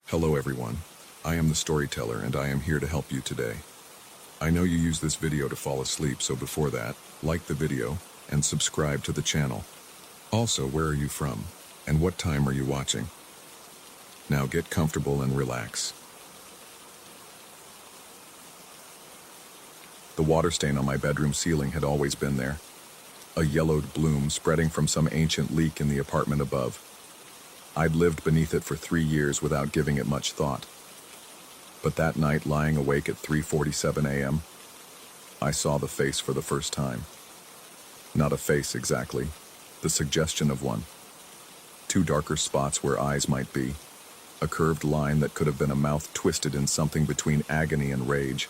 Hello everyone, I am the storyteller and I am here to help you today. I know you use this video to fall asleep, so before that, like the video and subscribe to the channel. Also, where are you from and what time are you watching? Now get comfortable and relax. The water stain on my bedroom ceiling had always been there, a yellowed bloom spreading from some ancient leak in the apartment above. I'd lived beneath it for 3 years without giving it much thought. But that night, lying awake at 3:47 a.m., I saw the face for the first time. Not a face exactly, the suggestion of one. 2 darker spots where eyes might be, a curved line that could have been a mouth twisted in something between agony and rage.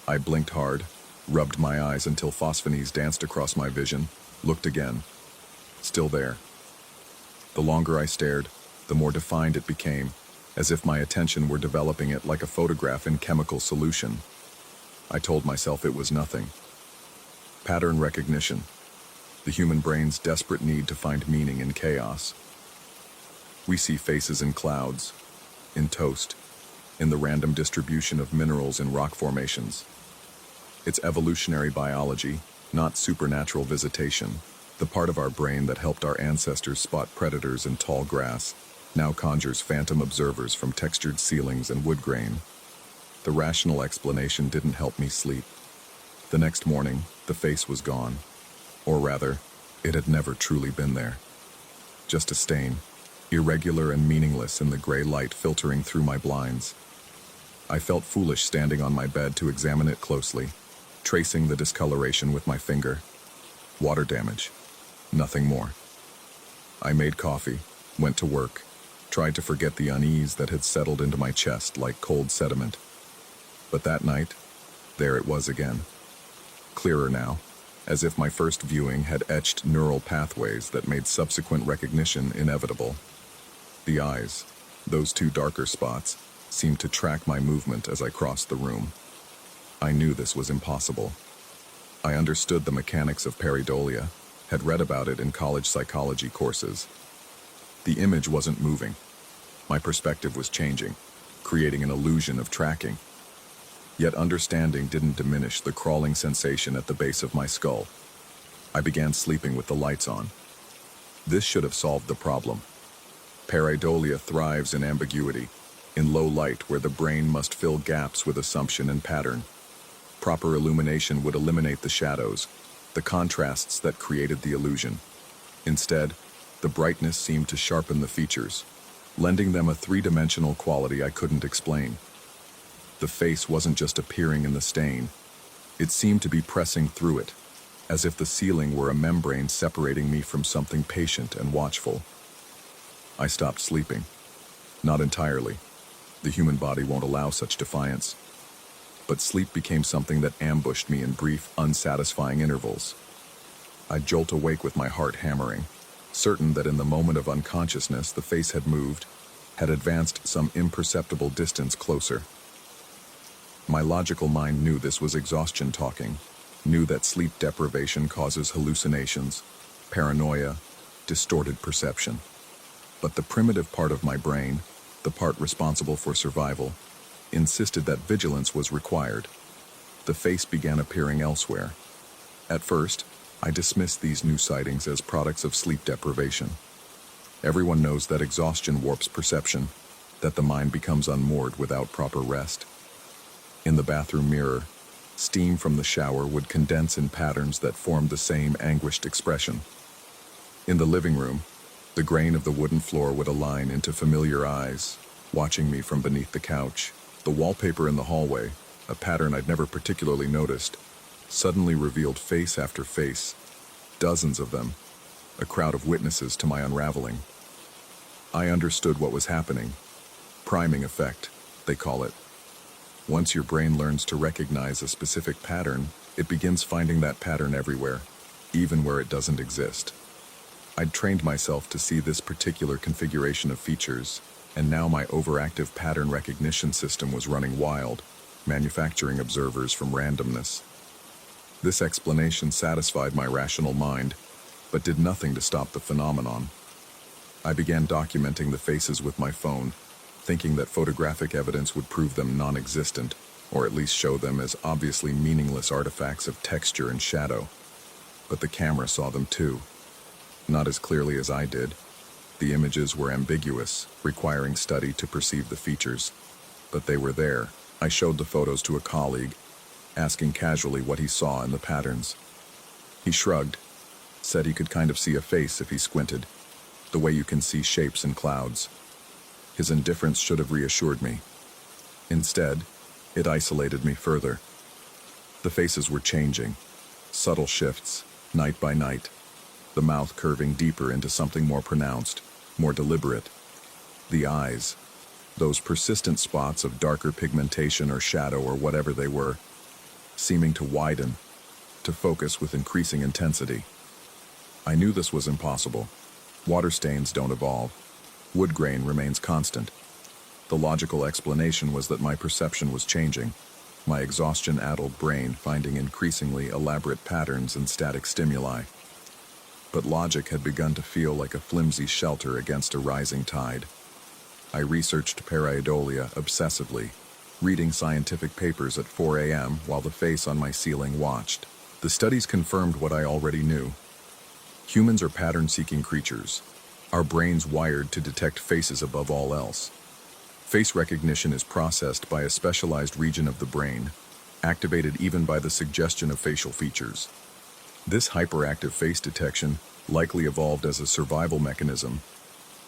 I blinked hard, rubbed my eyes until phosphones danced across my vision, looked again. Still there. The longer I stared, the more defined it became, as if my attention were developing it like a photograph in chemical solution. I told myself it was nothing. Pattern recognition, the human brain's desperate need to find meaning in chaos. We see faces in clouds, in toast, in the random distribution of minerals in rock formations. It's evolutionary biology, not supernatural visitation. The part of our brain that helped our ancestors spot predators in tall grass now conjures phantom observers from textured ceilings and wood grain. The rational explanation didn't help me sleep. The next morning, the face was gone. Or rather, it had never truly been there. Just a stain, irregular and meaningless in the gray light filtering through my blinds. I felt foolish standing on my bed to examine it closely, tracing the discoloration with my finger. Water damage. Nothing more. I made coffee, went to work, tried to forget the unease that had settled into my chest like cold sediment. But that night, there it was again. Clearer now, as if my first viewing had etched neural pathways that made subsequent recognition inevitable. The eyes, those 2 darker spots, seemed to track my movement as I crossed the room. I knew this was impossible. I understood the mechanics of pareidolia, had read about it in college psychology courses. The image wasn't moving. My perspective was changing, creating an illusion of tracking. Yet understanding didn't diminish the crawling sensation at the base of my skull. I began sleeping with the lights on. This should have solved the problem. Pareidolia thrives in ambiguity, in low light where the brain must fill gaps with assumption and pattern. Proper illumination would eliminate the shadows, the contrasts that created the illusion. Instead, the brightness seemed to sharpen the features, lending them a 3-dimensional quality I couldn't explain. The face wasn't just appearing in the stain. It seemed to be pressing through it, as if the ceiling were a membrane separating me from something patient and watchful. I stopped sleeping. Not entirely. The human body won't allow such defiance. But sleep became something that ambushed me in brief, unsatisfying intervals. I'd jolt awake with my heart hammering, certain that in the moment of unconsciousness the face had moved, had advanced some imperceptible distance closer. My logical mind knew this was exhaustion talking, knew that sleep deprivation causes hallucinations, paranoia, distorted perception. But the primitive part of my brain, the part responsible for survival, insisted that vigilance was required. The face began appearing elsewhere. At first, I dismissed these new sightings as products of sleep deprivation. Everyone knows that exhaustion warps perception, that the mind becomes unmoored without proper rest. In the bathroom mirror, steam from the shower would condense in patterns that formed the same anguished expression. In the living room, the grain of the wooden floor would align into familiar eyes, watching me from beneath the couch. The wallpaper in the hallway, a pattern I'd never particularly noticed, suddenly revealed face after face, dozens of them, a crowd of witnesses to my unraveling. I understood what was happening. Priming effect, they call it. Once your brain learns to recognize a specific pattern, it begins finding that pattern everywhere, even where it doesn't exist. I'd trained myself to see this particular configuration of features, and now my overactive pattern recognition system was running wild, manufacturing observers from randomness. This explanation satisfied my rational mind, but did nothing to stop the phenomenon. I began documenting the faces with my phone, thinking that photographic evidence would prove them non-existent, or at least show them as obviously meaningless artifacts of texture and shadow. But the camera saw them too. Not as clearly as I did. The images were ambiguous, requiring study to perceive the features. But they were there. I showed the photos to a colleague, asking casually what he saw in the patterns. He shrugged, said he could kind of see a face if he squinted, the way you can see shapes in clouds. His indifference should have reassured me. Instead, it isolated me further. The faces were changing, subtle shifts, night by night, the mouth curving deeper into something more pronounced, more deliberate. The eyes, those persistent spots of darker pigmentation or shadow or whatever they were, seeming to widen, to focus with increasing intensity. I knew this was impossible. Water stains don't evolve. Wood grain remains constant. The logical explanation was that my perception was changing, my exhaustion-addled brain finding increasingly elaborate patterns in static stimuli. But logic had begun to feel like a flimsy shelter against a rising tide. I researched pareidolia obsessively, reading scientific papers at 4 a.m. while the face on my ceiling watched. The studies confirmed what I already knew. Humans are pattern-seeking creatures, our brains wired to detect faces above all else. Face recognition is processed by a specialized region of the brain, activated even by the suggestion of facial features. This hyperactive face detection likely evolved as a survival mechanism.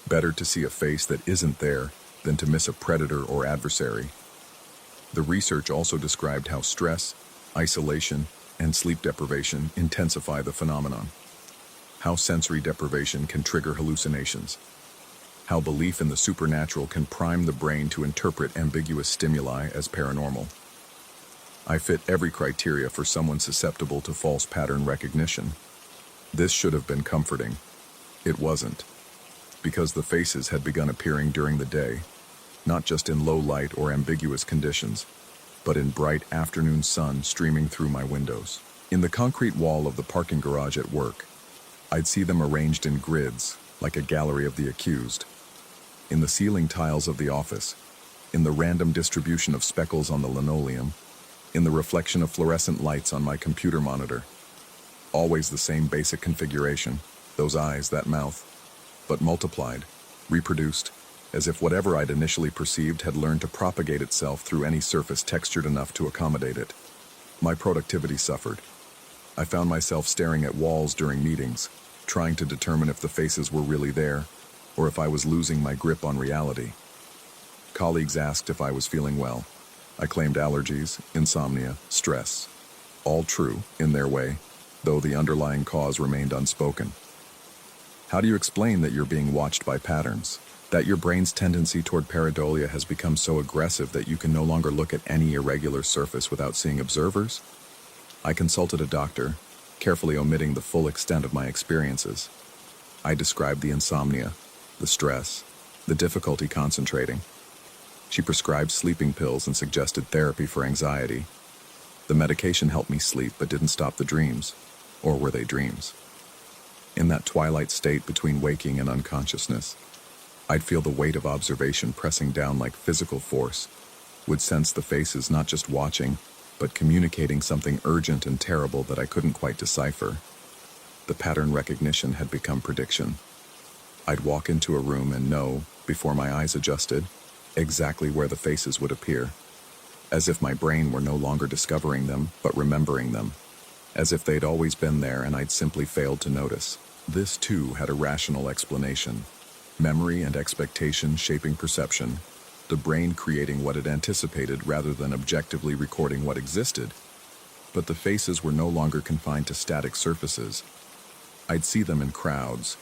Better to see a face that isn't there than to miss a predator or adversary. The research also described how stress, isolation, and sleep deprivation intensify the phenomenon. How sensory deprivation can trigger hallucinations. How belief in the supernatural can prime the brain to interpret ambiguous stimuli as paranormal. I fit every criteria for someone susceptible to false pattern recognition. This should have been comforting. It wasn't. Because the faces had begun appearing during the day, not just in low light or ambiguous conditions, but in bright afternoon sun streaming through my windows. In the concrete wall of the parking garage at work, I'd see them arranged in grids, like a gallery of the accused. In the ceiling tiles of the office, in the random distribution of speckles on the linoleum, in the reflection of fluorescent lights on my computer monitor. Always the same basic configuration, those eyes, that mouth, but multiplied, reproduced, as if whatever I'd initially perceived had learned to propagate itself through any surface textured enough to accommodate it. My productivity suffered. I found myself staring at walls during meetings, trying to determine if the faces were really there, or if I was losing my grip on reality. Colleagues asked if I was feeling well. I claimed allergies, insomnia, stress. All true, in their way, though the underlying cause remained unspoken. How do you explain that you're being watched by patterns? That your brain's tendency toward pareidolia has become so aggressive that you can no longer look at any irregular surface without seeing observers? I consulted a doctor, carefully omitting the full extent of my experiences. I described the insomnia, the stress, the difficulty concentrating. She prescribed sleeping pills and suggested therapy for anxiety. The medication helped me sleep but didn't stop the dreams. Or were they dreams? In that twilight state between waking and unconsciousness, I'd feel the weight of observation pressing down like physical force, would sense the faces not just watching, but communicating something urgent and terrible that I couldn't quite decipher. The pattern recognition had become prediction. I'd walk into a room and know, before my eyes adjusted, exactly where the faces would appear, as if my brain were no longer discovering them, but remembering them, as if they'd always been there and I'd simply failed to notice. This, too, had a rational explanation. Memory and expectation shaping perception, the brain creating what it anticipated rather than objectively recording what existed. But the faces were no longer confined to static surfaces. I'd see them in crowds.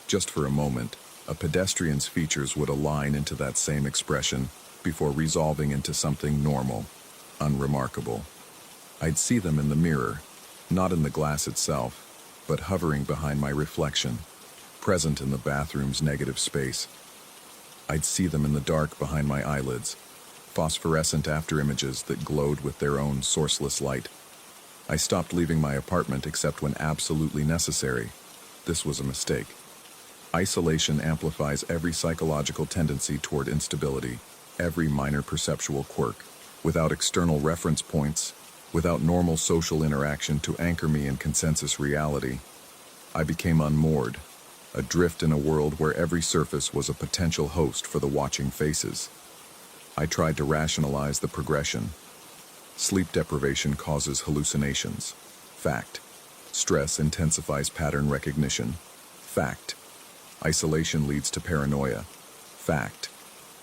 Just for a moment, a pedestrian's features would align into that same expression before resolving into something normal, unremarkable. I'd see them in the mirror, not in the glass itself, but hovering behind my reflection, present in the bathroom's negative space. I'd see them in the dark behind my eyelids, phosphorescent afterimages that glowed with their own sourceless light. I stopped leaving my apartment except when absolutely necessary. This was a mistake. Isolation amplifies every psychological tendency toward instability, every minor perceptual quirk. Without external reference points, without normal social interaction to anchor me in consensus reality, I became unmoored, adrift in a world where every surface was a potential host for the watching faces. I tried to rationalize the progression. Sleep deprivation causes hallucinations. Fact. Stress intensifies pattern recognition. Fact. Isolation leads to paranoia. Fact.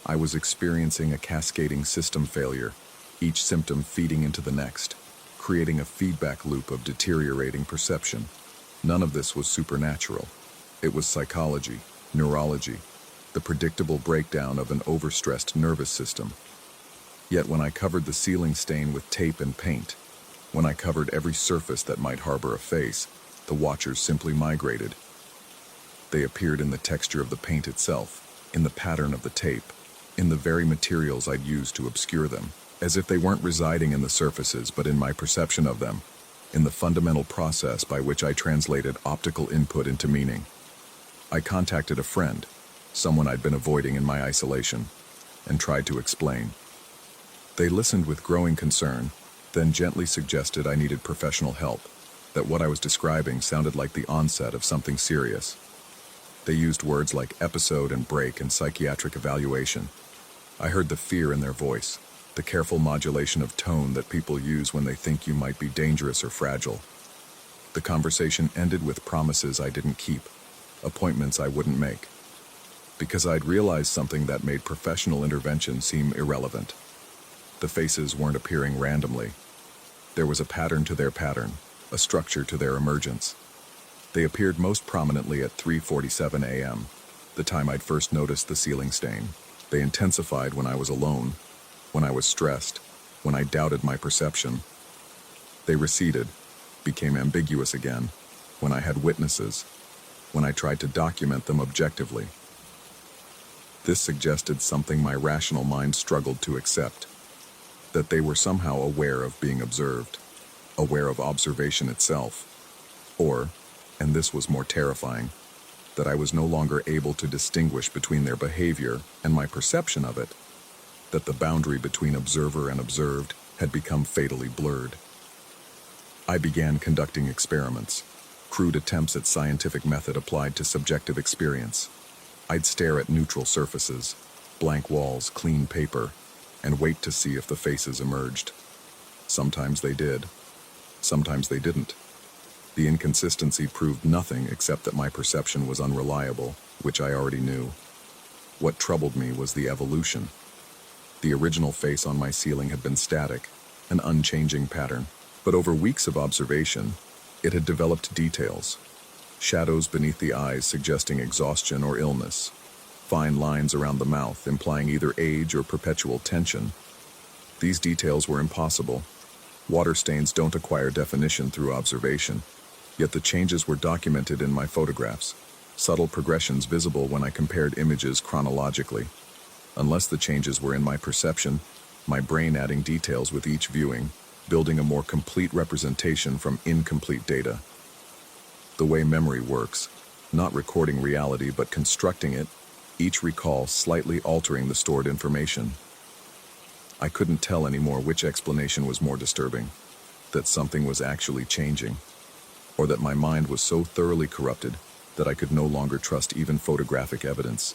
I was experiencing a cascading system failure, each symptom feeding into the next, creating a feedback loop of deteriorating perception. None of this was supernatural. It was psychology, neurology, the predictable breakdown of an overstressed nervous system. Yet when I covered the ceiling stain with tape and paint, when I covered every surface that might harbor a face, the watchers simply migrated. They appeared in the texture of the paint itself, in the pattern of the tape, in the very materials I'd used to obscure them, as if they weren't residing in the surfaces but in my perception of them, in the fundamental process by which I translated optical input into meaning. I contacted a friend, someone I'd been avoiding in my isolation, and tried to explain. They listened with growing concern, then gently suggested I needed professional help, that what I was describing sounded like the onset of something serious. They used words like episode and break and psychiatric evaluation. I heard the fear in their voice, the careful modulation of tone that people use when they think you might be dangerous or fragile. The conversation ended with promises I didn't keep, appointments I wouldn't make, because I'd realized something that made professional intervention seem irrelevant. The faces weren't appearing randomly. There was a pattern to their pattern, a structure to their emergence. They appeared most prominently at 3:47 a.m., the time I'd first noticed the ceiling stain. They intensified when I was alone, when I was stressed, when I doubted my perception. They receded, became ambiguous again, when I had witnesses, when I tried to document them objectively. This suggested something my rational mind struggled to accept, that they were somehow aware of being observed, aware of observation itself, or, and this was more terrifying, that I was no longer able to distinguish between their behavior and my perception of it, that the boundary between observer and observed had become fatally blurred. I began conducting experiments, crude attempts at scientific method applied to subjective experience. I'd stare at neutral surfaces, blank walls, clean paper, and wait to see if the faces emerged. Sometimes they did, sometimes they didn't. The inconsistency proved nothing except that my perception was unreliable, which I already knew. What troubled me was the evolution. The original face on my ceiling had been static, an unchanging pattern, but over weeks of observation, it had developed details. Shadows beneath the eyes suggesting exhaustion or illness, fine lines around the mouth implying either age or perpetual tension. These details were impossible. Water stains don't acquire definition through observation, yet the changes were documented in my photographs, subtle progressions visible when I compared images chronologically. Unless the changes were in my perception, my brain adding details with each viewing, building a more complete representation from incomplete data. The way memory works, not recording reality but constructing it, each recall slightly altering the stored information. I couldn't tell anymore which explanation was more disturbing, that something was actually changing, or that my mind was so thoroughly corrupted that I could no longer trust even photographic evidence.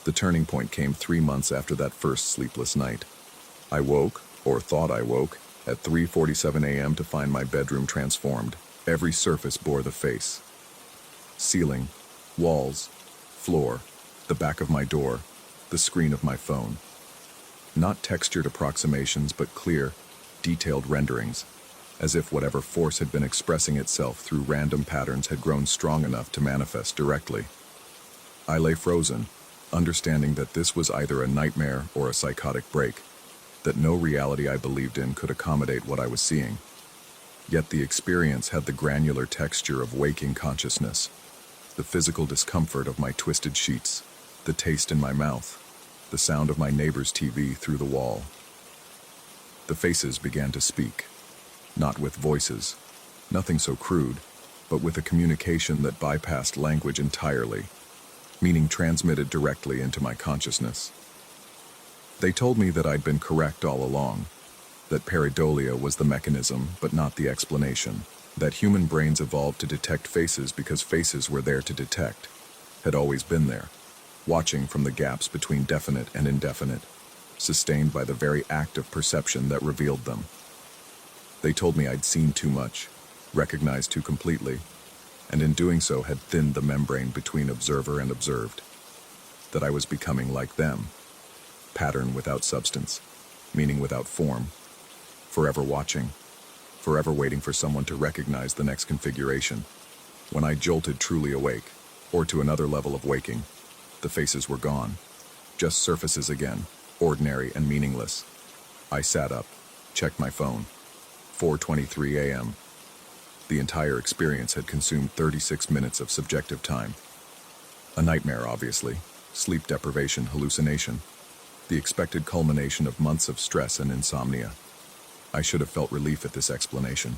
The turning point came 3 months after that first sleepless night. I woke, or thought I woke, at 3:47 a.m. to find my bedroom transformed. Every surface bore the face. Ceiling, walls, floor, the back of my door, the screen of my phone. Not textured approximations, but clear, detailed renderings, as if whatever force had been expressing itself through random patterns had grown strong enough to manifest directly. I lay frozen, understanding that this was either a nightmare or a psychotic break, that no reality I believed in could accommodate what I was seeing. Yet the experience had the granular texture of waking consciousness, the physical discomfort of my twisted sheets, the taste in my mouth, the sound of my neighbor's TV through the wall. The faces began to speak, not with voices, nothing so crude, but with a communication that bypassed language entirely. meaning transmitted directly into my consciousness. They told me that I'd been correct all along, that pareidolia was the mechanism but not the explanation, that human brains evolved to detect faces because faces were there to detect, had always been there, watching from the gaps between definite and indefinite, sustained by the very act of perception that revealed them. They told me I'd seen too much, recognized too completely, and in doing so had thinned the membrane between observer and observed, that I was becoming like them, pattern without substance, meaning without form, forever watching, forever waiting for someone to recognize the next configuration. When I jolted truly awake, or to another level of waking, the faces were gone, just surfaces again, ordinary and meaningless. I sat up, checked my phone. 4:23 a.m. The entire experience had consumed 36 minutes of subjective time. A nightmare, obviously, sleep deprivation, hallucination, the expected culmination of months of stress and insomnia. I should have felt relief at this explanation.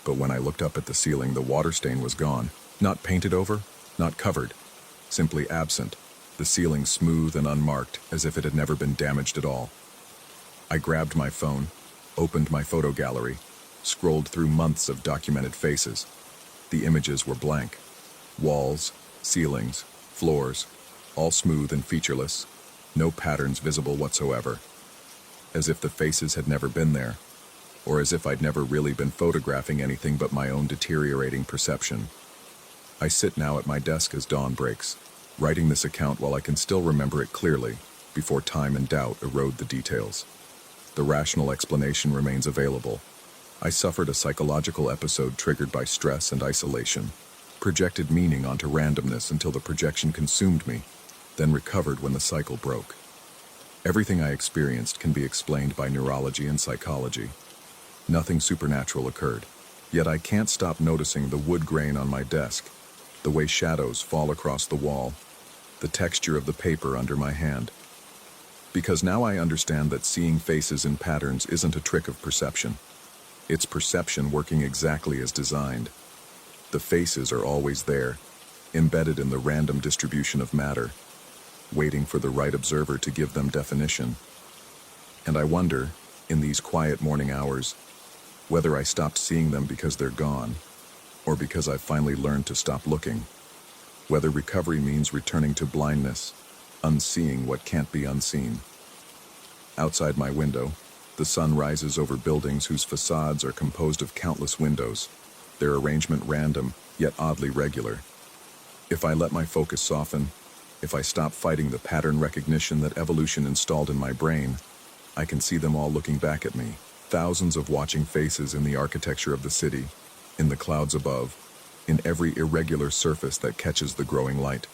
But when I looked up at the ceiling, the water stain was gone, not painted over, not covered, simply absent, the ceiling smooth and unmarked as if it had never been damaged at all. I grabbed my phone, opened my photo gallery, scrolled through months of documented faces. The images were blank. Walls, ceilings, floors, all smooth and featureless, no patterns visible whatsoever. As if the faces had never been there, or as if I'd never really been photographing anything but my own deteriorating perception. I sit now at my desk as dawn breaks, writing this account while I can still remember it clearly, before time and doubt erode the details. The rational explanation remains available. I suffered a psychological episode triggered by stress and isolation, projected meaning onto randomness until the projection consumed me, then recovered when the cycle broke. Everything I experienced can be explained by neurology and psychology. Nothing supernatural occurred, yet I can't stop noticing the wood grain on my desk, the way shadows fall across the wall, the texture of the paper under my hand. Because now I understand that seeing faces in patterns isn't a trick of perception. It's perception working exactly as designed. The faces are always there, embedded in the random distribution of matter, waiting for the right observer to give them definition. And I wonder, in these quiet morning hours, whether I stopped seeing them because they're gone, or because I've finally learned to stop looking. Whether recovery means returning to blindness, unseeing what can't be unseen. Outside my window, the sun rises over buildings whose facades are composed of countless windows, their arrangement random, yet oddly regular. If I let my focus soften, if I stop fighting the pattern recognition that evolution installed in my brain, I can see them all looking back at me, thousands of watching faces in the architecture of the city, in the clouds above, in every irregular surface that catches the growing light.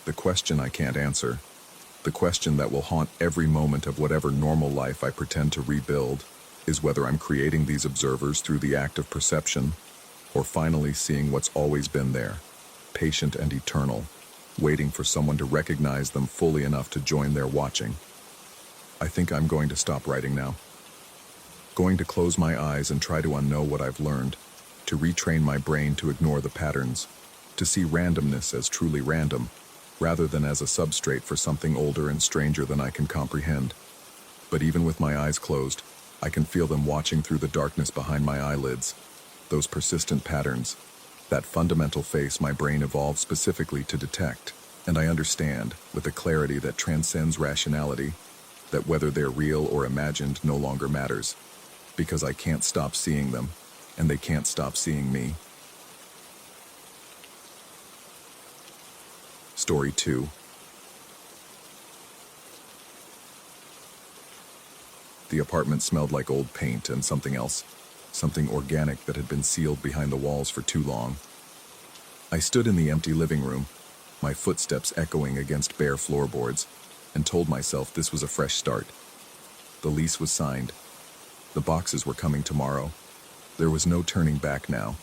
The question I can't answer, the question that will haunt every moment of whatever normal life I pretend to rebuild, is whether I'm creating these observers through the act of perception, or finally seeing what's always been there, patient and eternal, waiting for someone to recognize them fully enough to join their watching. I think I'm going to stop writing now. Going to close my eyes and try to unknow what I've learned, to retrain my brain to ignore the patterns, to see randomness as truly random, rather than as a substrate for something older and stranger than I can comprehend. But even with my eyes closed, I can feel them watching through the darkness behind my eyelids, those persistent patterns, that fundamental face my brain evolved specifically to detect. And I understand, with a clarity that transcends rationality, that whether they're real or imagined no longer matters, because I can't stop seeing them, and they can't stop seeing me. Story 2. The apartment smelled like old paint and something else, something organic that had been sealed behind the walls for too long. I stood in the empty living room, my footsteps echoing against bare floorboards, and told myself this was a fresh start. The lease was signed. The boxes were coming tomorrow. There was no turning back now.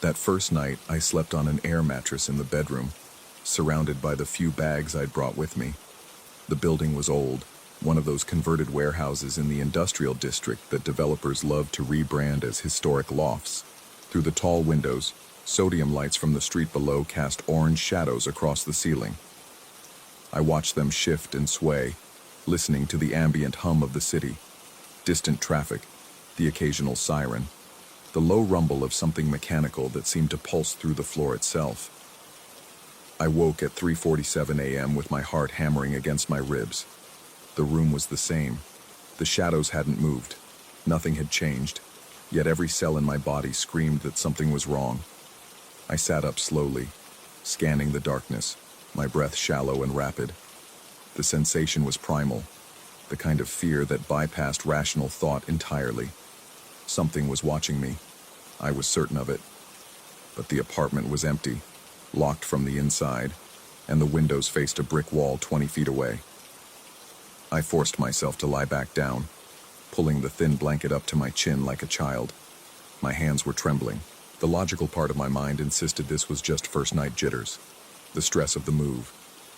That first night, I slept on an air mattress in the bedroom, surrounded by the few bags I'd brought with me. The building was old, one of those converted warehouses in the industrial district that developers love to rebrand as historic lofts. Through the tall windows, Sodium lights from the street below cast orange shadows across the ceiling. I watched them shift and sway, listening to the ambient hum of the city, distant traffic, the occasional siren, the low rumble of something mechanical that seemed to pulse through the floor itself. I woke at 3:47 a.m. with my heart hammering against my ribs. The room was the same. The shadows hadn't moved. Nothing had changed, yet every cell in my body screamed that something was wrong. I sat up slowly, scanning the darkness, my breath shallow and rapid. The sensation was primal, the kind of fear that bypassed rational thought entirely. Something was watching me. I was certain of it. But the apartment was empty, locked from the inside, and the windows faced a brick wall 20 feet away. I forced myself to lie back down, pulling the thin blanket up to my chin like a child. My hands were trembling. The logical part of my mind insisted this was just first-night jitters, the stress of the move,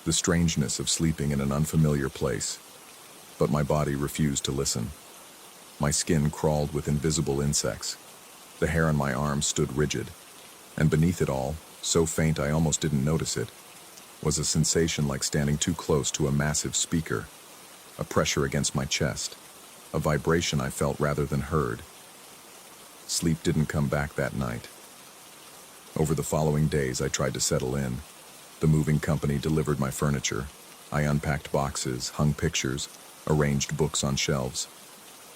the strangeness of sleeping in an unfamiliar place. But my body refused to listen. My skin crawled with invisible insects. The hair on my arms stood rigid, and beneath it all, so faint I almost didn't notice it, was a sensation like standing too close to a massive speaker, a pressure against my chest, a vibration I felt rather than heard. Sleep didn't come back that night. Over the following days, I tried to settle in. The moving company delivered my furniture. I unpacked boxes, hung pictures, arranged books on shelves.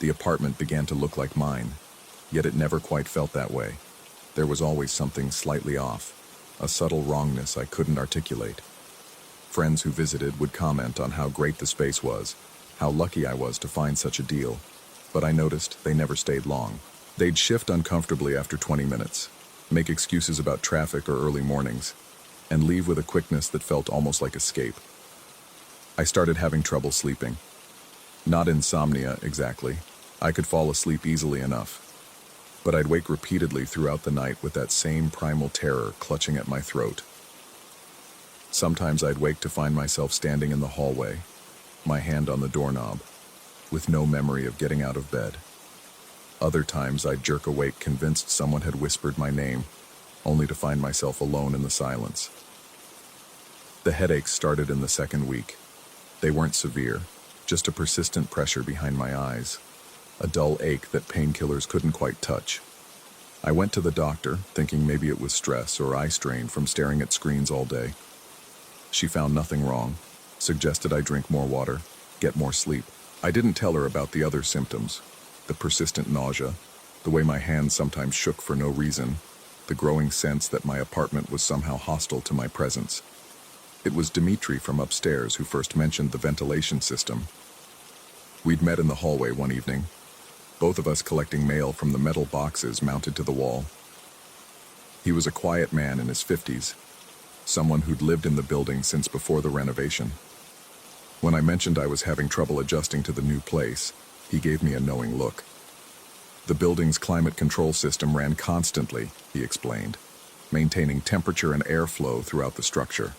The apartment began to look like mine, yet it never quite felt that way. There was always something slightly off, a subtle wrongness I couldn't articulate. Friends who visited would comment on how great the space was, how lucky I was to find such a deal, but I noticed they never stayed long. They'd shift uncomfortably after 20 minutes, make excuses about traffic or early mornings, and leave with a quickness that felt almost like escape. I started having trouble sleeping. Not insomnia, exactly. I could fall asleep easily enough. But I'd wake repeatedly throughout the night with that same primal terror clutching at my throat. Sometimes I'd wake to find myself standing in the hallway, my hand on the doorknob, with no memory of getting out of bed. Other times I'd jerk awake convinced someone had whispered my name, only to find myself alone in the silence. The headaches started in the second week. They weren't severe, just a persistent pressure behind my eyes, a dull ache that painkillers couldn't quite touch. I went to the doctor, thinking maybe it was stress or eye strain from staring at screens all day. She found nothing wrong, suggested I drink more water, get more sleep. I didn't tell her about the other symptoms, the persistent nausea, the way my hands sometimes shook for no reason, the growing sense that my apartment was somehow hostile to my presence. It was Dimitri from upstairs who first mentioned the ventilation system. We'd met in the hallway one evening, both of us collecting mail from the metal boxes mounted to the wall. He was a quiet man in his 50s, someone who'd lived in the building since before the renovation. When I mentioned I was having trouble adjusting to the new place, he gave me a knowing look. The building's climate control system ran constantly, he explained, maintaining temperature and airflow throughout the structure.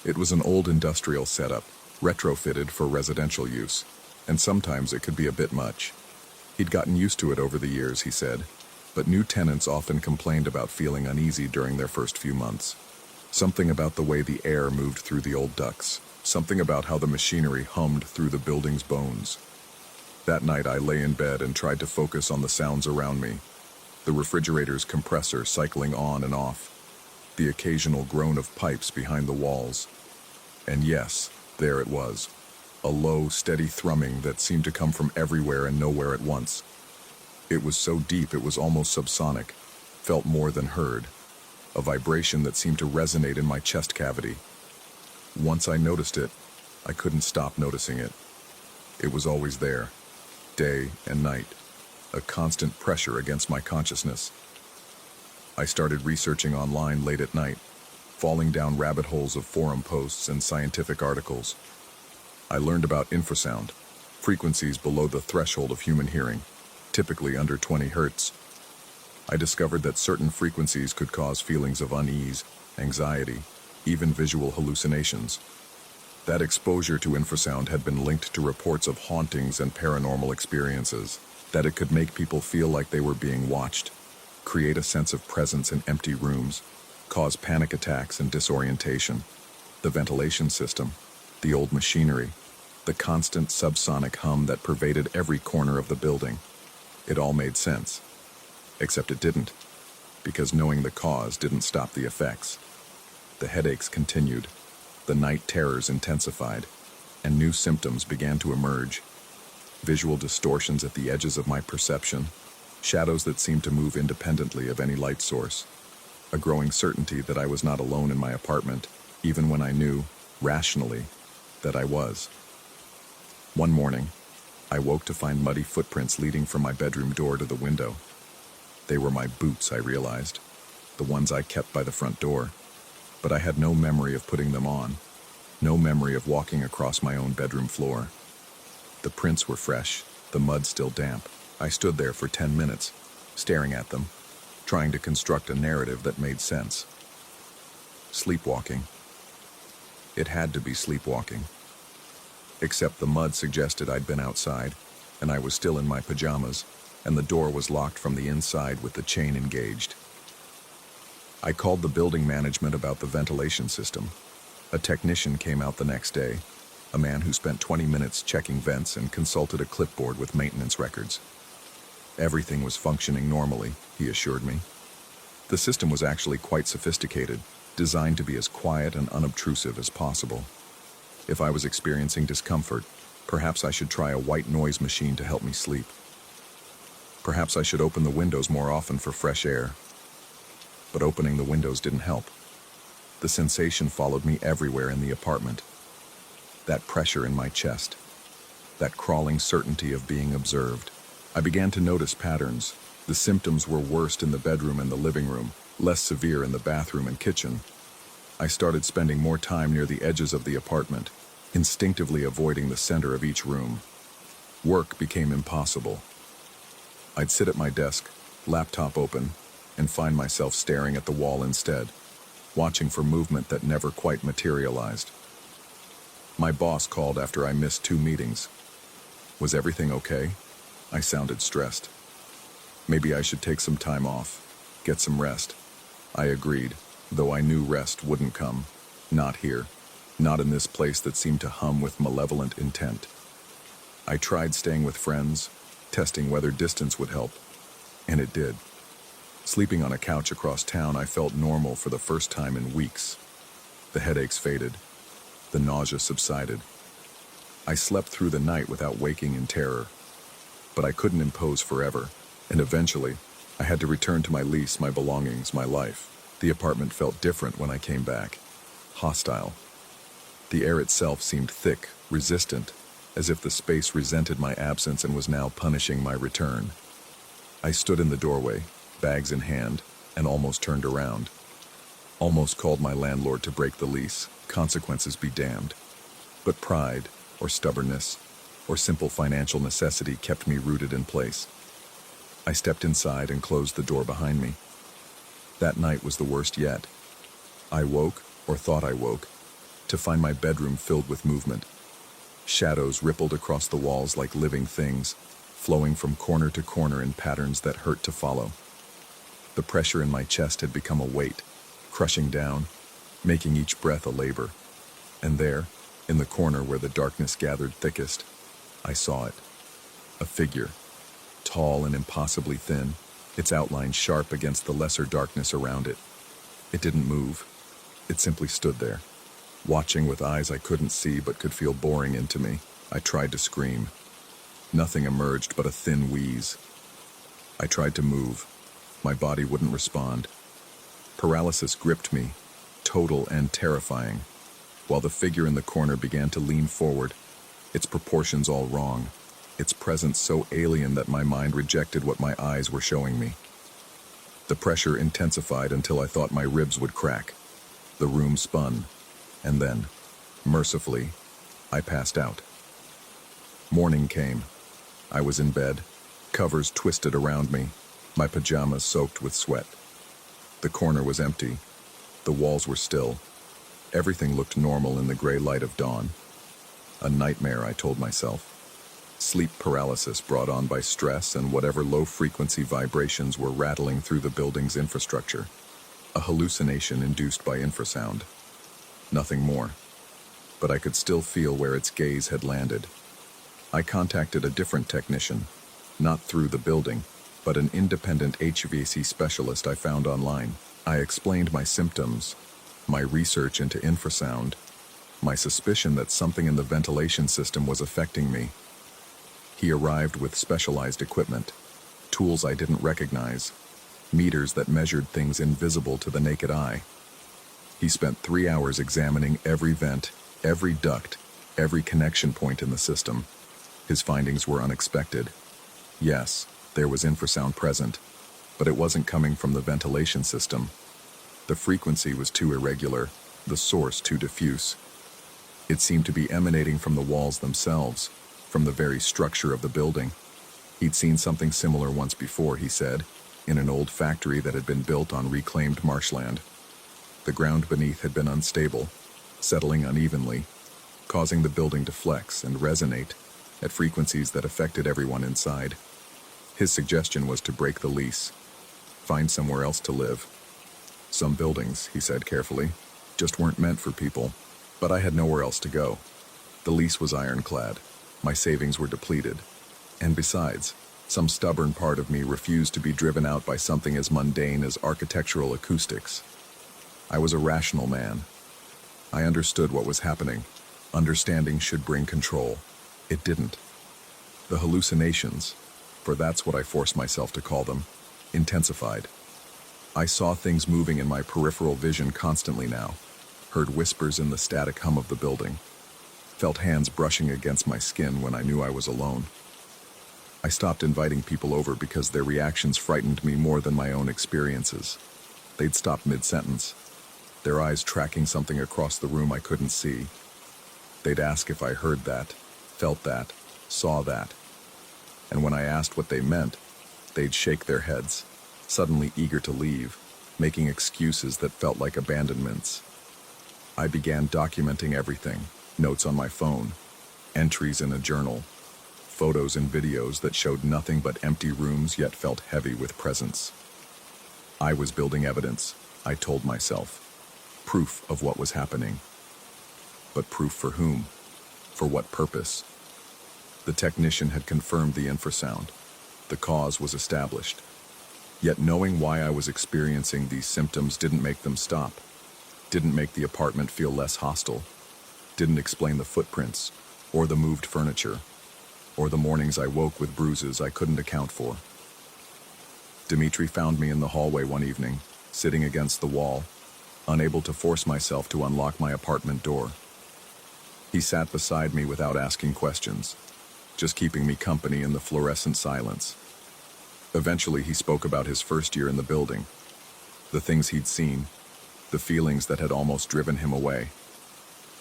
It was an old industrial setup, retrofitted for residential use, and sometimes it could be a bit much. He'd gotten used to it over the years, he said, but new tenants often complained about feeling uneasy during their first few months. Something about the way the air moved through the old ducts, something about how the machinery hummed through the building's bones. That night I lay in bed and tried to focus on the sounds around me, the refrigerator's compressor cycling on and off, the occasional groan of pipes behind the walls. And yes, there it was, a low, steady thrumming that seemed to come from everywhere and nowhere at once. It was so deep it was almost subsonic, felt more than heard, a vibration that seemed to resonate in my chest cavity. Once I noticed it, I couldn't stop noticing it. It was always there, day and night, a constant pressure against my consciousness. I started researching online late at night, falling down rabbit holes of forum posts and scientific articles. I learned about infrasound, frequencies below the threshold of human hearing, typically under 20 hertz. I discovered that certain frequencies could cause feelings of unease, anxiety, even visual hallucinations. That exposure to infrasound had been linked to reports of hauntings and paranormal experiences, that it could make people feel like they were being watched. create a sense of presence in empty rooms, cause panic attacks and disorientation. The ventilation system, the old machinery, the constant subsonic hum that pervaded every corner of the building. It all made sense. Except it didn't, because knowing the cause didn't stop the effects. The headaches continued, the night terrors intensified, and new symptoms began to emerge. Visual distortions at the edges of my perception, shadows that seemed to move independently of any light source, a growing certainty that I was not alone in my apartment, even when I knew, rationally, that I was. One morning, I woke to find muddy footprints leading from my bedroom door to the window. They were my boots, I realized, the ones I kept by the front door, but I had no memory of putting them on, no memory of walking across my own bedroom floor. The prints were fresh, the mud still damp. I stood there for 10 minutes, staring at them, trying to construct a narrative that made sense. Sleepwalking. It had to be sleepwalking. Except the mud suggested I'd been outside, and I was still in my pajamas, and the door was locked from the inside with the chain engaged. I called the building management about the ventilation system. A technician came out the next day, a man who spent 20 minutes checking vents and consulted a clipboard with maintenance records. Everything was functioning normally, he assured me. The system was actually quite sophisticated, designed to be as quiet and unobtrusive as possible. If I was experiencing discomfort, perhaps I should try a white noise machine to help me sleep. Perhaps I should open the windows more often for fresh air. But opening the windows didn't help. The sensation followed me everywhere in the apartment. That pressure in my chest, that crawling certainty of being observed. I began to notice patterns. The symptoms were worst in the bedroom and the living room, less severe in the bathroom and kitchen. I started spending more time near the edges of the apartment, instinctively avoiding the center of each room. Work became impossible. I'd sit at my desk, laptop open, and find myself staring at the wall instead, watching for movement that never quite materialized. My boss called after I missed 2 meetings. Was everything okay? I sounded stressed. Maybe I should take some time off, get some rest. I agreed, though I knew rest wouldn't come. Not here. Not in this place that seemed to hum with malevolent intent. I tried staying with friends, testing whether distance would help, and it did. Sleeping on a couch across town, I felt normal for the first time in weeks. The headaches faded. The nausea subsided. I slept through the night without waking in terror. But I couldn't impose forever, and eventually, I had to return to my lease, my belongings, my life. The apartment felt different when I came back. Hostile. The air itself seemed thick, resistant, as if the space resented my absence and was now punishing my return. I stood in the doorway, bags in hand, and almost turned around. Almost called my landlord to break the lease, consequences be damned. But pride, or stubbornness, or simple financial necessity kept me rooted in place. I stepped inside and closed the door behind me. That night was the worst yet. I woke, or thought I woke, to find my bedroom filled with movement. Shadows rippled across the walls like living things, flowing from corner to corner in patterns that hurt to follow. The pressure in my chest had become a weight, crushing down, making each breath a labor. And there, in the corner where the darkness gathered thickest, I saw it. A figure, tall and impossibly thin, its outline sharp against the lesser darkness around it. It didn't move. It simply stood there, watching with eyes I couldn't see but could feel boring into me. I tried to scream. Nothing emerged but a thin wheeze. I tried to move. My body wouldn't respond. Paralysis gripped me, total and terrifying, while the figure in the corner began to lean forward, its proportions all wrong, its presence so alien that my mind rejected what my eyes were showing me. The pressure intensified until I thought my ribs would crack. The room spun, and then, mercifully, I passed out. Morning came. I was in bed, covers twisted around me, my pajamas soaked with sweat. The corner was empty. The walls were still. Everything looked normal in the gray light of dawn. A nightmare, I told myself. Sleep paralysis brought on by stress and whatever low-frequency vibrations were rattling through the building's infrastructure. A hallucination induced by infrasound. Nothing more. But I could still feel where its gaze had landed. I contacted a different technician, not through the building, but an independent HVAC specialist I found online. I explained my symptoms, my research into infrasound, my suspicion that something in the ventilation system was affecting me. He arrived with specialized equipment, tools I didn't recognize, meters that measured things invisible to the naked eye. He spent 3 hours examining every vent, every duct, every connection point in the system. His findings were unexpected. Yes, there was infrasound present, but it wasn't coming from the ventilation system. The frequency was too irregular, the source too diffuse. It seemed to be emanating from the walls themselves, from the very structure of the building. He'd seen something similar once before, he said, in an old factory that had been built on reclaimed marshland. The ground beneath had been unstable, settling unevenly, causing the building to flex and resonate at frequencies that affected everyone inside. His suggestion was to break the lease, find somewhere else to live. Some buildings, he said carefully, just weren't meant for people, but I had nowhere else to go. The lease was ironclad, my savings were depleted, and besides, some stubborn part of me refused to be driven out by something as mundane as architectural acoustics. I was a rational man. I understood what was happening. Understanding should bring control. It didn't. The hallucinations, for that's what I forced myself to call them, intensified. I saw things moving in my peripheral vision constantly now, heard whispers in the static hum of the building, felt hands brushing against my skin when I knew I was alone. I stopped inviting people over because their reactions frightened me more than my own experiences. They'd stop mid-sentence, their eyes tracking something across the room I couldn't see. They'd ask if I heard that, felt that, saw that. And when I asked what they meant, they'd shake their heads, suddenly eager to leave, making excuses that felt like abandonments. I began documenting everything, notes on my phone, entries in a journal, photos and videos that showed nothing but empty rooms yet felt heavy with presence. I was building evidence, I told myself. Proof of what was happening. But proof for whom? For what purpose? The technician had confirmed the infrasound. The cause was established. Yet knowing why I was experiencing these symptoms didn't make them stop, didn't make the apartment feel less hostile, didn't explain the footprints, or the moved furniture, or the mornings I woke with bruises I couldn't account for. Dmitri found me in the hallway one evening, sitting against the wall, unable to force myself to unlock my apartment door. He sat beside me without asking questions, just keeping me company in the fluorescent silence. Eventually, he spoke about his first year in the building, the things he'd seen, the feelings that had almost driven him away.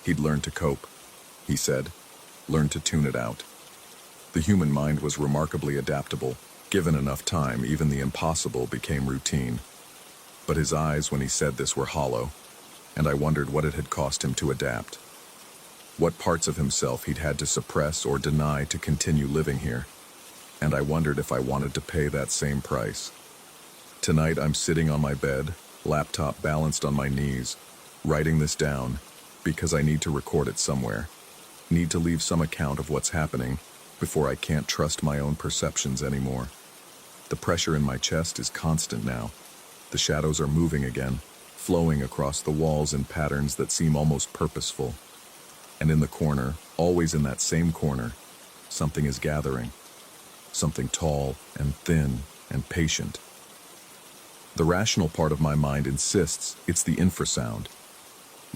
He'd learned to cope, he said, learned to tune it out. The human mind was remarkably adaptable. Given enough time, even the impossible became routine. But his eyes when he said this were hollow, and I wondered what it had cost him to adapt. What parts of himself he'd had to suppress or deny to continue living here. And I wondered if I wanted to pay that same price. Tonight I'm sitting on my bed, laptop balanced on my knees, writing this down, because I need to record it somewhere. Need to leave some account of what's happening before I can't trust my own perceptions anymore. The pressure in my chest is constant now. The shadows are moving again, flowing across the walls in patterns that seem almost purposeful. And in the corner, always in that same corner, something is gathering. Something tall and thin and patient. The rational part of my mind insists it's the infrasound.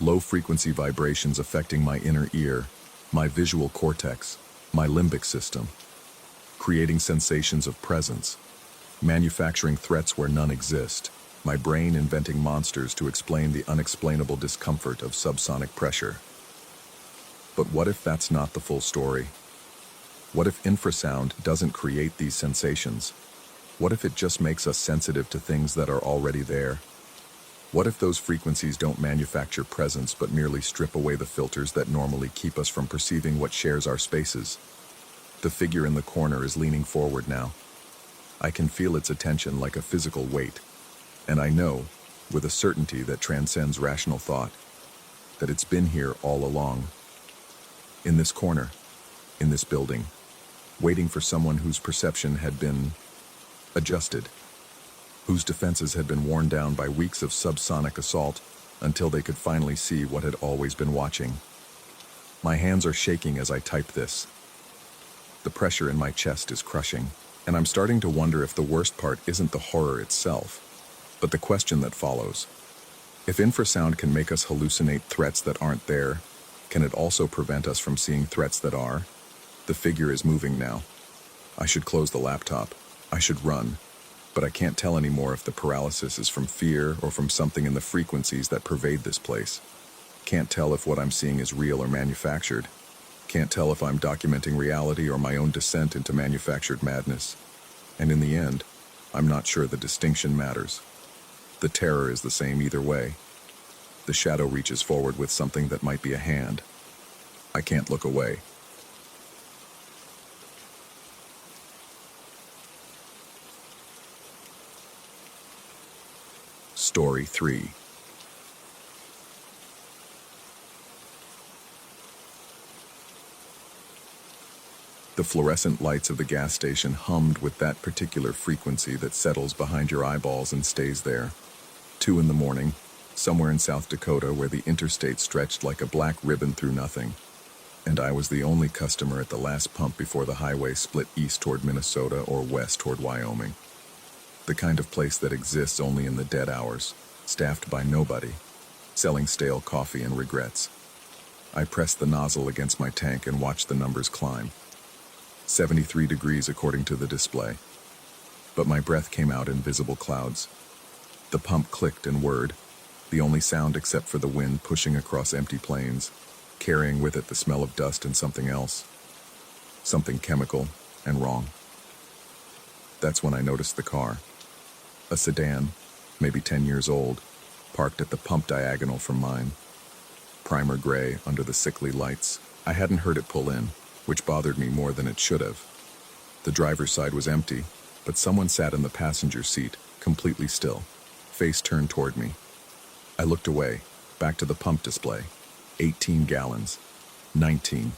Low-frequency vibrations affecting my inner ear, my visual cortex, my limbic system, creating sensations of presence, manufacturing threats where none exist, my brain inventing monsters to explain the unexplainable discomfort of subsonic pressure. But what if that's not the full story? What if infrasound doesn't create these sensations? What if it just makes us sensitive to things that are already there? What if those frequencies don't manufacture presence but merely strip away the filters that normally keep us from perceiving what shares our spaces? The figure in the corner is leaning forward now. I can feel its attention like a physical weight, and I know, with a certainty that transcends rational thought, that it's been here all along. In this corner, in this building, waiting for someone whose perception had been adjusted, whose defenses had been worn down by weeks of subsonic assault until they could finally see what had always been watching. My hands are shaking as I type this. The pressure in my chest is crushing, and I'm starting to wonder if the worst part isn't the horror itself, but the question that follows. If infrasound can make us hallucinate threats that aren't there, can it also prevent us from seeing threats that are? The figure is moving now. I should close the laptop. I should run. But I can't tell anymore if the paralysis is from fear or from something in the frequencies that pervade this place. Can't tell if what I'm seeing is real or manufactured. Can't tell if I'm documenting reality or my own descent into manufactured madness. And in the end, I'm not sure the distinction matters. The terror is the same either way. The shadow reaches forward with something that might be a hand. I can't look away. Story 3. The fluorescent lights of the gas station hummed with that particular frequency that settles behind your eyeballs and stays there. 2 a.m, somewhere in South Dakota where the interstate stretched like a black ribbon through nothing. And I was the only customer at the last pump before the highway split east toward Minnesota or west toward Wyoming. The kind of place that exists only in the dead hours, staffed by nobody, selling stale coffee and regrets. I pressed the nozzle against my tank and watched the numbers climb. 73 degrees according to the display. But my breath came out in visible clouds. The pump clicked and whirred, the only sound except for the wind pushing across empty plains, carrying with it the smell of dust and something else. Something chemical and wrong. That's when I noticed the car. A sedan, maybe 10 years old, parked at the pump diagonal from mine. Primer gray under the sickly lights. I hadn't heard it pull in, which bothered me more than it should have. The driver's side was empty, but someone sat in the passenger seat, completely still, face turned toward me. I looked away, back to the pump display. 18 gallons. 19.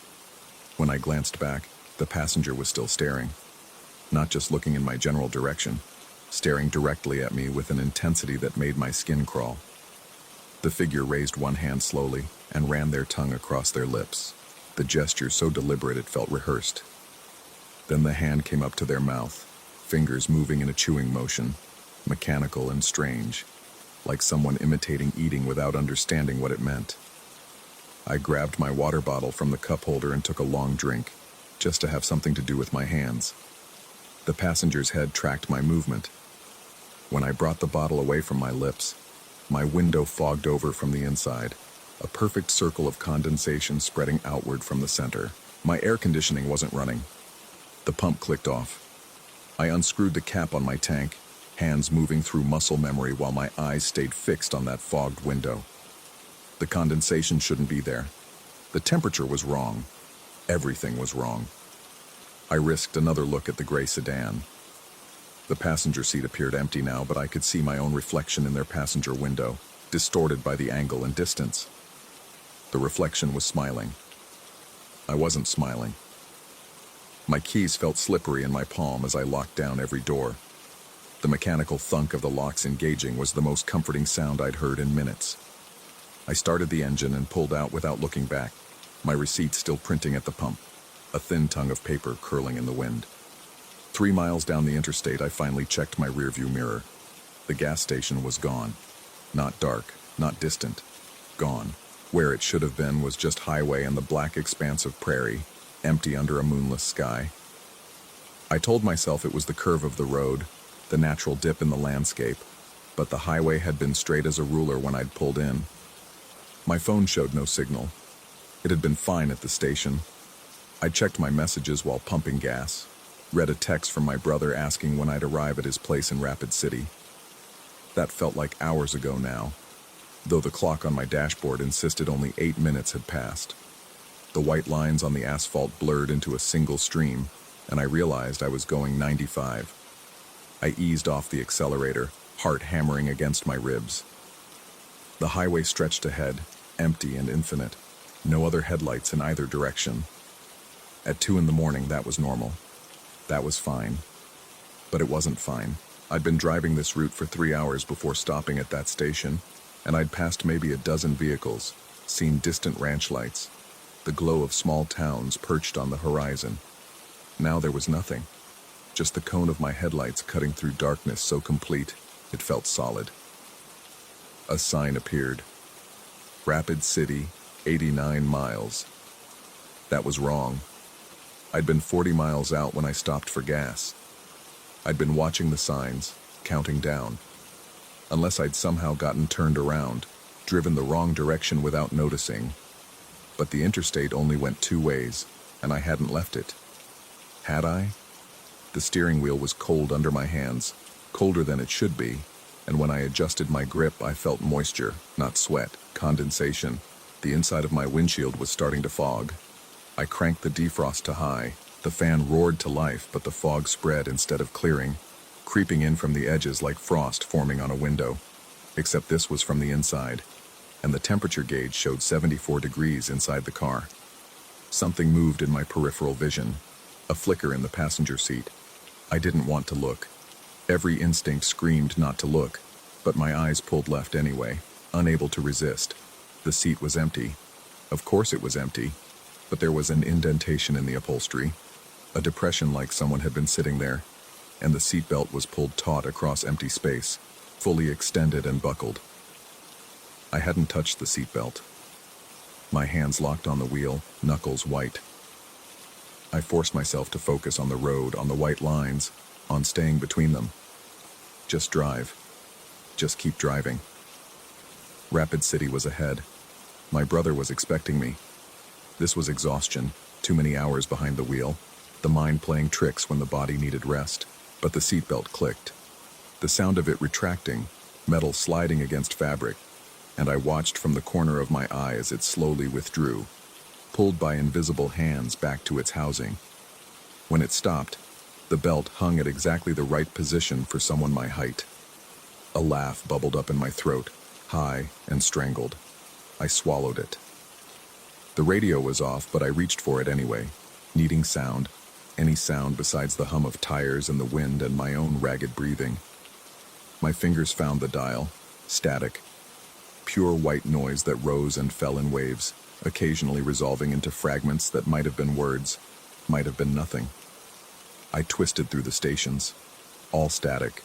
When I glanced back, the passenger was still staring. Not just looking in my general direction, staring directly at me with an intensity that made my skin crawl. The figure raised one hand slowly and ran their tongue across their lips. The gesture so deliberate it felt rehearsed. Then the hand came up to their mouth, fingers moving in a chewing motion, mechanical and strange, like someone imitating eating without understanding what it meant. I grabbed my water bottle from the cup holder and took a long drink, just to have something to do with my hands. The passenger's head tracked my movement. When I brought the bottle away from my lips, my window fogged over from the inside, a perfect circle of condensation spreading outward from the center. My air conditioning wasn't running. The pump clicked off. I unscrewed the cap on my tank, hands moving through muscle memory while my eyes stayed fixed on that fogged window. The condensation shouldn't be there. The temperature was wrong. Everything was wrong. I risked another look at the gray sedan. The passenger seat appeared empty now, but I could see my own reflection in their passenger window, distorted by the angle and distance. The reflection was smiling. I wasn't smiling. My keys felt slippery in my palm as I locked down every door. The mechanical thunk of the locks engaging was the most comforting sound I'd heard in minutes. I started the engine and pulled out without looking back, my receipt still printing at the pump, a thin tongue of paper curling in the wind. 3 miles down the interstate, I finally checked my rearview mirror. The gas station was gone. Not dark, not distant. Gone. Where it should have been was just highway and the black expanse of prairie, empty under a moonless sky. I told myself it was the curve of the road, the natural dip in the landscape, but the highway had been straight as a ruler when I'd pulled in. My phone showed no signal. It had been fine at the station. I checked my messages while pumping gas, read a text from my brother asking when I'd arrive at his place in Rapid City. That felt like hours ago now, though the clock on my dashboard insisted only 8 minutes had passed. The white lines on the asphalt blurred into a single stream, and I realized I was going 95. I eased off the accelerator, heart hammering against my ribs. The highway stretched ahead, empty and infinite. No other headlights in either direction. At 2 in the morning, that was normal. That was fine. But it wasn't fine. I'd been driving this route for 3 hours before stopping at that station, and I'd passed maybe a dozen vehicles, seen distant ranch lights, the glow of small towns perched on the horizon. Now there was nothing. Just the cone of my headlights cutting through darkness so complete, it felt solid. A sign appeared. Rapid City, 89 miles. That was wrong. I'd been 40 miles out when I stopped for gas. I'd been watching the signs, counting down. Unless I'd somehow gotten turned around, driven the wrong direction without noticing. But the interstate only went 2 ways, and I hadn't left it. Had I? The steering wheel was cold under my hands, colder than it should be, and when I adjusted my grip, I felt moisture, not sweat, condensation. The inside of my windshield was starting to fog. I cranked the defrost to high. The fan roared to life, but the fog spread instead of clearing, creeping in from the edges like frost forming on a window. Except this was from the inside, and the temperature gauge showed 74 degrees inside the car. Something moved in my peripheral vision, a flicker in the passenger seat. I didn't want to look. Every instinct screamed not to look, but my eyes pulled left anyway, unable to resist. The seat was empty. Of course it was empty, but there was an indentation in the upholstery, a depression like someone had been sitting there, and the seatbelt was pulled taut across empty space, fully extended and buckled. I hadn't touched the seatbelt. My hands locked on the wheel, knuckles white. I forced myself to focus on the road, on the white lines, on staying between them. Just drive. Just keep driving. Rapid City was ahead. My brother was expecting me. This was exhaustion, too many hours behind the wheel, the mind playing tricks when the body needed rest. But the seatbelt clicked. The sound of it retracting, metal sliding against fabric, and I watched from the corner of my eye as it slowly withdrew, pulled by invisible hands back to its housing. When it stopped, the belt hung at exactly the right position for someone my height. A laugh bubbled up in my throat, high and strangled. I swallowed it. The radio was off, but I reached for it anyway, needing sound, any sound besides the hum of tires and the wind and my own ragged breathing. My fingers found the dial, static, pure white noise that rose and fell in waves, occasionally resolving into fragments that might have been words, might have been nothing. I twisted through the stations, all static.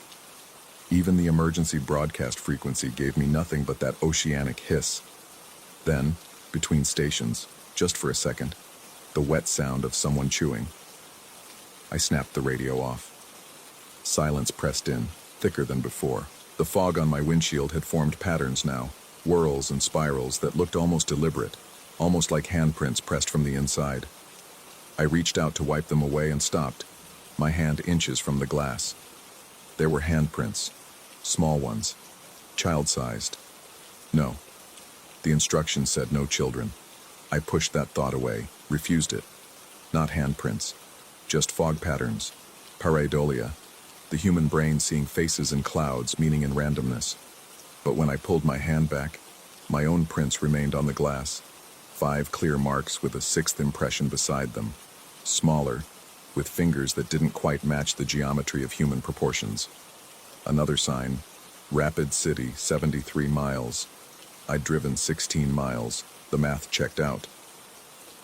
Even the emergency broadcast frequency gave me nothing but that oceanic hiss. Then, between stations, just for a second, the wet sound of someone chewing. I snapped the radio off. Silence pressed in, thicker than before. The fog on my windshield had formed patterns now, whirls and spirals that looked almost deliberate, almost like handprints pressed from the inside. I reached out to wipe them away and stopped, my hand inches from the glass. There were handprints, small ones, child-sized. No. The instructions said no children. I pushed that thought away, refused it. Not handprints, just fog patterns, pareidolia, the human brain seeing faces in clouds, meaning in randomness. But when I pulled my hand back, my own prints remained on the glass, 5 clear marks with a 6th impression beside them, smaller, with fingers that didn't quite match the geometry of human proportions. Another sign, Rapid City, 73 miles. I'd driven 16 miles. The math checked out.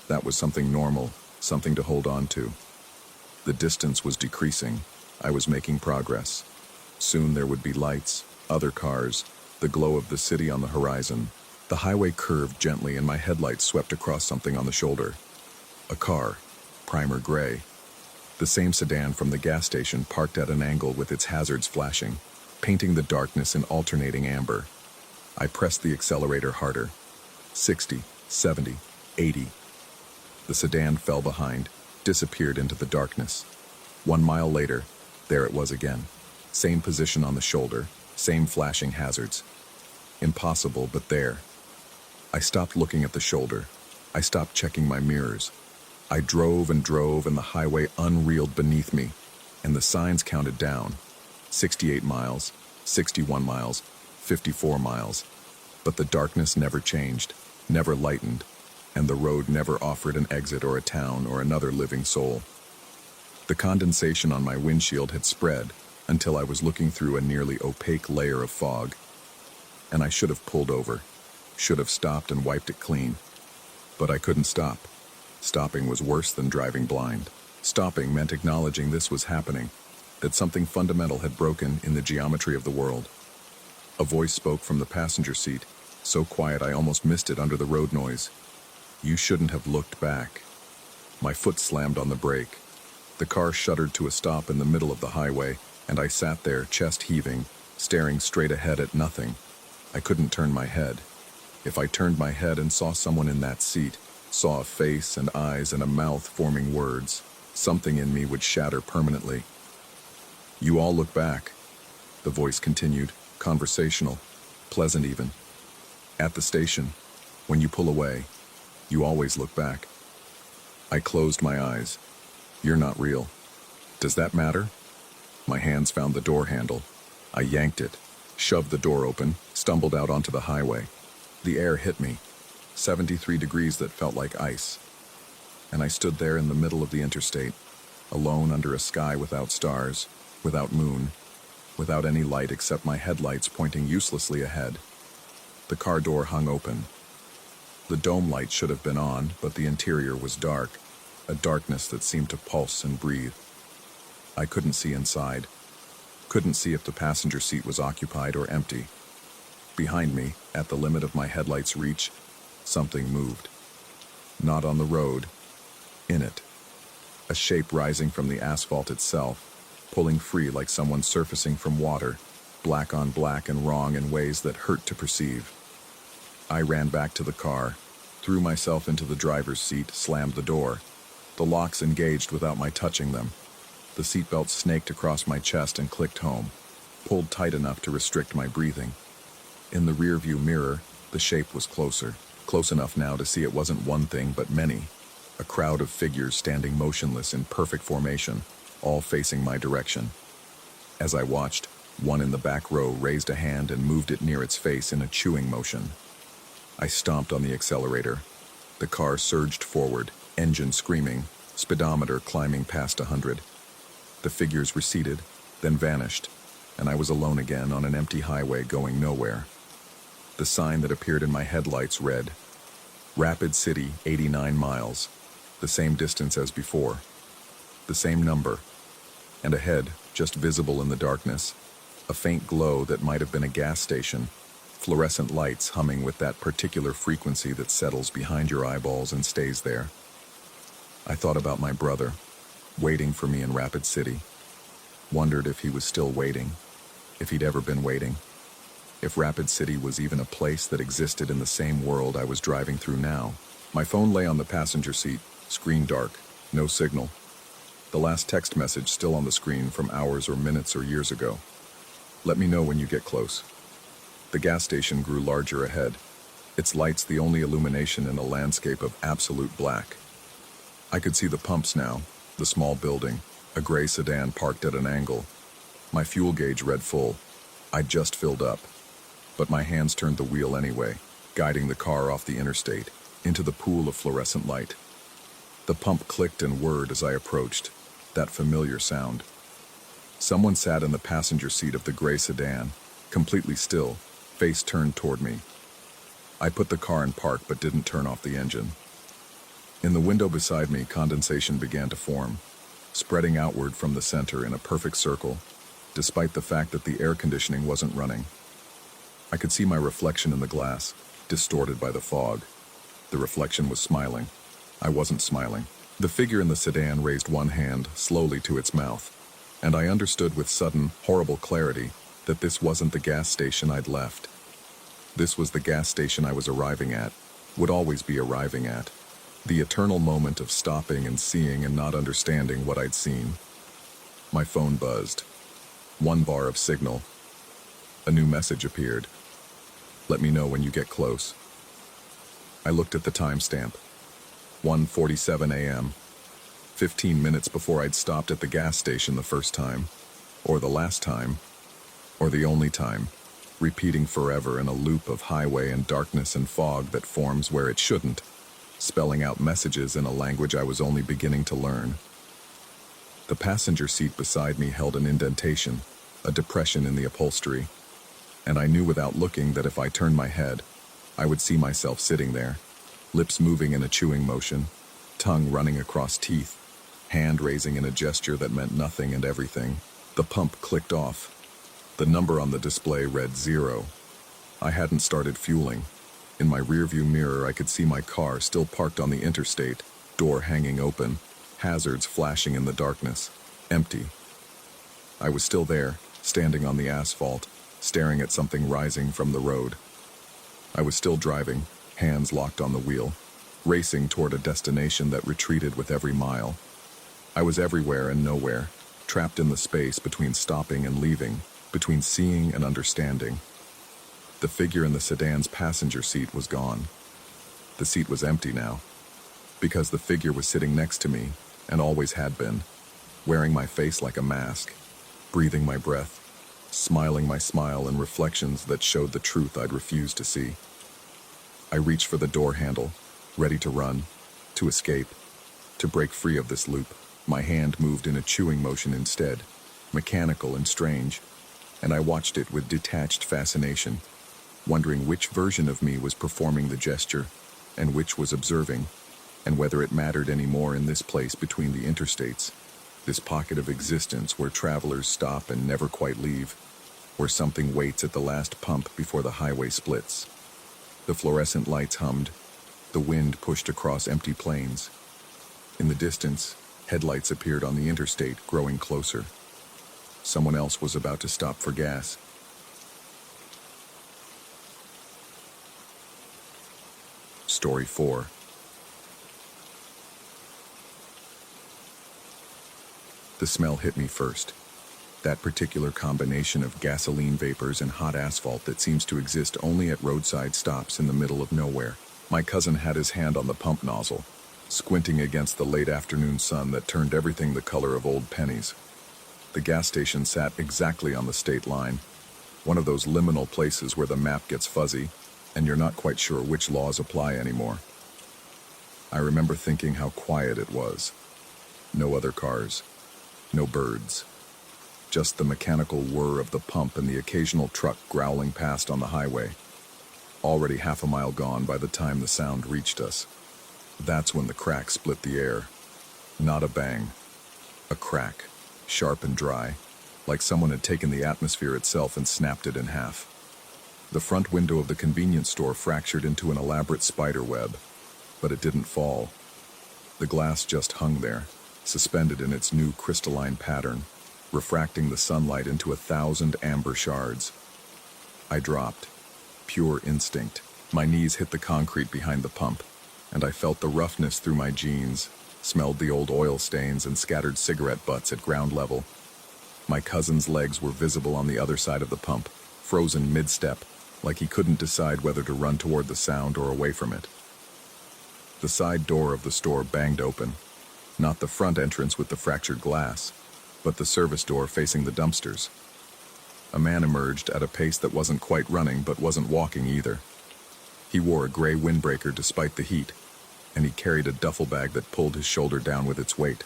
That was something normal, something to hold on to. The distance was decreasing. I was making progress. Soon there would be lights, other cars, the glow of the city on the horizon. The highway curved gently and my headlights swept across something on the shoulder. A car, primer gray. The same sedan from the gas station parked at an angle with its hazards flashing, painting the darkness in alternating amber. I pressed the accelerator harder. 60, 70, 80. The sedan fell behind, disappeared into the darkness. 1 mile later, there it was again. Same position on the shoulder, same flashing hazards. Impossible, but there. I stopped looking at the shoulder. I stopped checking my mirrors. I drove and drove, and the highway unreeled beneath me, and the signs counted down. 68 miles, 61 miles, 54 miles. But the darkness never changed, never lightened, and the road never offered an exit or a town or another living soul. The condensation on my windshield had spread until I was looking through a nearly opaque layer of fog. And I should have pulled over, should have stopped and wiped it clean. But I couldn't stop. Stopping was worse than driving blind. Stopping meant acknowledging this was happening, that something fundamental had broken in the geometry of the world. A voice spoke from the passenger seat, so quiet I almost missed it under the road noise. You shouldn't have looked back. My foot slammed on the brake. The car shuddered to a stop in the middle of the highway, and I sat there, chest heaving, staring straight ahead at nothing. I couldn't turn my head. If I turned my head and saw someone in that seat, saw a face and eyes and a mouth forming words, something in me would shatter permanently. You all look back, the voice continued, conversational, pleasant even. At the station, when you pull away, you always look back. I closed my eyes. You're not real. Does that matter? My hands found the door handle. I yanked it, shoved the door open, stumbled out onto the highway. The air hit me, 73 degrees that felt like ice. And I stood there in the middle of the interstate, alone under a sky without stars, without moon, without any light except my headlights pointing uselessly ahead. The car door hung open. The dome light should have been on, but the interior was dark, a darkness that seemed to pulse and breathe. I couldn't see inside. Couldn't see if the passenger seat was occupied or empty. Behind me, at the limit of my headlight's reach, something moved. Not on the road, in it. A shape rising from the asphalt itself, pulling free like someone surfacing from water, black on black and wrong in ways that hurt to perceive. I ran back to the car, threw myself into the driver's seat, slammed the door. The locks engaged without my touching them. The seatbelt snaked across my chest and clicked home, pulled tight enough to restrict my breathing. In the rearview mirror, the shape was closer, close enough now to see it wasn't one thing but many. A crowd of figures standing motionless in perfect formation, all facing my direction. As I watched, one in the back row raised a hand and moved it near its face in a chewing motion. I stomped on the accelerator. The car surged forward, engine screaming, speedometer climbing past 100. The figures receded, then vanished, and I was alone again on an empty highway going nowhere. The sign that appeared in my headlights read, Rapid City, 89 miles, the same distance as before, the same number, and ahead, just visible in the darkness, a faint glow that might have been a gas station, fluorescent lights humming with that particular frequency that settles behind your eyeballs and stays there. I thought about my brother, waiting for me in Rapid City. Wondered if he was still waiting, if he'd ever been waiting, if Rapid City was even a place that existed in the same world I was driving through now. My phone lay on the passenger seat, screen dark, no signal. The last text message still on the screen from hours or minutes or years ago. Let me know when you get close. The gas station grew larger ahead, its lights the only illumination in a landscape of absolute black. I could see the pumps now, the small building, a gray sedan parked at an angle. My fuel gauge read full. I'd just filled up. But my hands turned the wheel anyway, guiding the car off the interstate, into the pool of fluorescent light. The pump clicked and whirred as I approached, that familiar sound. Someone sat in the passenger seat of the gray sedan, completely still, face turned toward me. I put the car in park but didn't turn off the engine. In the window beside me, condensation began to form, spreading outward from the center in a perfect circle, despite the fact that the air conditioning wasn't running. I could see my reflection in the glass, distorted by the fog. The reflection was smiling. I wasn't smiling. The figure in the sedan raised one hand slowly to its mouth, and I understood with sudden, horrible clarity that this wasn't the gas station I'd left. This was the gas station I was arriving at, would always be arriving at. The eternal moment of stopping and seeing and not understanding what I'd seen. My phone buzzed. 1 bar of signal. A new message appeared. Let me know when you get close. I looked at the timestamp. 1:47 a.m., 15 minutes before I'd stopped at the gas station the first time, or the last time, or the only time, repeating forever in a loop of highway and darkness and fog that forms where it shouldn't, spelling out messages in a language I was only beginning to learn. The passenger seat beside me held an indentation, a depression in the upholstery, and I knew without looking that if I turned my head, I would see myself sitting there, lips moving in a chewing motion, tongue running across teeth, hand raising in a gesture that meant nothing and everything. The pump clicked off. The number on the display read 0. I hadn't started fueling. In my rearview mirror, I could see my car still parked on the interstate, door hanging open, hazards flashing in the darkness, empty. I was still there, standing on the asphalt, staring at something rising from the road. I was still driving, hands locked on the wheel, racing toward a destination that retreated with every mile. I was everywhere and nowhere, trapped in the space between stopping and leaving, between seeing and understanding. The figure in the sedan's passenger seat was gone. The seat was empty now, because the figure was sitting next to me, and always had been, wearing my face like a mask, breathing my breath, smiling my smile in reflections that showed the truth I'd refused to see. I reached for the door handle, ready to run, to escape, to break free of this loop. My hand moved in a chewing motion instead, mechanical and strange, and I watched it with detached fascination, wondering which version of me was performing the gesture, and which was observing, and whether it mattered any more in this place between the interstates, this pocket of existence where travelers stop and never quite leave, where something waits at the last pump before the highway splits. The fluorescent lights hummed, the wind pushed across empty plains. In the distance, headlights appeared on the interstate, growing closer. Someone else was about to stop for gas. Story 4. The smell hit me first. That particular combination of gasoline vapors and hot asphalt that seems to exist only at roadside stops in the middle of nowhere. My cousin had his hand on the pump nozzle, squinting against the late afternoon sun that turned everything the color of old pennies. The gas station sat exactly on the state line, one of those liminal places where the map gets fuzzy and you're not quite sure which laws apply anymore. I remember thinking how quiet it was. No other cars, no birds. Just the mechanical whir of the pump and the occasional truck growling past on the highway. Already half a mile gone by the time the sound reached us. That's when the crack split the air. Not a bang. A crack, sharp and dry, like someone had taken the atmosphere itself and snapped it in half. The front window of the convenience store fractured into an elaborate spider web, but it didn't fall. The glass just hung there, suspended in its new crystalline pattern, refracting the sunlight into 1,000 amber shards. I dropped. Pure instinct. My knees hit the concrete behind the pump, and I felt the roughness through my jeans, smelled the old oil stains and scattered cigarette butts at ground level. My cousin's legs were visible on the other side of the pump, frozen mid-step, like he couldn't decide whether to run toward the sound or away from it. The side door of the store banged open, not the front entrance with the fractured glass, but the service door facing the dumpsters. A man emerged at a pace that wasn't quite running but wasn't walking either. He wore a gray windbreaker despite the heat, and he carried a duffel bag that pulled his shoulder down with its weight.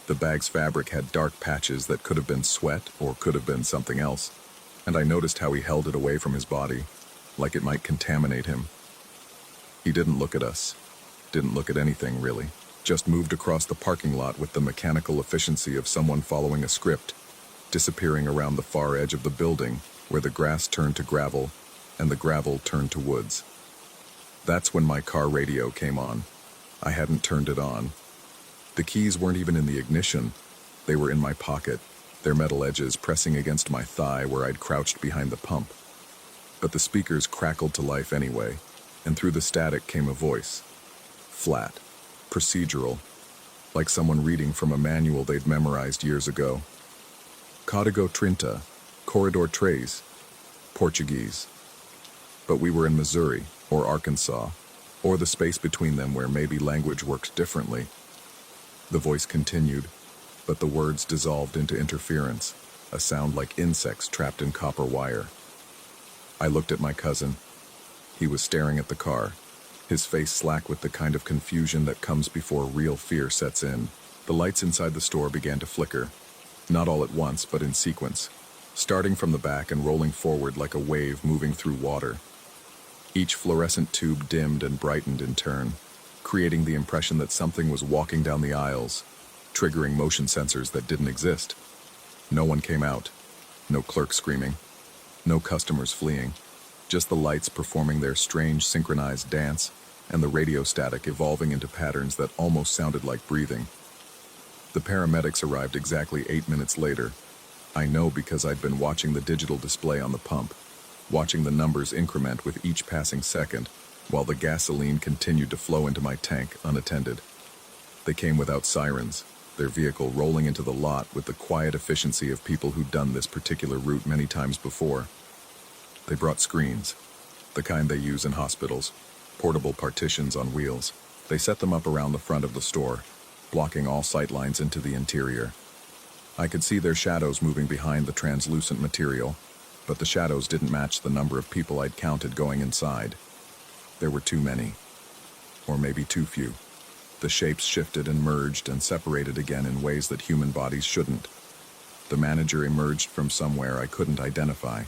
The bag's fabric had dark patches that could have been sweat or could have been something else, and I noticed how he held it away from his body, like it might contaminate him. He didn't look at us, didn't look at anything really, just moved across the parking lot with the mechanical efficiency of someone following a script, disappearing around the far edge of the building where the grass turned to gravel and the gravel turned to woods. That's when my car radio came on. I hadn't turned it on. The keys weren't even in the ignition. They were in my pocket, their metal edges pressing against my thigh where I'd crouched behind the pump. But the speakers crackled to life anyway, and through the static came a voice. Flat, procedural, like someone reading from a manual they'd memorized years ago. Código 30, Corredor Tres, Portuguese. But we were in Missouri, or Arkansas, Or the space between them where maybe language worked differently. The voice continued, but the words dissolved into interference, a sound like insects trapped in copper wire. I looked at my cousin. He was staring at the car, his face slack with the kind of confusion that comes before real fear sets in. The lights inside the store began to flicker, not all at once, but in sequence, starting from the back and rolling forward like a wave moving through water. Each fluorescent tube dimmed and brightened in turn, creating the impression that something was walking down the aisles, triggering motion sensors that didn't exist. No one came out, no clerk screaming, no customers fleeing, just the lights performing their strange synchronized dance and the radio static evolving into patterns that almost sounded like breathing. The paramedics arrived exactly 8 minutes later. I know because I'd been watching the digital display on the pump, watching the numbers increment with each passing second, while the gasoline continued to flow into my tank unattended. They came without sirens, their vehicle rolling into the lot with the quiet efficiency of people who'd done this particular route many times before. They brought screens, the kind they use in hospitals, portable partitions on wheels. They set them up around the front of the store, blocking all sight lines into the interior. I could see their shadows moving behind the translucent material, but the shadows didn't match the number of people I'd counted going inside. There were too many, or maybe too few. The shapes shifted and merged and separated again in ways that human bodies shouldn't. The manager emerged from somewhere I couldn't identify.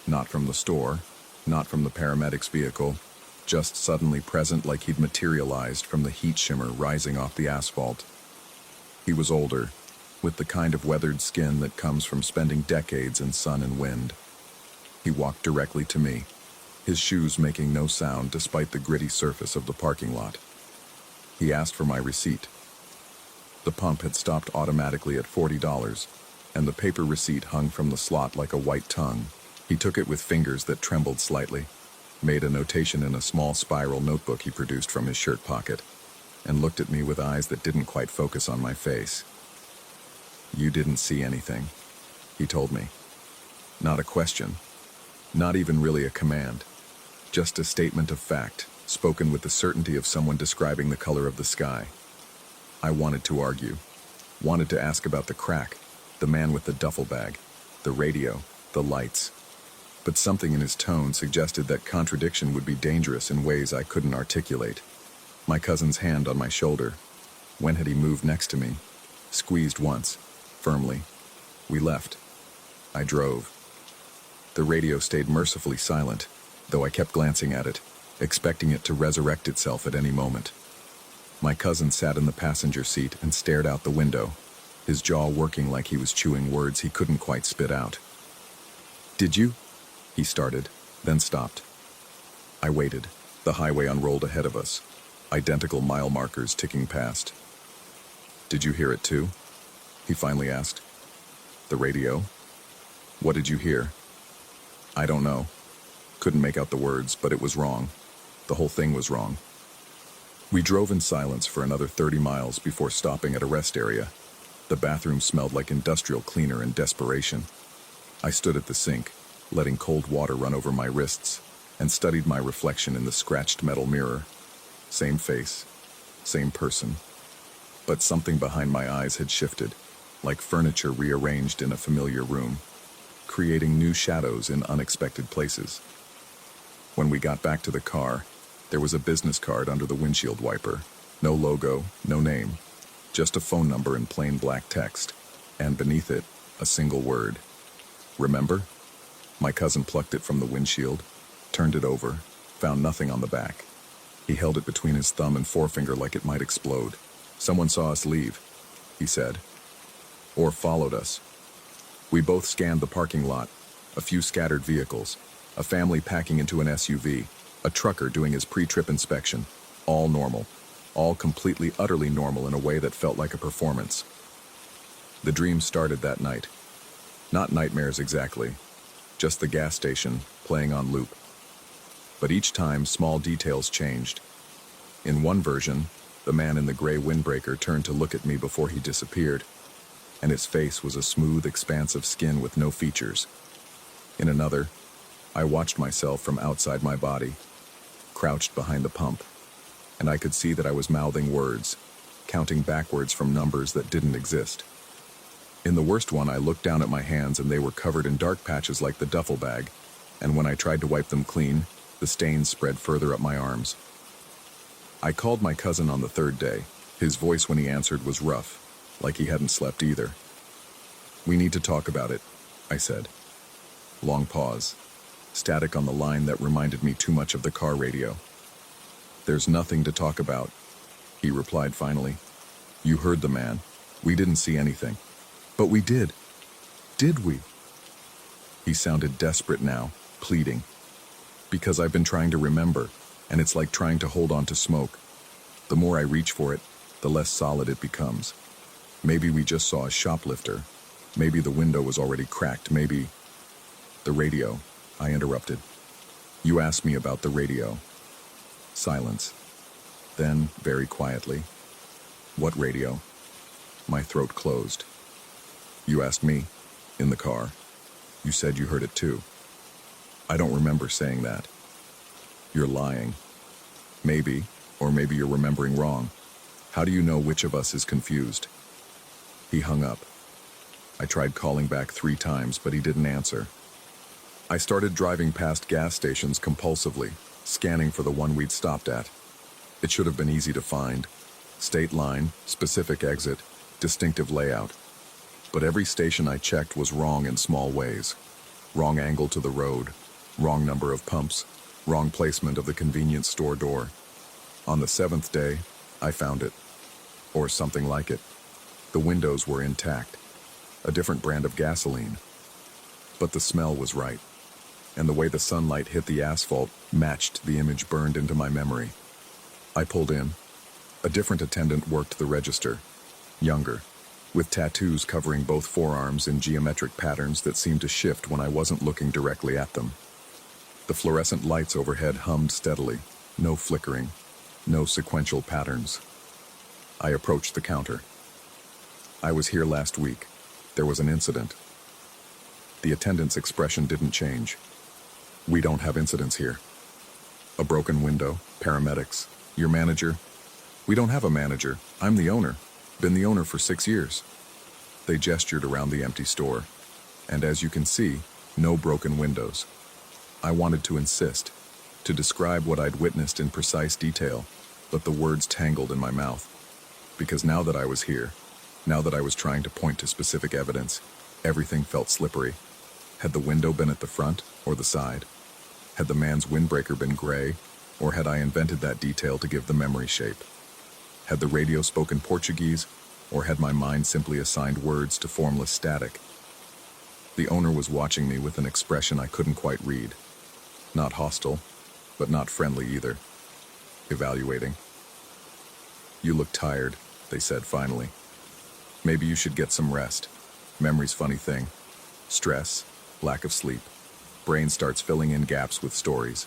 Not from the store, not from the paramedics' vehicle, just suddenly present like he'd materialized from the heat shimmer rising off the asphalt. He was older, with the kind of weathered skin that comes from spending decades in sun and wind. He walked directly to me, his shoes making no sound despite the gritty surface of the parking lot. He asked for my receipt. The pump had stopped automatically at $40, and the paper receipt hung from the slot like a white tongue. He took it with fingers that trembled slightly, made a notation in a small spiral notebook he produced from his shirt pocket, and looked at me with eyes that didn't quite focus on my face. "You didn't see anything," he told me. Not a question, not even really a command, just a statement of fact, spoken with the certainty of someone describing the color of the sky. I wanted to argue, wanted to ask about the crack, the man with the duffel bag, the radio, the lights. But something in his tone suggested that contradiction would be dangerous in ways I couldn't articulate. My cousin's hand on my shoulder. When had he moved next to me? Squeezed once, firmly. We left. I drove. The radio stayed mercifully silent, though I kept glancing at it, expecting it to resurrect itself at any moment. My cousin sat in the passenger seat and stared out the window, his jaw working like he was chewing words he couldn't quite spit out. "Did you?" he started, then stopped. I waited. The highway unrolled ahead of us, identical mile markers ticking past. "Did you hear it too?" he finally asked. "The radio? What did you hear?" "I don't know." Couldn't make out the words, but it was wrong. The whole thing was wrong. We drove in silence for another 30 miles before stopping at a rest area. The bathroom smelled like industrial cleaner in desperation. I stood at the sink, letting cold water run over my wrists, and studied my reflection in the scratched metal mirror. Same face, same person. But something behind my eyes had shifted, like furniture rearranged in a familiar room, creating new shadows in unexpected places. When we got back to the car, there was a business card under the windshield wiper. No logo, no name, just a phone number in plain black text, and beneath it, a single word. "Remember?" My cousin plucked it from the windshield, turned it over, found nothing on the back. He held it between his thumb and forefinger like it might explode. "Someone saw us leave," he said. "Or followed us." We both scanned the parking lot, a few scattered vehicles, a family packing into an SUV, a trucker doing his pre-trip inspection, all normal, all completely, utterly normal in a way that felt like a performance. The dream started that night. Not nightmares exactly, just the gas station playing on loop. But each time, small details changed. In one version, the man in the gray windbreaker turned to look at me before he disappeared, and his face was a smooth expanse of skin with no features. In another, I watched myself from outside my body, crouched behind the pump, and I could see that I was mouthing words, counting backwards from numbers that didn't exist. In the worst one, I looked down at my hands and they were covered in dark patches like the duffel bag, and when I tried to wipe them clean, the stains spread further up my arms. I called my cousin on the third day. His voice when he answered was rough, like he hadn't slept either. "We need to talk about it," I said. Long pause. Static on the line that reminded me too much of the car radio. "There's nothing to talk about," he replied finally. "You heard the man. We didn't see anything." "But we did. Did we?" He sounded desperate now, pleading. "Because I've been trying to remember, and it's like trying to hold on to smoke. The more I reach for it, the less solid it becomes. Maybe we just saw a shoplifter. Maybe the window was already cracked. Maybe..." "The radio," I interrupted. "You asked me about the radio." Silence. Then, very quietly, "What radio?" My throat closed. "You asked me, in the car. You said you heard it too." "I don't remember saying that." "You're lying." "Maybe, or maybe you're remembering wrong. How do you know which of us is confused?" He hung up. I tried calling back 3 times, but he didn't answer. I started driving past gas stations compulsively, scanning for the one we'd stopped at. It should have been easy to find. State line, specific exit, distinctive layout. But every station I checked was wrong in small ways. Wrong angle to the road, wrong number of pumps, wrong placement of the convenience store door. On the 7th day, I found it. Or something like it. The windows were intact. A different brand of gasoline. But the smell was right. And the way the sunlight hit the asphalt matched the image burned into my memory. I pulled in. A different attendant worked the register. Younger. With tattoos covering both forearms in geometric patterns that seemed to shift when I wasn't looking directly at them. The fluorescent lights overhead hummed steadily. No flickering. No sequential patterns. I approached the counter. "I was here last week. There was an incident." The attendant's expression didn't change. "We don't have incidents here." "A broken window, paramedics, your manager?" "We don't have a manager. I'm the owner. Been the owner for 6 years." They gestured around the empty store. And as you can see, no broken windows. I wanted to insist, to describe what I'd witnessed in precise detail, but the words tangled in my mouth. Because now that I was here, now that I was trying to point to specific evidence, everything felt slippery. Had the window been at the front or the side? Had the man's windbreaker been gray, or had I invented that detail to give the memory shape? Had the radio spoken Portuguese, or had my mind simply assigned words to formless static? The owner was watching me with an expression I couldn't quite read. Not hostile, but not friendly either. Evaluating. "You look tired," they said finally. "Maybe you should get some rest. Memory's funny thing. Stress, lack of sleep. Brain starts filling in gaps with stories,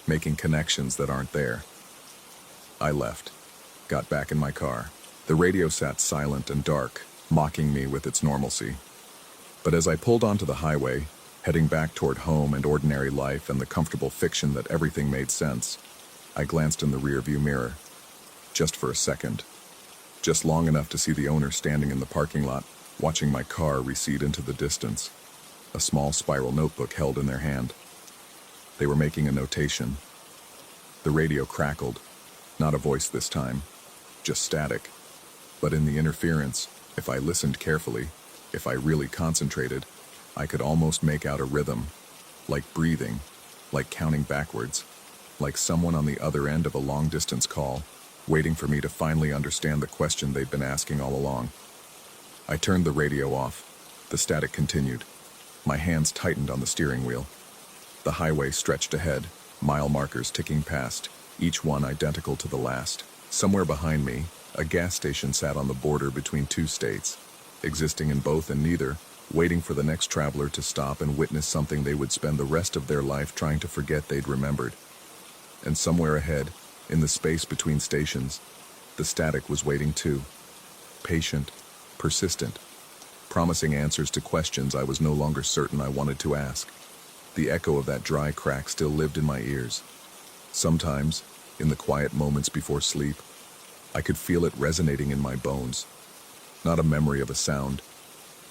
making connections that aren't there." I left. Got back in my car. The radio sat silent and dark, mocking me with its normalcy. But as I pulled onto the highway, heading back toward home and ordinary life and the comfortable fiction that everything made sense, I glanced in the rearview mirror. Just for a second. Just long enough to see the owner standing in the parking lot, watching my car recede into the distance. A small spiral notebook held in their hand. They were making a notation. The radio crackled. Not a voice this time. Just static. But in the interference, if I listened carefully, if I really concentrated, I could almost make out a rhythm. Like breathing. Like counting backwards. Like someone on the other end of a long-distance call, waiting for me to finally understand the question they'd been asking all along. I turned the radio off. The static continued. My hands tightened on the steering wheel. The highway stretched ahead, mile markers ticking past, each one identical to the last. Somewhere behind me, a gas station sat on the border between 2 states, existing in both and neither, waiting for the next traveler to stop and witness something they would spend the rest of their life trying to forget they'd remembered. And somewhere ahead, in the space between stations, the static was waiting too. Patient, persistent, promising answers to questions I was no longer certain I wanted to ask. The echo of that dry crack still lived in my ears. Sometimes, in the quiet moments before sleep. I could feel it resonating in my bones. Not a memory of a sound,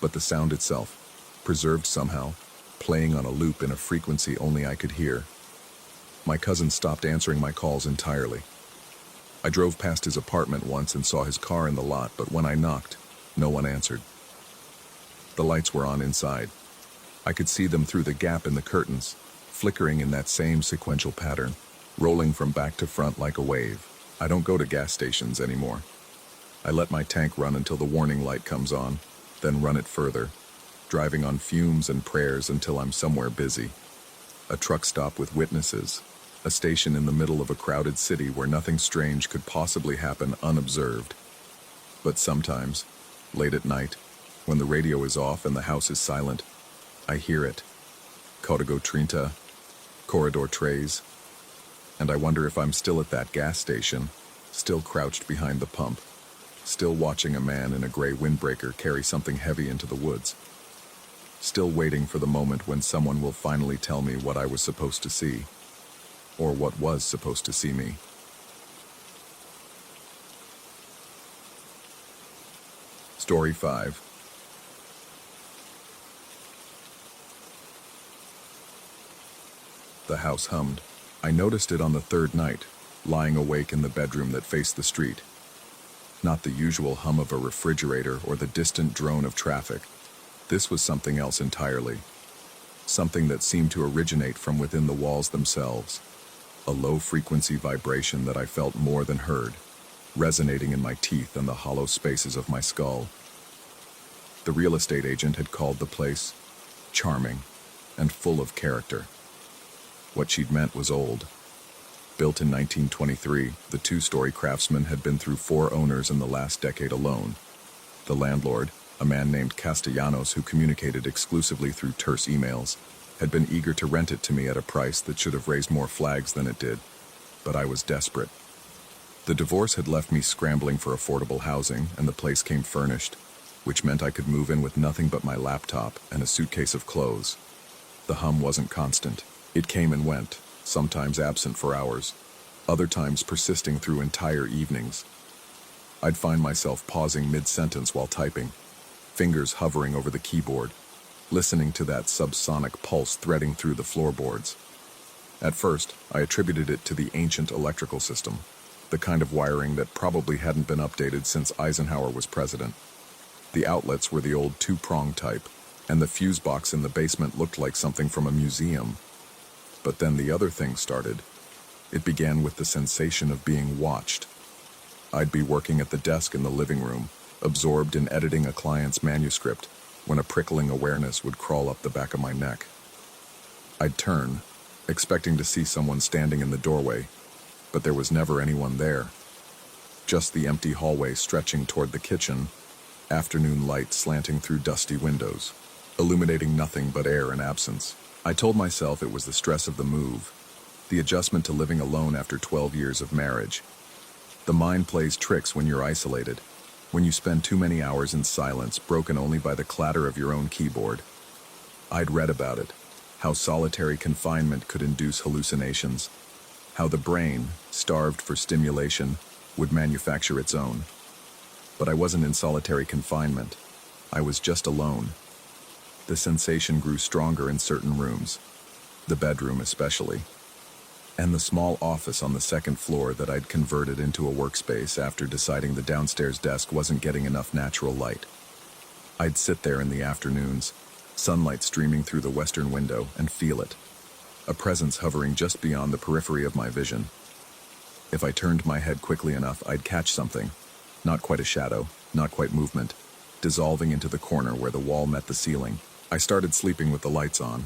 but the sound itself, preserved somehow, playing on a loop in a frequency only I could hear. My cousin stopped answering my calls entirely. I drove past his apartment once and saw his car in the lot, but when I knocked, no one answered. The lights were on inside. I could see them through the gap in the curtains, flickering in that same sequential pattern, rolling from back to front like a wave. I don't go to gas stations anymore. I let my tank run until the warning light comes on, then run it further, driving on fumes and prayers until I'm somewhere busy. A truck stop with witnesses, a station in the middle of a crowded city where nothing strange could possibly happen unobserved. But sometimes, late at night, when the radio is off and the house is silent, I hear it. Código 30, Corredor Tres, and I wonder if I'm still at that gas station, still crouched behind the pump, still watching a man in a gray windbreaker carry something heavy into the woods, still waiting for the moment when someone will finally tell me what I was supposed to see, or what was supposed to see me. Story 5. The house hummed. I noticed it on the third night, lying awake in the bedroom that faced the street. Not the usual hum of a refrigerator or the distant drone of traffic. This was something else entirely. Something that seemed to originate from within the walls themselves. A low-frequency vibration that I felt more than heard, resonating in my teeth and the hollow spaces of my skull. The real estate agent had called the place charming and full of character. What she'd meant was old. Built in 1923, the two-story Craftsman had been through 4 owners in the last decade alone. The landlord, a man named Castellanos who communicated exclusively through terse emails, had been eager to rent it to me at a price that should have raised more flags than it did. But I was desperate. The divorce had left me scrambling for affordable housing, and the place came furnished, which meant I could move in with nothing but my laptop and a suitcase of clothes. The hum wasn't constant. It came and went, sometimes absent for hours, other times persisting through entire evenings. I'd find myself pausing mid-sentence while typing, fingers hovering over the keyboard, listening to that subsonic pulse threading through the floorboards. At first, I attributed it to the ancient electrical system, the kind of wiring that probably hadn't been updated since Eisenhower was president. The outlets were the old 2-prong type, and the fuse box in the basement looked like something from a museum. But then the other thing started. It began with the sensation of being watched. I'd be working at the desk in the living room, absorbed in editing a client's manuscript, when a prickling awareness would crawl up the back of my neck. I'd turn, expecting to see someone standing in the doorway, but there was never anyone there. Just the empty hallway stretching toward the kitchen, afternoon light slanting through dusty windows, illuminating nothing but air and absence. I told myself it was the stress of the move, the adjustment to living alone after 12 years of marriage. The mind plays tricks when you're isolated, when you spend too many hours in silence, broken only by the clatter of your own keyboard. I'd read about it, how solitary confinement could induce hallucinations, how the brain, starved for stimulation, would manufacture its own. But I wasn't in solitary confinement. I was just alone. The sensation grew stronger in certain rooms, the bedroom especially, and the small office on the second floor that I'd converted into a workspace after deciding the downstairs desk wasn't getting enough natural light. I'd sit there in the afternoons, sunlight streaming through the western window, and feel it, a presence hovering just beyond the periphery of my vision. If I turned my head quickly enough, I'd catch something, not quite a shadow, not quite movement, dissolving into the corner where the wall met the ceiling. I started sleeping with the lights on.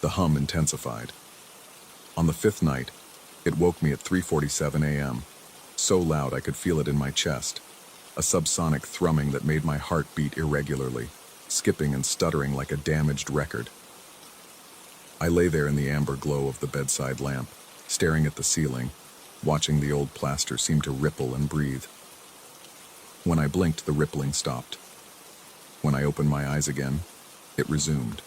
The hum intensified. On the 5th night, it woke me at 3:47 a.m., so loud I could feel it in my chest, a subsonic thrumming that made my heart beat irregularly, skipping and stuttering like a damaged record. I lay there in the amber glow of the bedside lamp, staring at the ceiling, watching the old plaster seem to ripple and breathe. When I blinked, the rippling stopped. When I opened my eyes again, it resumed.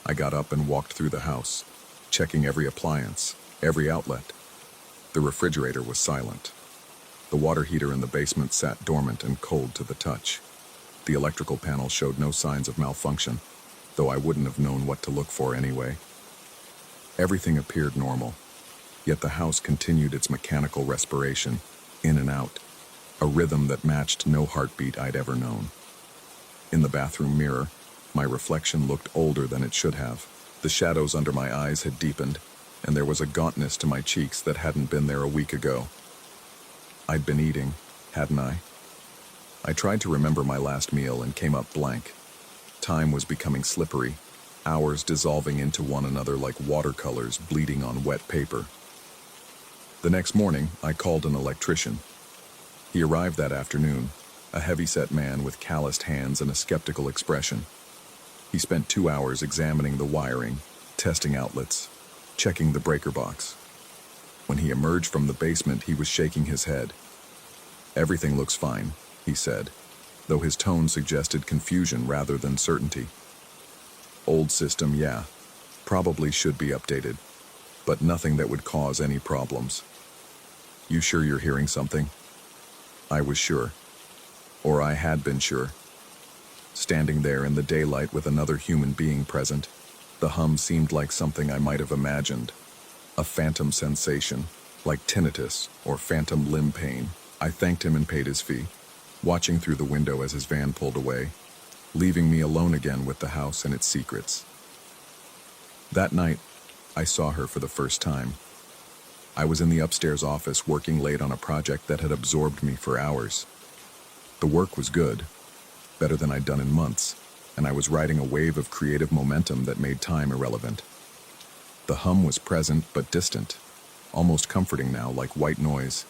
I got up and walked through the house, checking every appliance, every outlet. The refrigerator was silent. The water heater in the basement sat dormant and cold to the touch. The electrical panel showed no signs of malfunction, though I wouldn't have known what to look for anyway. Everything appeared normal, yet the house continued its mechanical respiration, in and out, a rhythm that matched no heartbeat I'd ever known. In the bathroom mirror, my reflection looked older than it should have. The shadows under my eyes had deepened, and there was a gauntness to my cheeks that hadn't been there a week ago. I'd been eating, hadn't I? I tried to remember my last meal and came up blank. Time was becoming slippery, hours dissolving into one another like watercolors bleeding on wet paper. The next morning, I called an electrician. He arrived that afternoon, a heavy-set man with calloused hands and a skeptical expression. He spent 2 hours examining the wiring, testing outlets, checking the breaker box. When he emerged from the basement, he was shaking his head. "Everything looks fine," he said, though his tone suggested confusion rather than certainty. "Old system, yeah. Probably should be updated, but nothing that would cause any problems." "You sure you're hearing something?" I was sure. Or I had been sure. Standing there in the daylight with another human being present, the hum seemed like something I might have imagined. A phantom sensation, like tinnitus or phantom limb pain. I thanked him and paid his fee, watching through the window as his van pulled away, leaving me alone again with the house and its secrets. That night, I saw her for the first time. I was in the upstairs office working late on a project that had absorbed me for hours. The work was good, better than I'd done in months, and I was riding a wave of creative momentum that made time irrelevant. The hum was present but distant, almost comforting now, like white noise.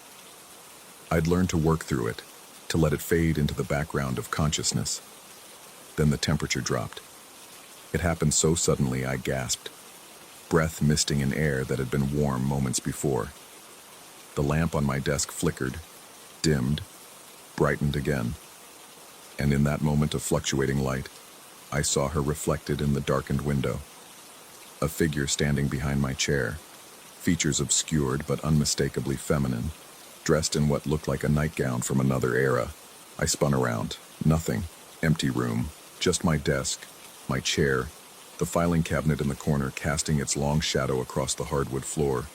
I'd learned to work through it, to let it fade into the background of consciousness. Then the temperature dropped. It happened so suddenly I gasped, breath misting in air that had been warm moments before. The lamp on my desk flickered, dimmed, brightened again. And in that moment of fluctuating light, I saw her reflected in the darkened window. A figure standing behind my chair, features obscured but unmistakably feminine, dressed in what looked like a nightgown from another era. I spun around. Nothing. Empty room. Just my desk, my chair, the filing cabinet in the corner casting its long shadow across the hardwood floor.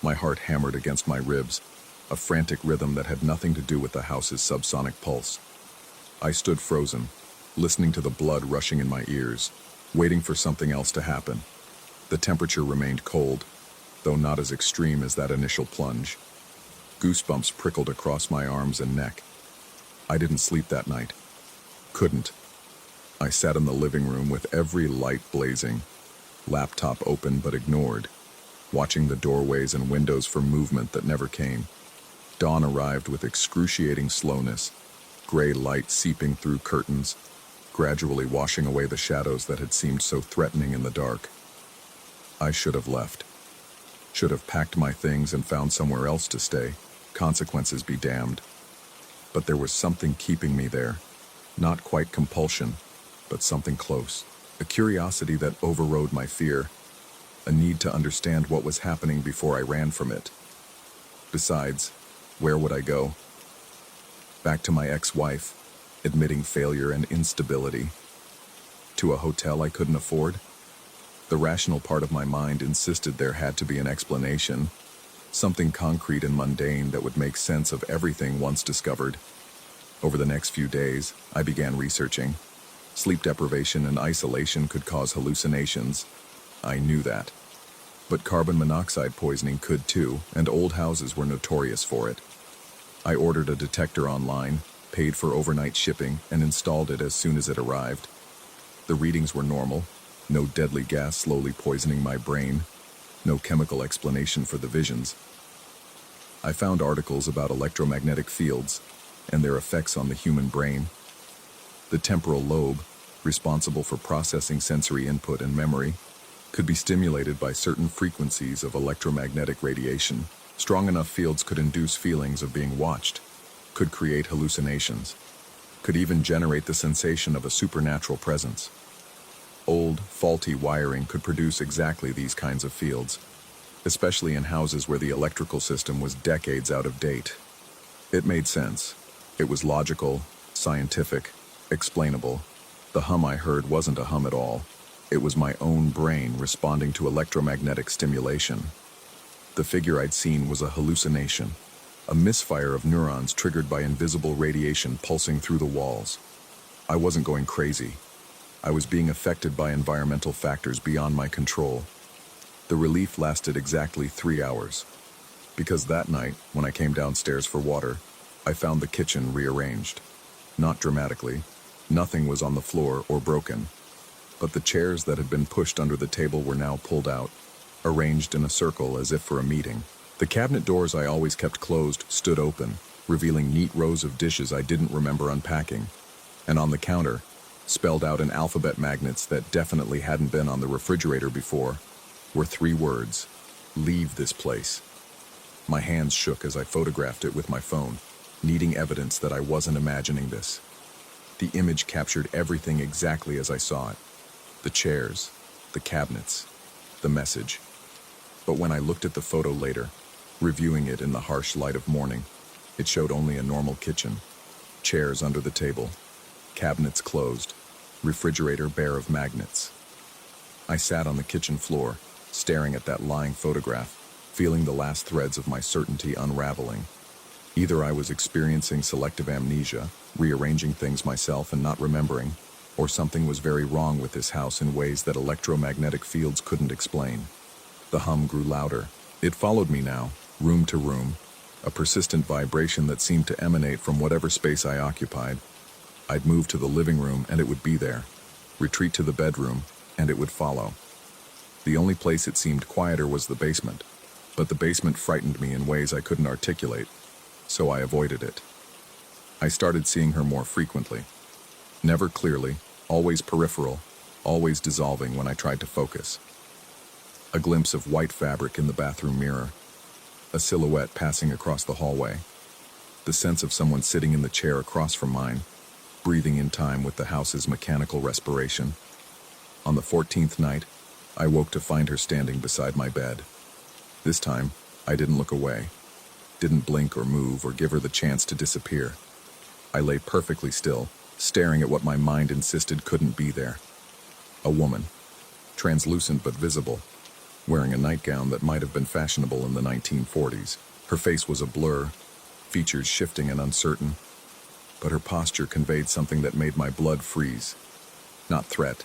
My heart hammered against my ribs, a frantic rhythm that had nothing to do with the house's subsonic pulse. I stood frozen, listening to the blood rushing in my ears, waiting for something else to happen. The temperature remained cold, though not as extreme as that initial plunge. Goosebumps prickled across my arms and neck. I didn't sleep that night. Couldn't. I sat in the living room with every light blazing, laptop open but ignored, watching the doorways and windows for movement that never came. Dawn arrived with excruciating slowness, gray light seeping through curtains, gradually washing away the shadows that had seemed so threatening in the dark. I should have left. Should have packed my things and found somewhere else to stay. Consequences be damned. But there was something keeping me there. Not quite compulsion, but something close. A curiosity that overrode my fear. A need to understand what was happening before I ran from it. Besides, where would I go? Back to my ex-wife, admitting failure and instability. To a hotel I couldn't afford? The rational part of my mind insisted there had to be an explanation, something concrete and mundane that would make sense of everything once discovered. Over the next few days, I began researching. Sleep deprivation and isolation could cause hallucinations. I knew that. But carbon monoxide poisoning could too, and old houses were notorious for it. I ordered a detector online, paid for overnight shipping, and installed it as soon as it arrived. The readings were normal. No deadly gas slowly poisoning my brain. No chemical explanation for the visions. I found articles about electromagnetic fields and their effects on the human brain. The temporal lobe, responsible for processing sensory input and memory, could be stimulated by certain frequencies of electromagnetic radiation. Strong enough fields could induce feelings of being watched, could create hallucinations, could even generate the sensation of a supernatural presence. Old, faulty wiring could produce exactly these kinds of fields. especially in houses where the electrical system was decades out of date. It made sense. It was logical, scientific, explainable. The hum I heard wasn't a hum at all. It was my own brain responding to electromagnetic stimulation. The figure I'd seen was a hallucination, a misfire of neurons triggered by invisible radiation pulsing through the walls. I wasn't going crazy. I was being affected by environmental factors beyond my control. The relief lasted exactly 3 hours. Because that night, when I came downstairs for water, I found the kitchen rearranged. Not dramatically. Nothing was on the floor or broken. But the chairs that had been pushed under the table were now pulled out, arranged in a circle as if for a meeting. The cabinet doors I always kept closed stood open, revealing neat rows of dishes I didn't remember unpacking. And on the counter, spelled out in alphabet magnets that definitely hadn't been on the refrigerator before, were 3 words: "Leave this place." My hands shook as I photographed it with my phone, needing evidence that I wasn't imagining this. The image captured everything exactly as I saw it. The chairs, the cabinets, the message. But when I looked at the photo later, reviewing it in the harsh light of morning, it showed only a normal kitchen. Chairs under the table, cabinets closed, refrigerator bare of magnets. I sat on the kitchen floor, staring at that lying photograph, feeling the last threads of my certainty unraveling. Either I was experiencing selective amnesia, rearranging things myself and not remembering, or something was very wrong with this house in ways that electromagnetic fields couldn't explain. The hum grew louder. It followed me now, room to room, a persistent vibration that seemed to emanate from whatever space I occupied. I'd move to the living room and it would be there, retreat to the bedroom, and it would follow. The only place it seemed quieter was the basement, but the basement frightened me in ways I couldn't articulate, so I avoided it. I started seeing her more frequently. Never clearly, always peripheral, always dissolving when I tried to focus. A glimpse of white fabric in the bathroom mirror, a silhouette passing across the hallway, the sense of someone sitting in the chair across from mine, breathing in time with the house's mechanical respiration. On the 14th night, I woke to find her standing beside my bed. This time, I didn't look away, didn't blink or move or give her the chance to disappear. I lay perfectly still, staring at what my mind insisted couldn't be there. A woman, translucent but visible, wearing a nightgown that might have been fashionable in the 1940s. Her face was a blur, features shifting and uncertain, but her posture conveyed something that made my blood freeze. Not threat,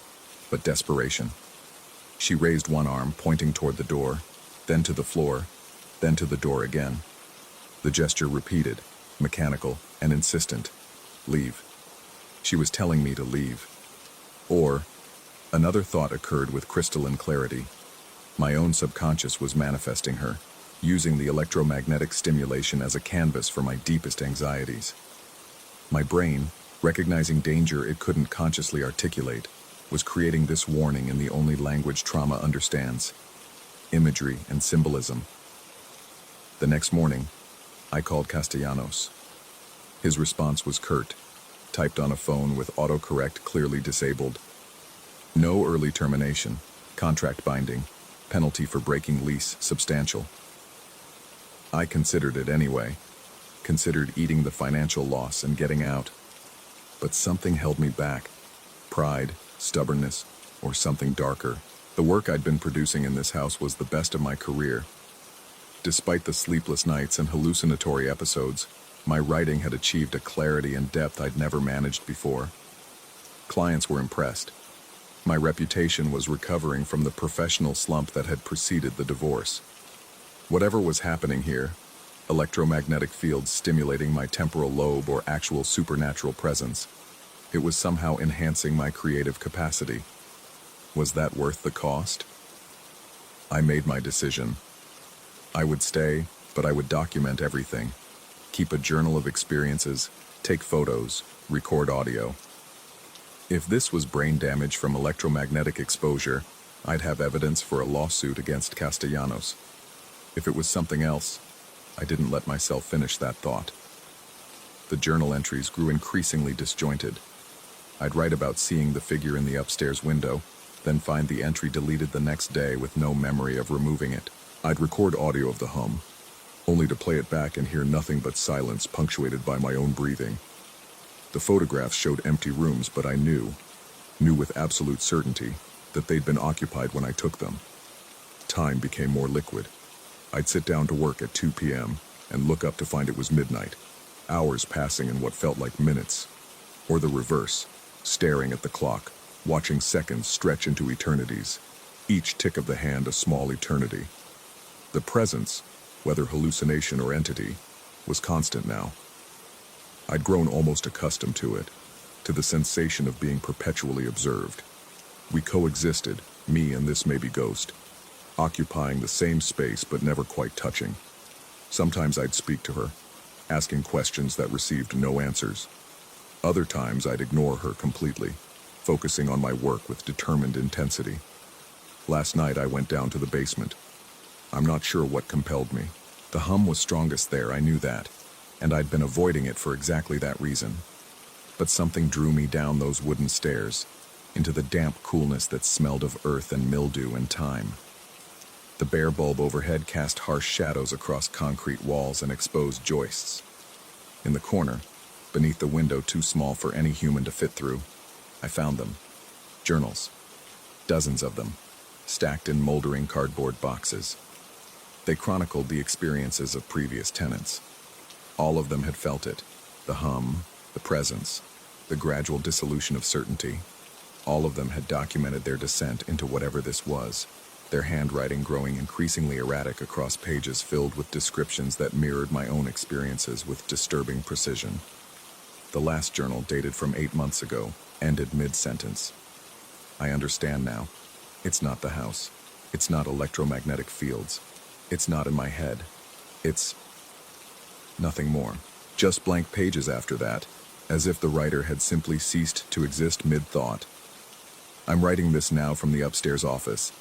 but desperation. She raised one arm, pointing toward the door, then to the floor, then to the door again. The gesture repeated, mechanical and insistent. Leave. She was telling me to leave. Or, another thought occurred with crystalline clarity. My own subconscious was manifesting her, using the electromagnetic stimulation as a canvas for my deepest anxieties. My brain, recognizing danger it couldn't consciously articulate, was creating this warning in the only language trauma understands: imagery and symbolism. The next morning, I called Castellanos. His response was curt, typed on a phone with autocorrect clearly disabled. No early termination, contract binding, penalty for breaking lease substantial. I considered it anyway, considered eating the financial loss and getting out. But something held me back. Pride, stubbornness, or something darker. The work I'd been producing in this house was the best of my career. Despite the sleepless nights and hallucinatory episodes, my writing had achieved a clarity and depth I'd never managed before. Clients were impressed. My reputation was recovering from the professional slump that had preceded the divorce. Whatever was happening here, electromagnetic fields stimulating my temporal lobe or actual supernatural presence, it was somehow enhancing my creative capacity. Was that worth the cost? I made my decision. I would stay, but I would document everything. Keep a journal of experiences, take photos, record audio. If this was brain damage from electromagnetic exposure, I'd have evidence for a lawsuit against Castellanos. If it was something else, I didn't let myself finish that thought. The journal entries grew increasingly disjointed. I'd write about seeing the figure in the upstairs window, then find the entry deleted the next day with no memory of removing it. I'd record audio of the hum, only to play it back and hear nothing but silence punctuated by my own breathing. The photographs showed empty rooms, but I knew with absolute certainty, that they'd been occupied when I took them. Time became more liquid. I'd sit down to work at 2 p.m. and look up to find it was midnight, hours passing in what felt like minutes. Or the reverse, staring at the clock, watching seconds stretch into eternities, each tick of the hand a small eternity. The presence, whether hallucination or entity, was constant now. I'd grown almost accustomed to it, to the sensation of being perpetually observed. We coexisted, me and this maybe ghost, occupying the same space but never quite touching. Sometimes I'd speak to her, asking questions that received no answers. Other times I'd ignore her completely, focusing on my work with determined intensity. Last night I went down to the basement. I'm not sure what compelled me. The hum was strongest there, I knew that, and I'd been avoiding it for exactly that reason. But something drew me down those wooden stairs, into the damp coolness that smelled of earth and mildew and time. The bare bulb overhead cast harsh shadows across concrete walls and exposed joists. In the corner, beneath the window too small for any human to fit through, I found them. Journals. Dozens of them, stacked in moldering cardboard boxes. They chronicled the experiences of previous tenants. All of them had felt it. The hum, the presence, the gradual dissolution of certainty. All of them had documented their descent into whatever this was, their handwriting growing increasingly erratic across pages filled with descriptions that mirrored my own experiences with disturbing precision. The last journal, dated from 8 months ago, ended mid-sentence. I understand now. It's not the house. It's not electromagnetic fields. It's not in my head. It's nothing more. Just blank pages after that, as if the writer had simply ceased to exist mid-thought. I'm writing this now from the upstairs office.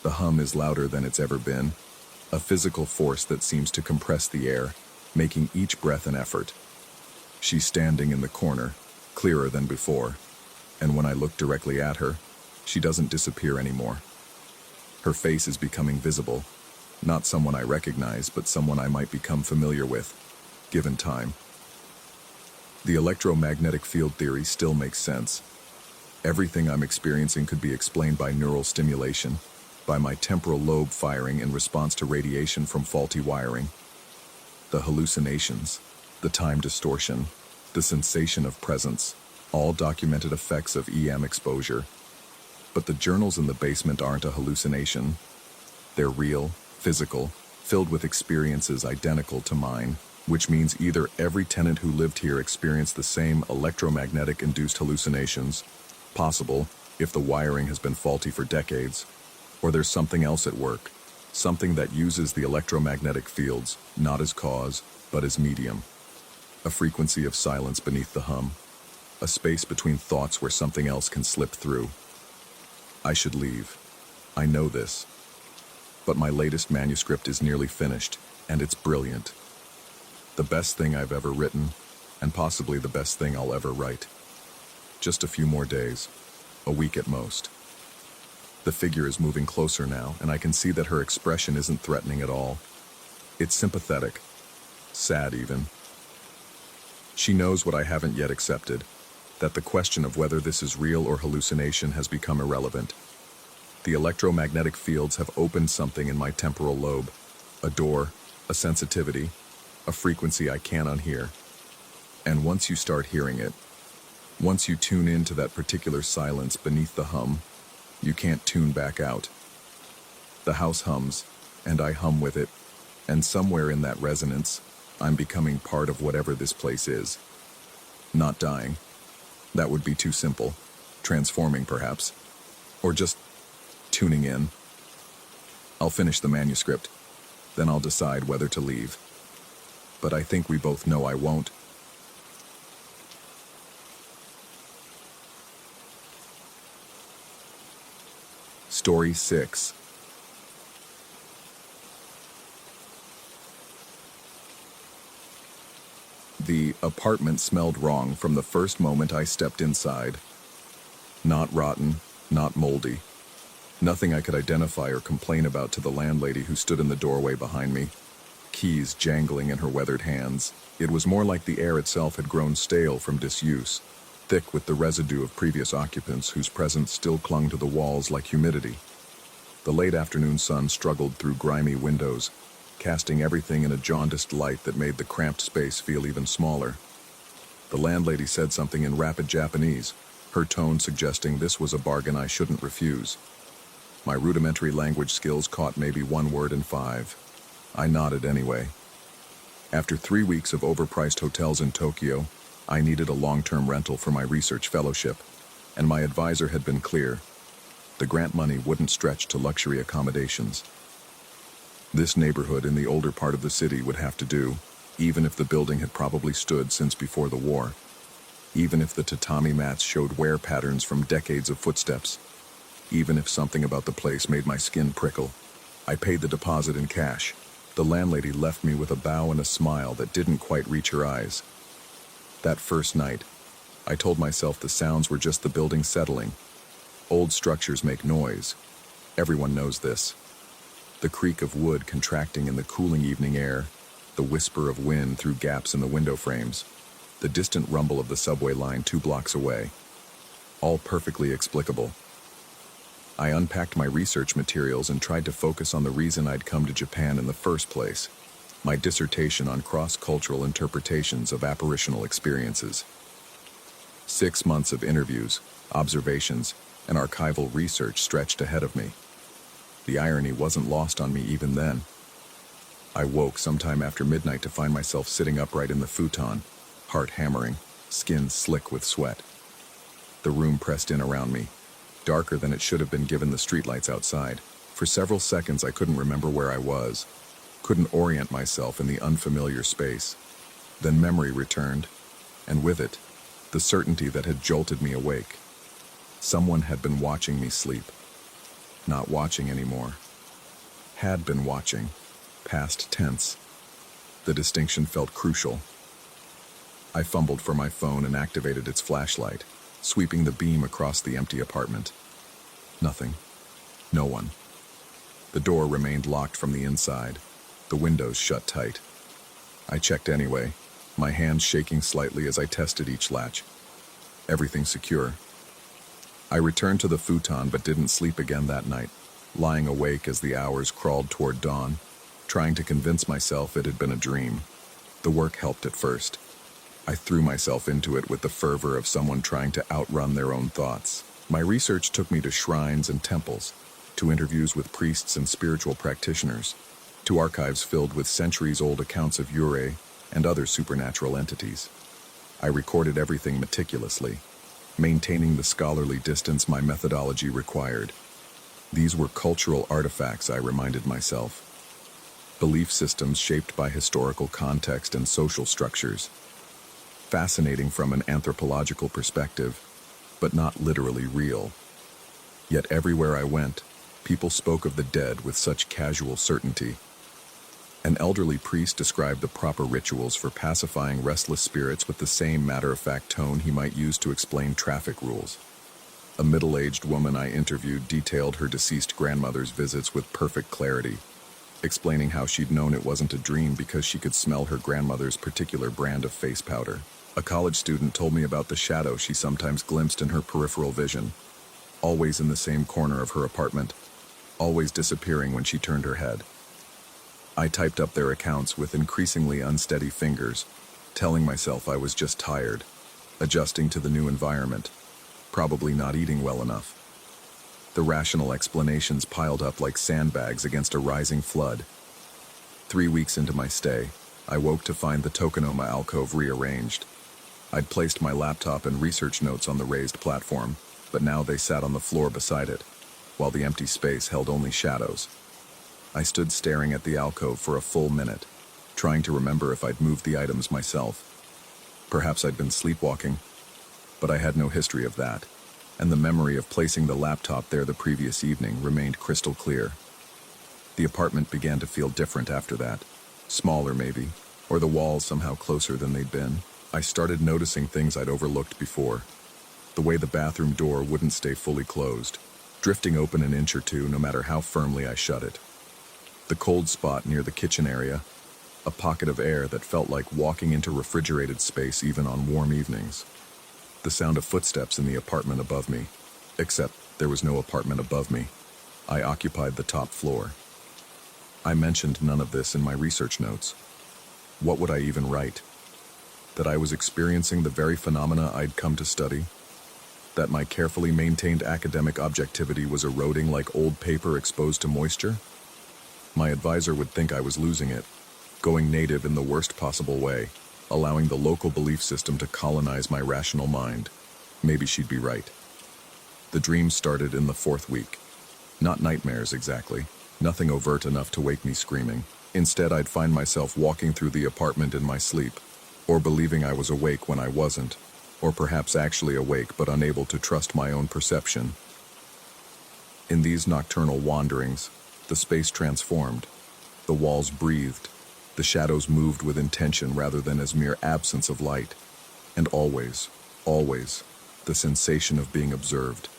The hum is louder than it's ever been, a physical force that seems to compress the air, making each breath an effort. She's standing in the corner, clearer than before, and when I look directly at her, she doesn't disappear anymore. Her face is becoming visible, not someone I recognize, but someone I might become familiar with, given time. The electromagnetic field theory still makes sense. Everything I'm experiencing could be explained by neural stimulation, by my temporal lobe firing in response to radiation from faulty wiring. The hallucinations, the time distortion, the sensation of presence, all documented effects of EM exposure. But the journals in the basement aren't a hallucination. They're real, physical, filled with experiences identical to mine, which means either every tenant who lived here experienced the same electromagnetic-induced hallucinations, possible if the wiring has been faulty for decades, or there's something else at work, something that uses the electromagnetic fields, not as cause, but as medium. A frequency of silence beneath the hum, a space between thoughts where something else can slip through. I should leave. I know this. But my latest manuscript is nearly finished, and it's brilliant. The best thing I've ever written, and possibly the best thing I'll ever write. Just a few more days, a week at most. The figure is moving closer now, and I can see that her expression isn't threatening at all. It's sympathetic, sad even. She knows what I haven't yet accepted, that the question of whether this is real or hallucination has become irrelevant. The electromagnetic fields have opened something in my temporal lobe, a door, a sensitivity, a frequency I can't unhear. And once you start hearing it, once you tune into that particular silence beneath the hum, you can't tune back out. The house hums, and I hum with it, and somewhere in that resonance, I'm becoming part of whatever this place is. Not dying. That would be too simple. Transforming, perhaps. Or just tuning in. I'll finish the manuscript, then I'll decide whether to leave. But I think we both know I won't. Story 6. The apartment smelled wrong from the first moment I stepped inside. Not rotten, not moldy. Nothing I could identify or complain about to the landlady who stood in the doorway behind me, keys jangling in her weathered hands. It was more like the air itself had grown stale from disuse, thick with the residue of previous occupants whose presence still clung to the walls like humidity. The late afternoon sun struggled through grimy windows, casting everything in a jaundiced light that made the cramped space feel even smaller. The landlady said something in rapid Japanese, her tone suggesting this was a bargain I shouldn't refuse. My rudimentary language skills caught maybe one word in 5. I nodded anyway. After 3 weeks of overpriced hotels in Tokyo, I needed a long-term rental for my research fellowship, and my advisor had been clear. The grant money wouldn't stretch to luxury accommodations. This neighborhood in the older part of the city would have to do, even if the building had probably stood since before the war. Even if the tatami mats showed wear patterns from decades of footsteps. Even if something about the place made my skin prickle. I paid the deposit in cash. The landlady left me with a bow and a smile that didn't quite reach her eyes. That first night, I told myself the sounds were just the building settling. Old structures make noise. Everyone knows this. The creak of wood contracting in the cooling evening air, the whisper of wind through gaps in the window frames, the distant rumble of the subway line 2 blocks away. All perfectly explicable. I unpacked my research materials and tried to focus on the reason I'd come to Japan in the first place, my dissertation on cross-cultural interpretations of apparitional experiences. 6 months of interviews, observations, and archival research stretched ahead of me. The irony wasn't lost on me even then. I woke sometime after midnight to find myself sitting upright in the futon, heart hammering, skin slick with sweat. The room pressed in around me, darker than it should have been given the streetlights outside. For several seconds I couldn't remember where I was, couldn't orient myself in the unfamiliar space. Then memory returned, and with it, the certainty that had jolted me awake. Someone had been watching me sleep. Not watching anymore. Had been watching. Past tense. The distinction felt crucial. I fumbled for my phone and activated its flashlight, sweeping the beam across the empty apartment. Nothing. No one. The door remained locked from the inside, the windows shut tight. I checked anyway, my hands shaking slightly as I tested each latch. Everything secure. I returned to the futon but didn't sleep again that night, lying awake as the hours crawled toward dawn, trying to convince myself it had been a dream. The work helped at first. I threw myself into it with the fervor of someone trying to outrun their own thoughts. My research took me to shrines and temples, to interviews with priests and spiritual practitioners, to archives filled with centuries-old accounts of yurei and other supernatural entities. I recorded everything meticulously, maintaining the scholarly distance my methodology required. These were cultural artifacts, I reminded myself. Belief systems shaped by historical context and social structures. Fascinating from an anthropological perspective, but not literally real. Yet everywhere I went, people spoke of the dead with such casual certainty. An elderly priest described the proper rituals for pacifying restless spirits with the same matter-of-fact tone he might use to explain traffic rules. A middle-aged woman I interviewed detailed her deceased grandmother's visits with perfect clarity, explaining how she'd known it wasn't a dream because she could smell her grandmother's particular brand of face powder. A college student told me about the shadow she sometimes glimpsed in her peripheral vision, always in the same corner of her apartment, always disappearing when she turned her head. I typed up their accounts with increasingly unsteady fingers, telling myself I was just tired, adjusting to the new environment, probably not eating well enough. The rational explanations piled up like sandbags against a rising flood. 3 weeks into my stay, I woke to find the tokonoma alcove rearranged. I'd placed my laptop and research notes on the raised platform, but now they sat on the floor beside it, while the empty space held only shadows. I stood staring at the alcove for a full minute, trying to remember if I'd moved the items myself. Perhaps I'd been sleepwalking, but I had no history of that, and the memory of placing the laptop there the previous evening remained crystal clear. The apartment began to feel different after that, smaller maybe, or the walls somehow closer than they'd been. I started noticing things I'd overlooked before. The way the bathroom door wouldn't stay fully closed, drifting open an inch or two no matter how firmly I shut it. The cold spot near the kitchen area, a pocket of air that felt like walking into refrigerated space even on warm evenings. The sound of footsteps in the apartment above me, except there was no apartment above me. I occupied the top floor. I mentioned none of this in my research notes. What would I even write? That I was experiencing the very phenomena I'd come to study? That my carefully maintained academic objectivity was eroding like old paper exposed to moisture? My advisor would think I was losing it, going native in the worst possible way, allowing the local belief system to colonize my rational mind. Maybe she'd be right. The dreams started in the 4th week. Not nightmares exactly, nothing overt enough to wake me screaming. Instead, I'd find myself walking through the apartment in my sleep, or believing I was awake when I wasn't, or perhaps actually awake but unable to trust my own perception. In these nocturnal wanderings, the space transformed. The walls breathed. The shadows moved with intention rather than as mere absence of light. And always, always, the sensation of being observed.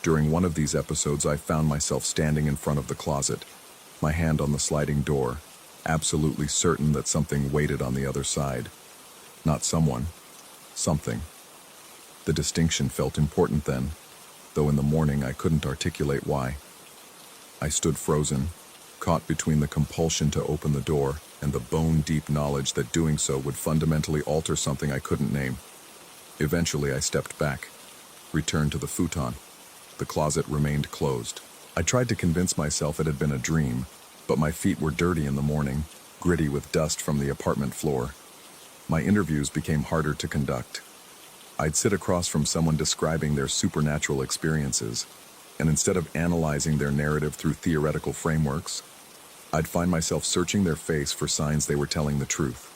During one of these episodes, I found myself standing in front of the closet, my hand on the sliding door, absolutely certain that something waited on the other side. Not someone, something. The distinction felt important then, though in the morning I couldn't articulate why. I stood frozen, caught between the compulsion to open the door and the bone-deep knowledge that doing so would fundamentally alter something I couldn't name. Eventually I stepped back, returned to the futon. The closet remained closed. I tried to convince myself it had been a dream, but my feet were dirty in the morning, gritty with dust from the apartment floor. My interviews became harder to conduct. I'd sit across from someone describing their supernatural experiences, and instead of analyzing their narrative through theoretical frameworks, I'd find myself searching their face for signs they were telling the truth.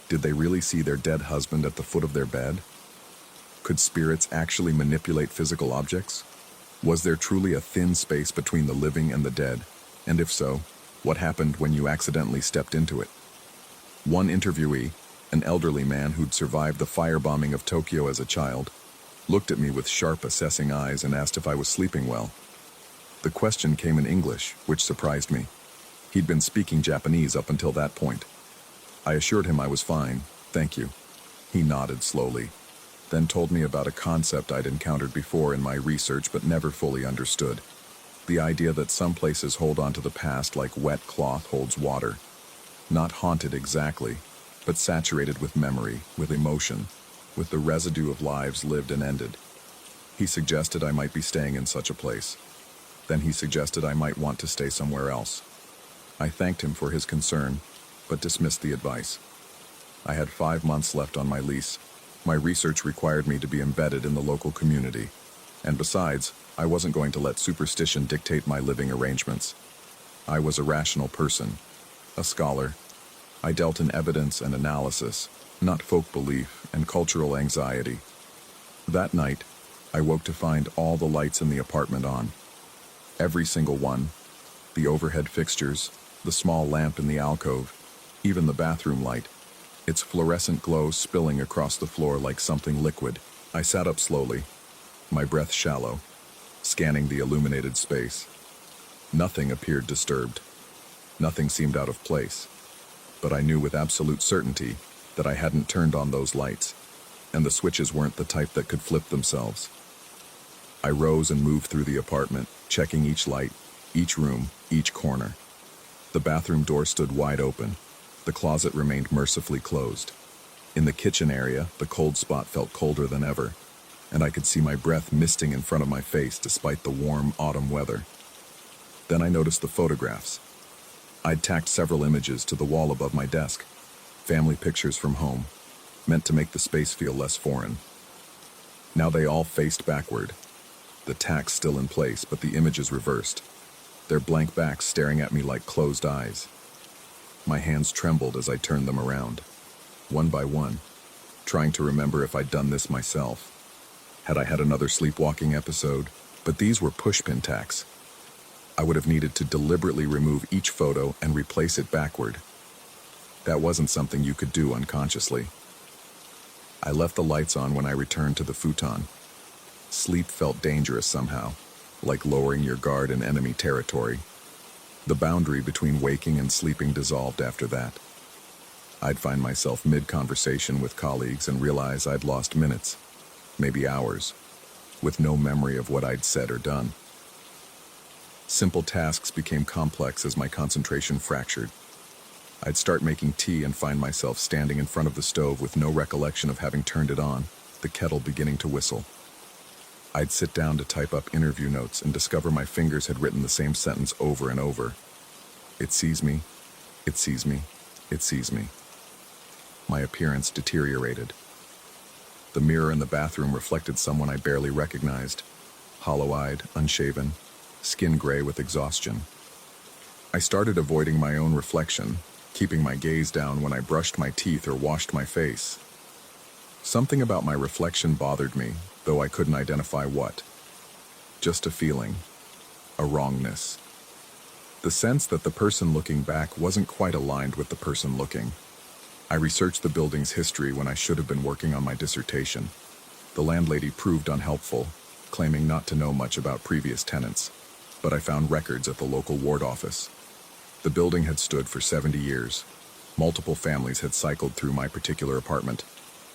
Did they really see their dead husband at the foot of their bed? Could spirits actually manipulate physical objects? Was there truly a thin space between the living and the dead? And if so, what happened when you accidentally stepped into it? One interviewee, an elderly man who'd survived the firebombing of Tokyo as a child, looked at me with sharp, assessing eyes and asked if I was sleeping well. The question came in English, which surprised me. He'd been speaking Japanese up until that point. I assured him I was fine, thank you. He nodded slowly, then told me about a concept I'd encountered before in my research but never fully understood. The idea that some places hold on to the past like wet cloth holds water. Not haunted exactly, but saturated with memory, with emotion, with the residue of lives lived and ended. He suggested I might be staying in such a place. Then he suggested I might want to stay somewhere else. I thanked him for his concern, but dismissed the advice. I had 5 months left on my lease. My research required me to be embedded in the local community. And besides, I wasn't going to let superstition dictate my living arrangements. I was a rational person, a scholar. I dealt in evidence and analysis, not folk belief and cultural anxiety. That night, I woke to find all the lights in the apartment on. Every single one. The overhead fixtures, the small lamp in the alcove, even the bathroom light, its fluorescent glow spilling across the floor like something liquid. I sat up slowly, my breath shallow, scanning the illuminated space. Nothing appeared disturbed. Nothing seemed out of place. But I knew with absolute certainty that I hadn't turned on those lights, and the switches weren't the type that could flip themselves. I rose and moved through the apartment, checking each light, each room, each corner. The bathroom door stood wide open. The closet remained mercifully closed. In the kitchen area, the cold spot felt colder than ever, and I could see my breath misting in front of my face despite the warm autumn weather. Then I noticed the photographs. I'd tacked several images to the wall above my desk, family pictures from home, meant to make the space feel less foreign. Now they all faced backward, the tacks still in place but the images reversed, their blank backs staring at me like closed eyes. My hands trembled as I turned them around, one by one, trying to remember if I'd done this myself. Had I had another sleepwalking episode? But these were pushpin tacks. I would have needed to deliberately remove each photo and replace it backward. That wasn't something you could do unconsciously. I left the lights on when I returned to the futon. Sleep felt dangerous somehow, like lowering your guard in enemy territory. The boundary between waking and sleeping dissolved after that. I'd find myself mid-conversation with colleagues and realize I'd lost minutes, maybe hours, with no memory of what I'd said or done. Simple tasks became complex as my concentration fractured. I'd start making tea and find myself standing in front of the stove with no recollection of having turned it on, the kettle beginning to whistle. I'd sit down to type up interview notes and discover my fingers had written the same sentence over and over. It sees me, it sees me, it sees me. My appearance deteriorated. The mirror in the bathroom reflected someone I barely recognized, hollow-eyed, unshaven, skin gray with exhaustion. I started avoiding my own reflection, keeping my gaze down when I brushed my teeth or washed my face. Something about my reflection bothered me, though I couldn't identify what. Just a feeling, a wrongness. The sense that the person looking back wasn't quite aligned with the person looking. I researched the building's history when I should have been working on my dissertation. The landlady proved unhelpful, claiming not to know much about previous tenants, but I found records at the local ward office. The building had stood for 70 years. Multiple families had cycled through my particular apartment,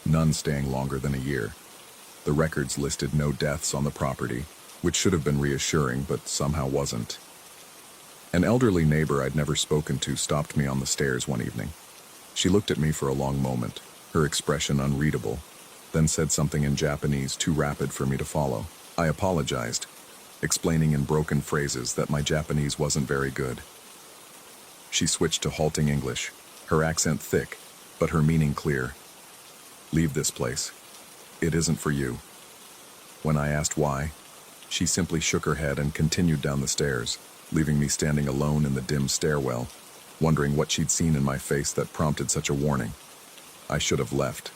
none staying longer than a year. The records listed no deaths on the property, which should have been reassuring, but somehow wasn't. An elderly neighbor I'd never spoken to stopped me on the stairs one evening. She looked at me for a long moment, her expression unreadable, then said something in Japanese too rapid for me to follow. I apologized, explaining in broken phrases that my Japanese wasn't very good. She switched to halting English, her accent thick, but her meaning clear. "Leave this place. It isn't for you." When I asked why, she simply shook her head and continued down the stairs, leaving me standing alone in the dim stairwell, wondering what she'd seen in my face that prompted such a warning. I should have left.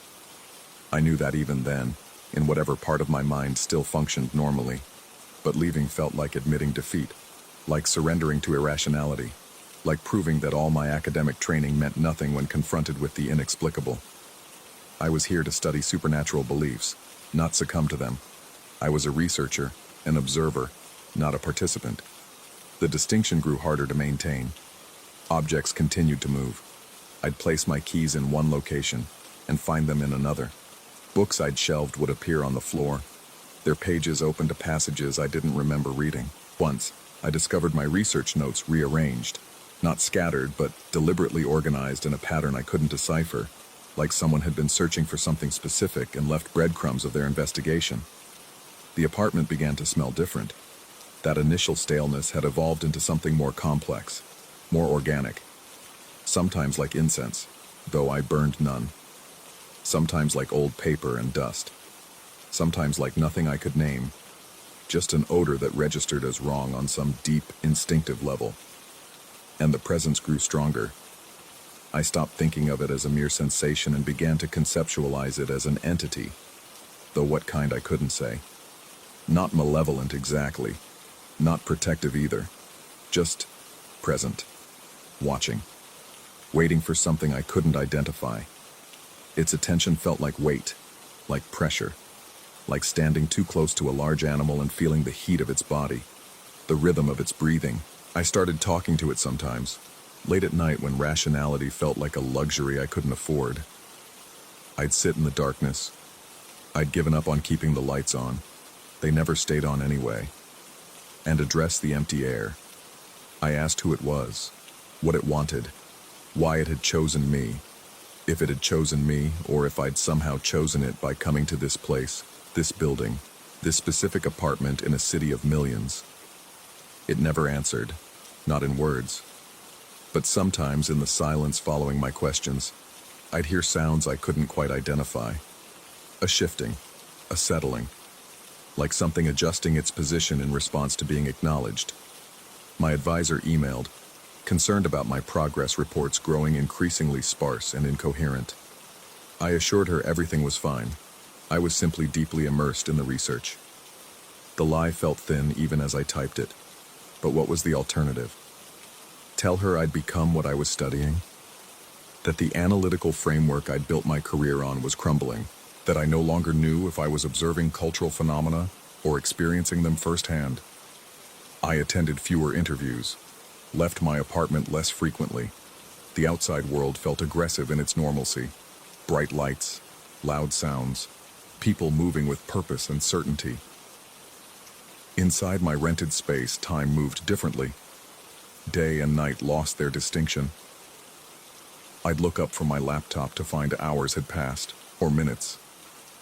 I knew that even then, in whatever part of my mind still functioned normally, but leaving felt like admitting defeat, like surrendering to irrationality, like proving that all my academic training meant nothing when confronted with the inexplicable. I was here to study supernatural beliefs, not succumb to them. I was a researcher, an observer, not a participant. The distinction grew harder to maintain. Objects continued to move. I'd place my keys in one location and find them in another. Books I'd shelved would appear on the floor, their pages open to passages I didn't remember reading. Once, I discovered my research notes rearranged, not scattered, but deliberately organized in a pattern I couldn't decipher, like someone had been searching for something specific and left breadcrumbs of their investigation. The apartment began to smell different. That initial staleness had evolved into something more complex, more organic. Sometimes like incense, though I burned none. Sometimes like old paper and dust. Sometimes like nothing I could name, just an odor that registered as wrong on some deep, instinctive level. And the presence grew stronger. I stopped thinking of it as a mere sensation and began to conceptualize it as an entity, though what kind I couldn't say. Not malevolent exactly, not protective either, just present, watching, waiting for something I couldn't identify. Its attention felt like weight, like pressure, like standing too close to a large animal and feeling the heat of its body, the rhythm of its breathing. I started talking to it sometimes, late at night when rationality felt like a luxury I couldn't afford. I'd sit in the darkness. I'd given up on keeping the lights on. They never stayed on anyway. And address the empty air. I asked who it was, what it wanted, why it had chosen me, if it had chosen me, or if I'd somehow chosen it by coming to this place, this building, this specific apartment in a city of millions. It never answered, not in words. But sometimes in the silence following my questions, I'd hear sounds I couldn't quite identify. A shifting, a settling, like something adjusting its position in response to being acknowledged. My advisor emailed, concerned about my progress reports growing increasingly sparse and incoherent. I assured her everything was fine. I was simply deeply immersed in the research. The lie felt thin even as I typed it. But what was the alternative? Tell her I'd become what I was studying? That the analytical framework I'd built my career on was crumbling? That I no longer knew if I was observing cultural phenomena or experiencing them firsthand? I attended fewer interviews, left my apartment less frequently. The outside world felt aggressive in its normalcy. Bright lights, loud sounds, people moving with purpose and certainty. Inside my rented space, time moved differently. Day and night lost their distinction. I'd look up from my laptop to find hours had passed, or minutes.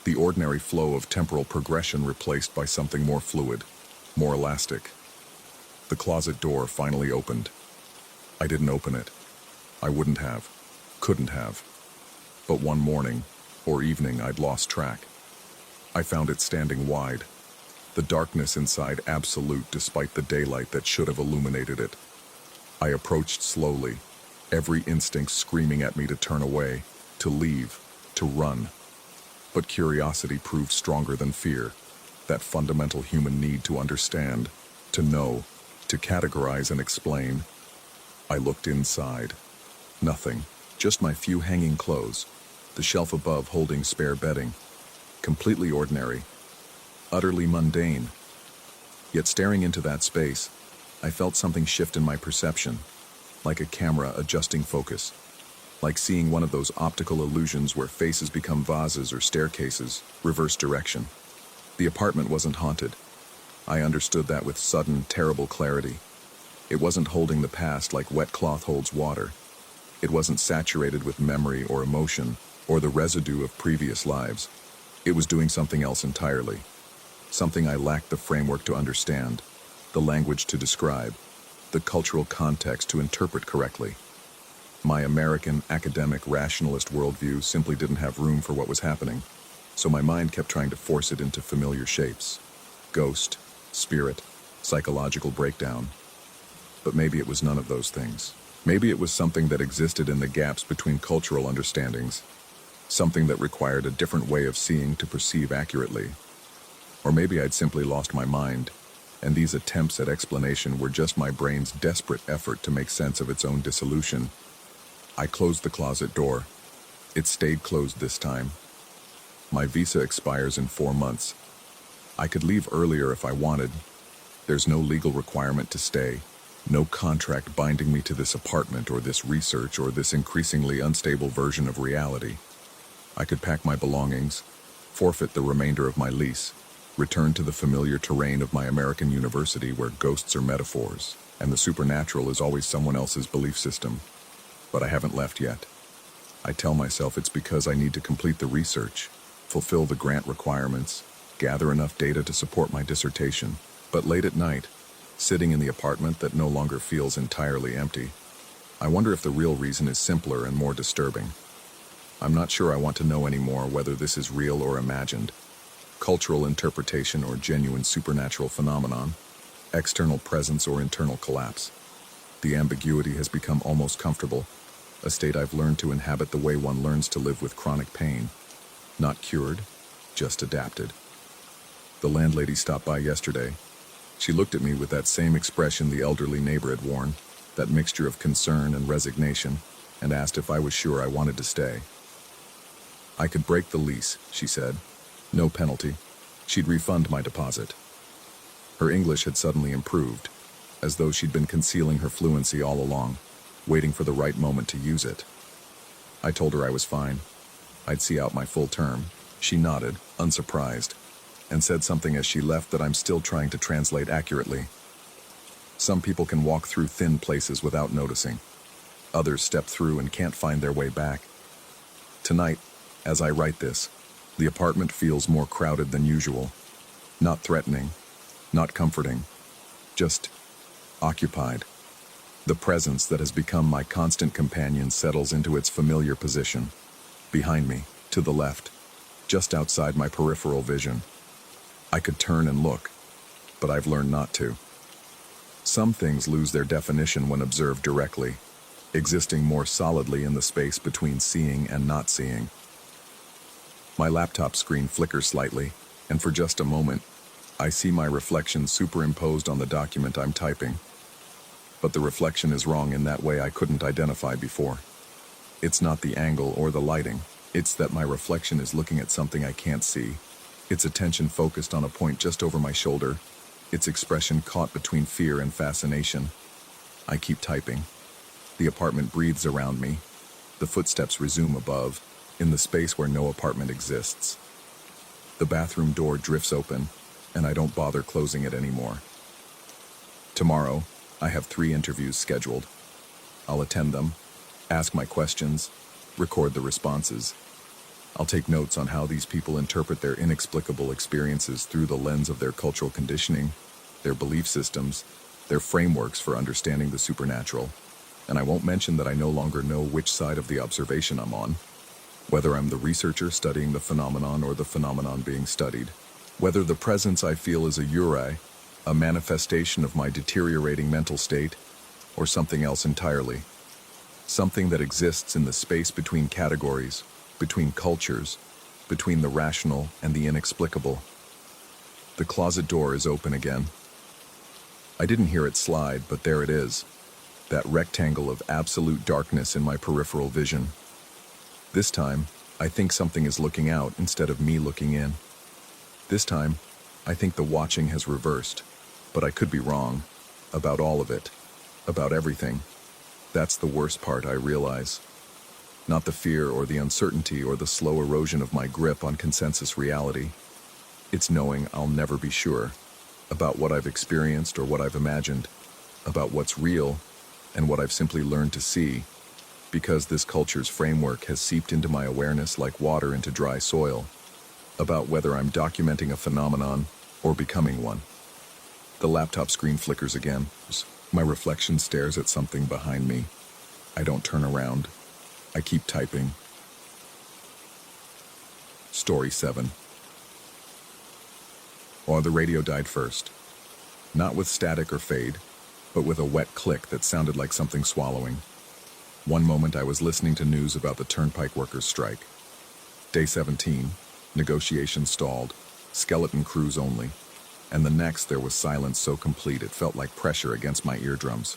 The ordinary flow of temporal progression replaced by something more fluid, more elastic. The closet door finally opened. I didn't open it. I wouldn't have, couldn't have. But one morning, or evening, I'd lost track. I found it standing wide, the darkness inside absolute despite the daylight that should have illuminated it. I approached slowly, every instinct screaming at me to turn away, to leave, to run. But curiosity proved stronger than fear, that fundamental human need to understand, to know, to categorize and explain. I looked inside. Nothing, just my few hanging clothes, the shelf above holding spare bedding. Completely ordinary, utterly mundane. Yet staring into that space, I felt something shift in my perception, like a camera adjusting focus, like seeing one of those optical illusions where faces become vases or staircases, reverse direction. The apartment wasn't haunted. I understood that with sudden, terrible clarity. It wasn't holding the past like wet cloth holds water. It wasn't saturated with memory or emotion, or the residue of previous lives. It was doing something else entirely. Something I lacked the framework to understand, the language to describe, the cultural context to interpret correctly. My American, academic, rationalist worldview simply didn't have room for what was happening, so my mind kept trying to force it into familiar shapes. Ghost, spirit, psychological breakdown. But maybe it was none of those things. Maybe it was something that existed in the gaps between cultural understandings, something that required a different way of seeing to perceive accurately. Or maybe I'd simply lost my mind, and these attempts at explanation were just my brain's desperate effort to make sense of its own dissolution. I closed the closet door. It stayed closed this time. My visa expires in 4 months. I could leave earlier if I wanted. There's no legal requirement to stay. No contract binding me to this apartment or this research or this increasingly unstable version of reality. I could pack my belongings, forfeit the remainder of my lease, return to the familiar terrain of my American university where ghosts are metaphors, and the supernatural is always someone else's belief system. But I haven't left yet. I tell myself it's because I need to complete the research, fulfill the grant requirements, gather enough data to support my dissertation. But late at night, sitting in the apartment that no longer feels entirely empty, I wonder if the real reason is simpler and more disturbing. I'm not sure I want to know anymore whether this is real or imagined, cultural interpretation or genuine supernatural phenomenon, external presence or internal collapse. The ambiguity has become almost comfortable, a state I've learned to inhabit the way one learns to live with chronic pain. Not cured, just adapted. The landlady stopped by yesterday. She looked at me with that same expression the elderly neighbor had worn, that mixture of concern and resignation, and asked if I was sure I wanted to stay. I could break the lease, she said. No penalty. She'd refund my deposit. Her English had suddenly improved, as though she'd been concealing her fluency all along, waiting for the right moment to use it. I told her I was fine. I'd see out my full term. She nodded, unsurprised, and said something as she left that I'm still trying to translate accurately. Some people can walk through thin places without noticing. Others step through and can't find their way back. Tonight, as I write this, the apartment feels more crowded than usual. Not threatening, not comforting, just occupied. The presence that has become my constant companion settles into its familiar position, behind me, to the left, just outside my peripheral vision. I could turn and look, but I've learned not to. Some things lose their definition when observed directly, existing more solidly in the space between seeing and not seeing. My laptop screen flickers slightly, and for just a moment, I see my reflection superimposed on the document I'm typing. But the reflection is wrong in that way I couldn't identify before. It's not the angle or the lighting. It's that my reflection is looking at something I can't see, its attention focused on a point just over my shoulder, its expression caught between fear and fascination. I keep typing. The apartment breathes around me. The footsteps resume above, in the space where no apartment exists. The bathroom door drifts open, and I don't bother closing it anymore. Tomorrow, I have 3 interviews scheduled. I'll attend them, ask my questions, record the responses. I'll take notes on how these people interpret their inexplicable experiences through the lens of their cultural conditioning, their belief systems, their frameworks for understanding the supernatural. And I won't mention that I no longer know which side of the observation I'm on, whether I'm the researcher studying the phenomenon or the phenomenon being studied, whether the presence I feel is a uri, a manifestation of my deteriorating mental state, or something else entirely. Something that exists in the space between categories, between cultures, between the rational and the inexplicable. The closet door is open again. I didn't hear it slide, but there it is, that rectangle of absolute darkness in my peripheral vision. This time, I think something is looking out instead of me looking in. This time, I think the watching has reversed, but I could be wrong. About all of it. About everything. That's the worst part, I realize. Not the fear or the uncertainty or the slow erosion of my grip on consensus reality. It's knowing I'll never be sure about what I've experienced or what I've imagined, about what's real and what I've simply learned to see, because this culture's framework has seeped into my awareness like water into dry soil, about whether I'm documenting a phenomenon or becoming one. The laptop screen flickers again. My reflection stares at something behind me. I don't turn around. I keep typing. Story 7. Or the radio died first. Not with static or fade, but with a wet click that sounded like something swallowing. One moment I was listening to news about the turnpike workers' strike. Day 17, negotiations stalled, skeleton crews only. And the next there was silence so complete it felt like pressure against my eardrums.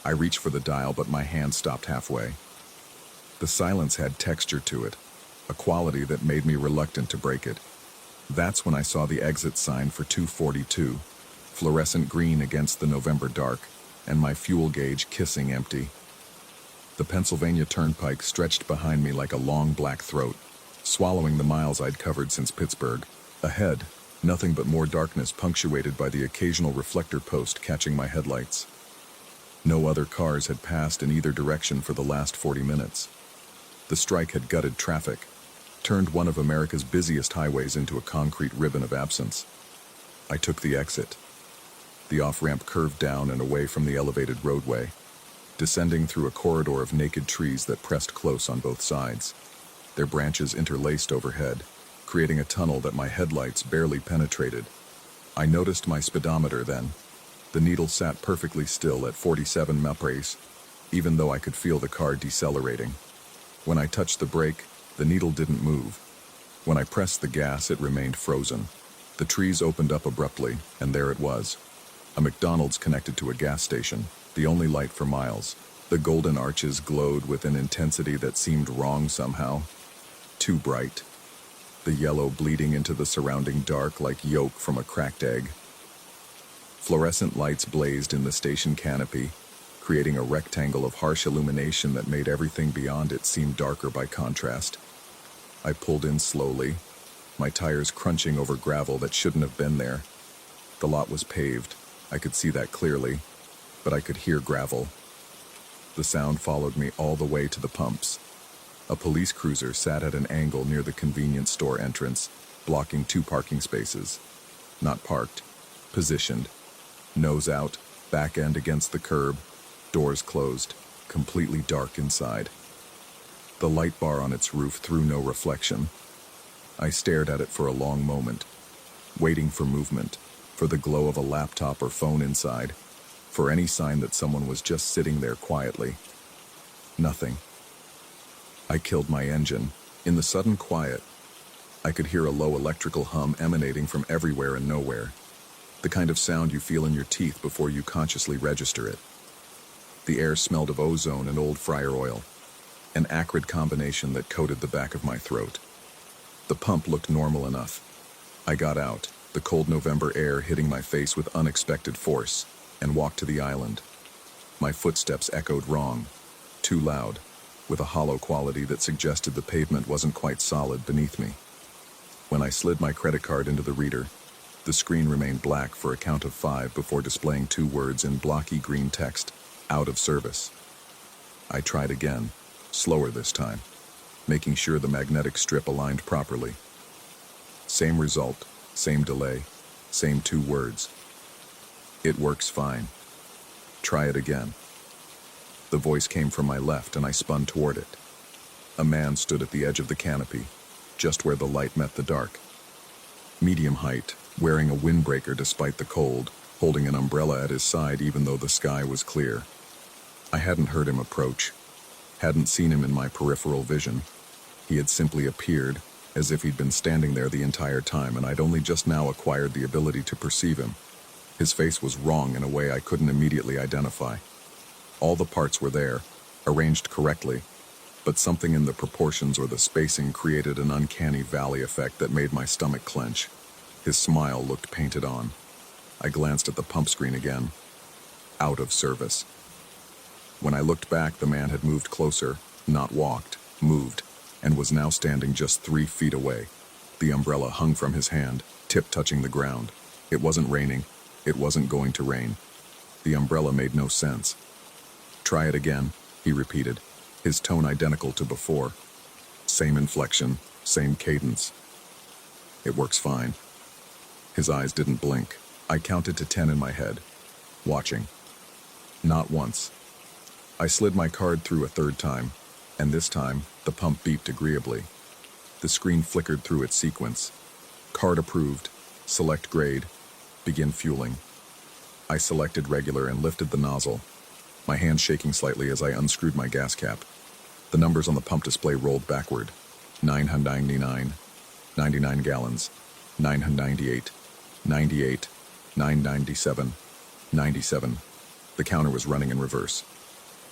I reached for the dial, but my hand stopped halfway. The silence had texture to it, a quality that made me reluctant to break it. That's when I saw the exit sign for 242, fluorescent green against the November dark, and my fuel gauge kissing empty. The Pennsylvania Turnpike stretched behind me like a long black throat, swallowing the miles I'd covered since Pittsburgh. Ahead, nothing but more darkness punctuated by the occasional reflector post catching my headlights. No other cars had passed in either direction for the last 40 minutes. The strike had gutted traffic, turned one of America's busiest highways into a concrete ribbon of absence. I took the exit. The off-ramp curved down and away from the elevated roadway, descending through a corridor of naked trees that pressed close on both sides, their branches interlaced overhead, creating a tunnel that my headlights barely penetrated. I noticed my speedometer then. The needle sat perfectly still at 47 mph, even though I could feel the car decelerating. When I touched the brake, the needle didn't move. When I pressed the gas, it remained frozen. The trees opened up abruptly, and there it was. A McDonald's connected to a gas station, the only light for miles. The golden arches glowed with an intensity that seemed wrong somehow. Too bright. The yellow bleeding into the surrounding dark like yolk from a cracked egg. Fluorescent lights blazed in the station canopy, creating a rectangle of harsh illumination that made everything beyond it seem darker by contrast. I pulled in slowly, my tires crunching over gravel that shouldn't have been there. The lot was paved, I could see that clearly, but I could hear gravel. The sound followed me all the way to the pumps. A police cruiser sat at an angle near the convenience store entrance, blocking 2 parking spaces. Not parked, positioned. Nose out, back end against the curb, doors closed, completely dark inside. The light bar on its roof threw no reflection. I stared at it for a long moment, waiting for movement, for the glow of a laptop or phone inside, for any sign that someone was just sitting there quietly. Nothing. I killed my engine. In the sudden quiet, I could hear a low electrical hum emanating from everywhere and nowhere. The kind of sound you feel in your teeth before you consciously register it. The air smelled of ozone and old fryer oil, an acrid combination that coated the back of my throat. The pump looked normal enough. I got out, the cold November air hitting my face with unexpected force, and walked to the island. My footsteps echoed wrong, too loud, with a hollow quality that suggested the pavement wasn't quite solid beneath me. When I slid my credit card into the reader, the screen remained black for a count of 5 before displaying 2 words in blocky green text, "Out of service." I tried again, slower this time, making sure the magnetic strip aligned properly. Same result, same delay, same 2 words. "It works fine. Try it again." The voice came from my left and I spun toward it. A man stood at the edge of the canopy, just where the light met the dark. Medium height, wearing a windbreaker despite the cold, holding an umbrella at his side even though the sky was clear. I hadn't heard him approach, hadn't seen him in my peripheral vision. He had simply appeared, as if he'd been standing there the entire time, and I'd only just now acquired the ability to perceive him. His face was wrong in a way I couldn't immediately identify. All the parts were there, arranged correctly, but something in the proportions or the spacing created an uncanny valley effect that made my stomach clench. His smile looked painted on. I glanced at the pump screen again. Out of service. When I looked back, the man had moved closer, not walked, moved, and was now standing just 3 feet away. The umbrella hung from his hand, tip touching the ground. It wasn't raining. It wasn't going to rain. The umbrella made no sense. "Try it again," he repeated, his tone identical to before. Same inflection, same cadence. "It works fine." His eyes didn't blink. I counted to 10 in my head, watching. Not once. I slid my card through a 3rd time, and this time, the pump beeped agreeably. The screen flickered through its sequence. Card approved. Select grade. Begin fueling. I selected regular and lifted the nozzle, my hand shaking slightly as I unscrewed my gas cap. The numbers on the pump display rolled backward. 999, 99 gallons, 998, 98, 997, 97. The counter was running in reverse.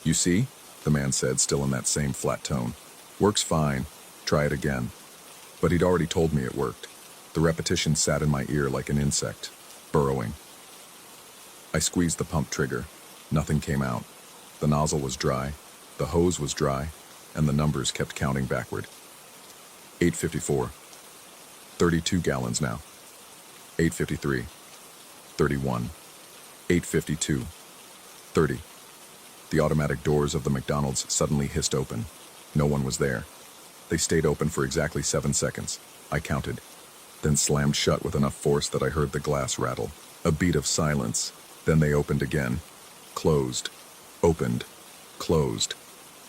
"You see?" the man said, still in that same flat tone. "Works fine. Try it again." But he'd already told me it worked. The repetition sat in my ear like an insect, burrowing. I squeezed the pump trigger. Nothing came out. The nozzle was dry, the hose was dry, and the numbers kept counting backward. 854. 32 gallons now. 853. 31. 852. 30. The automatic doors of the McDonald's suddenly hissed open. No one was there. They stayed open for exactly 7 seconds. I counted, then slammed shut with enough force that I heard the glass rattle. A beat of silence. Then they opened again. Closed. Opened. Closed.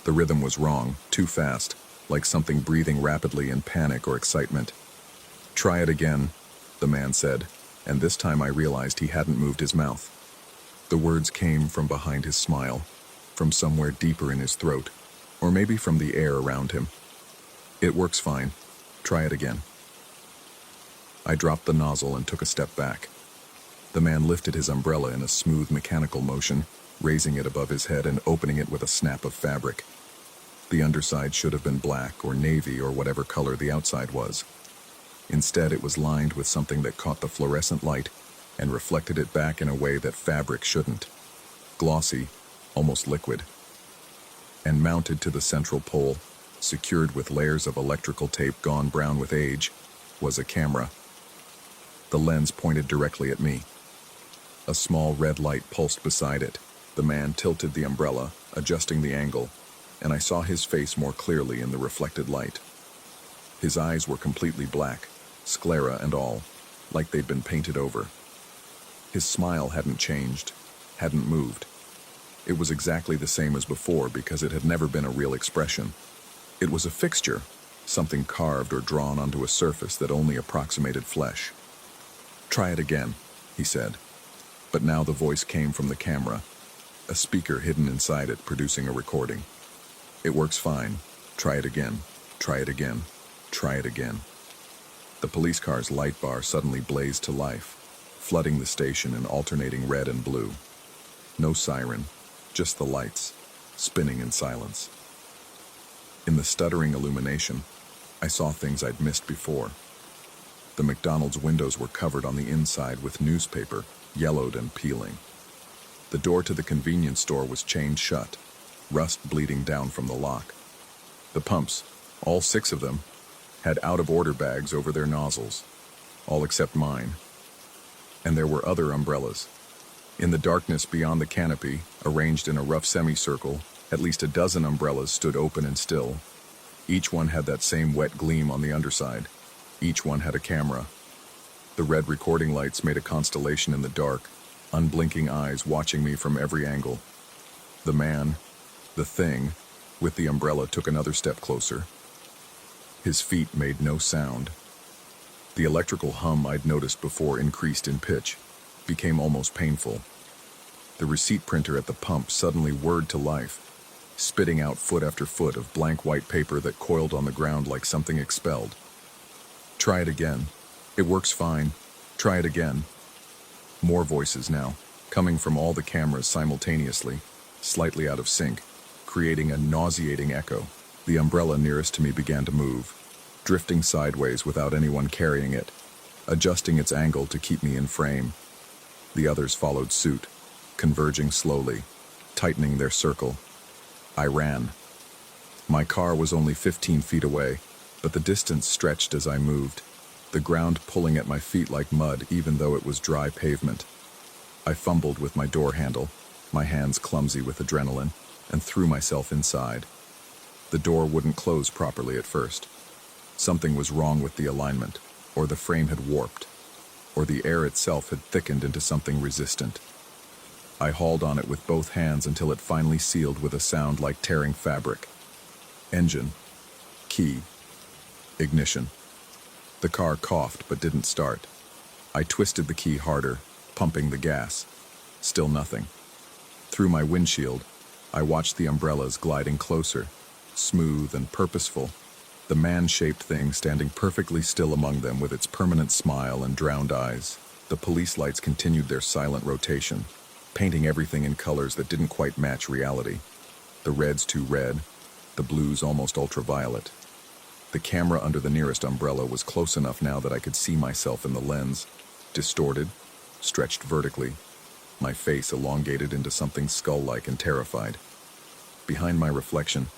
The rhythm was wrong, too fast, like something breathing rapidly in panic or excitement. "Try it again," the man said, and this time I realized he hadn't moved his mouth. The words came from behind his smile, from somewhere deeper in his throat, or maybe from the air around him. "It works fine. Try it again." I dropped the nozzle and took a step back. The man lifted his umbrella in a smooth mechanical motion, raising it above his head and opening it with a snap of fabric. The underside should have been black or navy or whatever color the outside was. Instead, it was lined with something that caught the fluorescent light and reflected it back in a way that fabric shouldn't. Glossy, almost liquid. And mounted to the central pole, secured with layers of electrical tape gone brown with age, was a camera. The lens pointed directly at me. A small red light pulsed beside it. The man tilted the umbrella, adjusting the angle, and I saw his face more clearly in the reflected light. His eyes were completely black, sclera and all, like they'd been painted over. His smile hadn't changed, hadn't moved. It was exactly the same as before because it had never been a real expression. It was a fixture, something carved or drawn onto a surface that only approximated flesh. "Try it again," he said. But now the voice came from the camera, a speaker hidden inside it producing a recording. "It works fine. Try it again. Try it again. Try it again." The police car's light bar suddenly blazed to life, flooding the station in alternating red and blue. No siren, just the lights, spinning in silence. In the stuttering illumination, I saw things I'd missed before. The McDonald's windows were covered on the inside with newspaper, yellowed and peeling. The door to the convenience store was chained shut, rust bleeding down from the lock. The pumps, all 6 of them, had out-of-order bags over their nozzles, all except mine. And there were other umbrellas. In the darkness beyond the canopy, arranged in a rough semicircle, at least a dozen umbrellas stood open and still. Each one had that same wet gleam on the underside. Each one had a camera. The red recording lights made a constellation in the dark, unblinking eyes watching me from every angle. The man, the thing, with the umbrella took another step closer. His feet made no sound. The electrical hum I'd noticed before increased in pitch, became almost painful. The receipt printer at the pump suddenly whirred to life, spitting out foot after foot of blank white paper that coiled on the ground like something expelled. Try it again. It works fine. Try it again. More voices now, coming from all the cameras simultaneously, slightly out of sync, creating a nauseating echo. The umbrella nearest to me began to move, drifting sideways without anyone carrying it, adjusting its angle to keep me in frame. The others followed suit, converging slowly, tightening their circle. I ran. My car was only 15 feet away, but the distance stretched as I moved, the ground pulling at my feet like mud even though it was dry pavement. I fumbled with my door handle, my hands clumsy with adrenaline, and threw myself inside. The door wouldn't close properly at first. Something was wrong with the alignment, or the frame had warped, or the air itself had thickened into something resistant. I hauled on it with both hands until it finally sealed with a sound like tearing fabric. Engine. Key. Ignition. The car coughed but didn't start. I twisted the key harder, pumping the gas. Still nothing. Through my windshield, I watched the umbrellas gliding closer, smooth and purposeful, the man-shaped thing standing perfectly still among them with its permanent smile and drowned eyes. The police lights continued their silent rotation, painting everything in colors that didn't quite match reality. The reds too red, the blues almost ultraviolet. The camera under the nearest umbrella was close enough now that I could see myself in the lens, distorted, stretched vertically, my face elongated into something skull-like and terrified. Behind my reflection,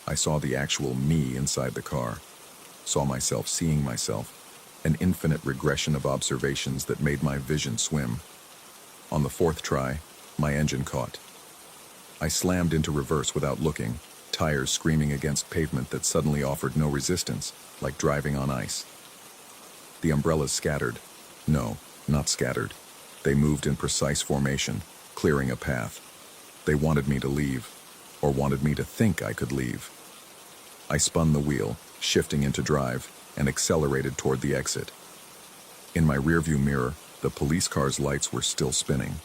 I saw the actual me inside the car, saw myself seeing myself, an infinite regression of observations that made my vision swim. On the 4th try, my engine caught. I slammed into reverse without looking, tires screaming against pavement that suddenly offered no resistance, like driving on ice. The umbrellas scattered. No, not scattered. They moved in precise formation, clearing a path. They wanted me to leave, or wanted me to think I could leave. I spun the wheel, shifting into drive, and accelerated toward the exit. In my rearview mirror, the police car's lights were still spinning.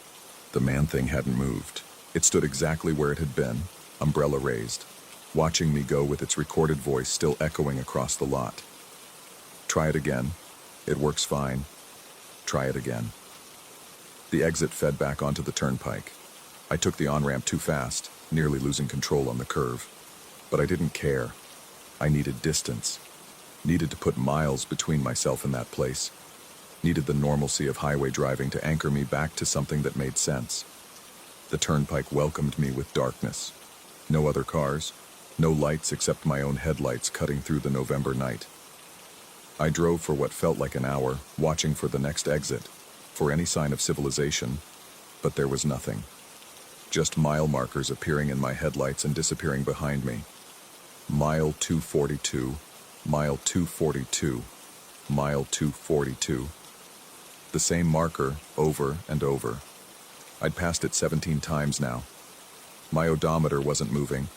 The man-thing hadn't moved. It stood exactly where it had been, umbrella raised, watching me go with its recorded voice still echoing across the lot. Try it again. It works fine. Try it again. The exit fed back onto the turnpike. I took the on-ramp too fast, nearly losing control on the curve. But I didn't care. I needed distance. Needed to put miles between myself and that place. Needed the normalcy of highway driving to anchor me back to something that made sense. The turnpike welcomed me with darkness. No other cars, no lights except my own headlights cutting through the November night. I drove for what felt like an hour, watching for the next exit, for any sign of civilization, but there was nothing. Just mile markers appearing in my headlights and disappearing behind me. Mile 242, mile 242, mile 242. The same marker over and over. I'd passed it 17 times now. My odometer wasn't moving.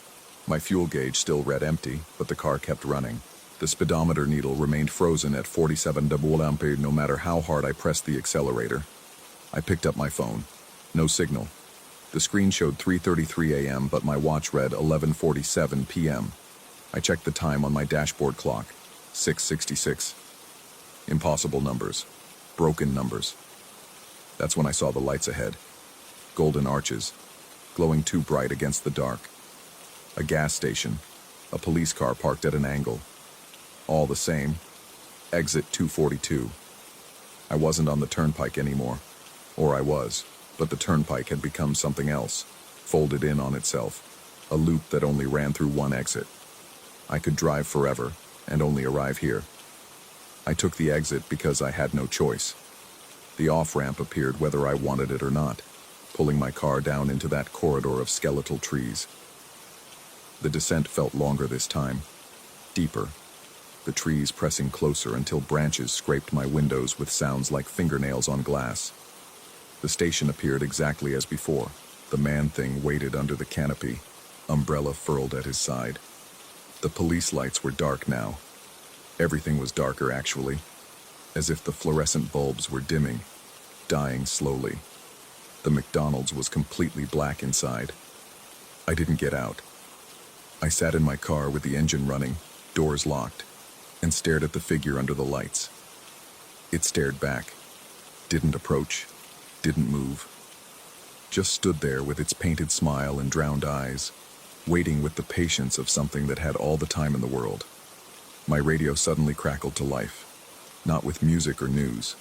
My fuel gauge still read empty, but the car kept running. The speedometer needle remained frozen at 47 ampere no matter how hard I pressed the accelerator. I picked up my phone. No signal. The screen showed 3:33 a.m., but my watch read 11:47 p.m. I checked the time on my dashboard clock. 6:66. Impossible numbers. Broken numbers. That's when I saw the lights ahead. Golden arches, glowing too bright against the dark. A gas station. A police car parked at an angle. All the same. Exit 242. I wasn't on the turnpike anymore. Or I was, but the turnpike had become something else, folded in on itself, a loop that only ran through one exit. I could drive forever and only arrive here. I took the exit because I had no choice. The off-ramp appeared whether I wanted it or not, pulling my car down into that corridor of skeletal trees. The descent felt longer this time, deeper, the trees pressing closer until branches scraped my windows with sounds like fingernails on glass. The station appeared exactly as before. The man-thing waited under the canopy, umbrella furled at his side. The police lights were dark now. Everything was darker, actually, as if the fluorescent bulbs were dimming, dying slowly. The McDonald's was completely black inside. I didn't get out. I sat in my car with the engine running, doors locked, and stared at the figure under the lights. It stared back, didn't approach, didn't move. Just stood there with its painted smile and drowned eyes, waiting with the patience of something that had all the time in the world. My radio suddenly crackled to life, not with music or news,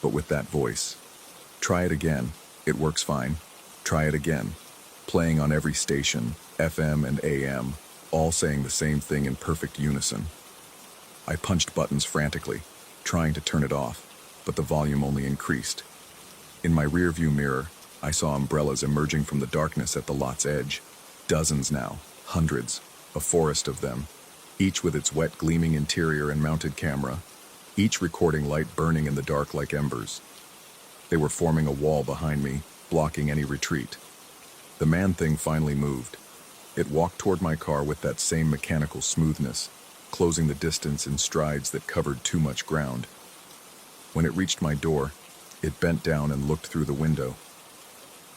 but with that voice. Try it again, it works fine. Try it again. Playing on every station, FM and AM, all saying the same thing in perfect unison. I punched buttons frantically, trying to turn it off, but the volume only increased. In my rearview mirror, I saw umbrellas emerging from the darkness at the lot's edge. Dozens now, hundreds, a forest of them, each with its wet gleaming interior and mounted camera, each recording light burning in the dark like embers. They were forming a wall behind me, blocking any retreat. The man-thing finally moved. It walked toward my car with that same mechanical smoothness, closing the distance in strides that covered too much ground. When it reached my door, it bent down and looked through the window.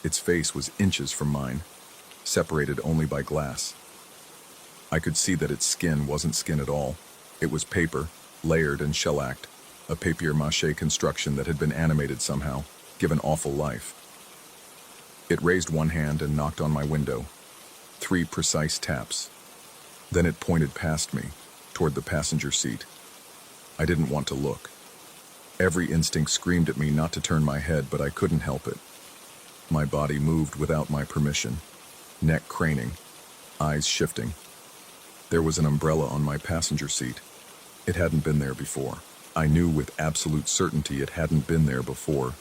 Its face was inches from mine, separated only by glass. I could see that its skin wasn't skin at all. It was paper, layered and shellacked, a papier-mâché construction that had been animated somehow, given awful life. It raised one hand and knocked on my window. 3 precise taps. Then it pointed past me, toward the passenger seat. I didn't want to look. Every instinct screamed at me not to turn my head, but I couldn't help it. My body moved without my permission, neck craning, eyes shifting. There was an umbrella on my passenger seat. It hadn't been there before. I knew with absolute certainty it hadn't been there before.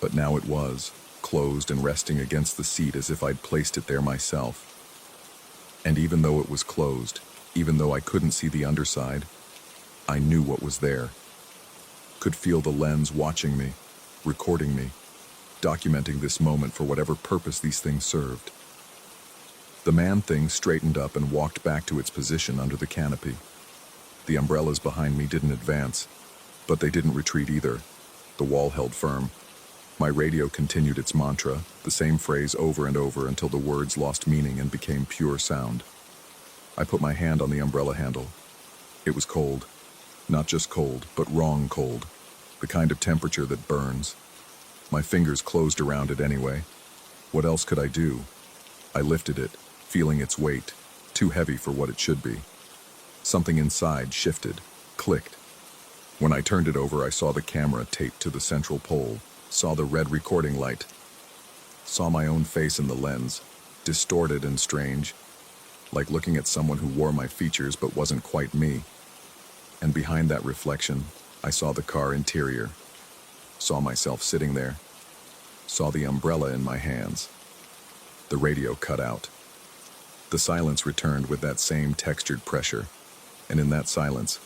But now it was, closed and resting against the seat as if I'd placed it there myself. And even though it was closed, even though I couldn't see the underside, I knew what was there. Could feel the lens watching me, recording me, documenting this moment for whatever purpose these things served. The man-thing straightened up and walked back to its position under the canopy. The umbrellas behind me didn't advance, but they didn't retreat either. The wall held firm. My radio continued its mantra, the same phrase over and over until the words lost meaning and became pure sound. I put my hand on the umbrella handle. It was cold. Not just cold, but wrong cold. The kind of temperature that burns. My fingers closed around it anyway. What else could I do? I lifted it, feeling its weight, too heavy for what it should be. Something inside shifted, clicked. When I turned it over, I saw the camera taped to the central pole, saw the red recording light, saw my own face in the lens, distorted and strange, like looking at someone who wore my features but wasn't quite me. And behind that reflection, I saw the car interior, saw myself sitting there, saw the umbrella in my hands. The radio cut out. The silence returned with that same textured pressure, and in that silence,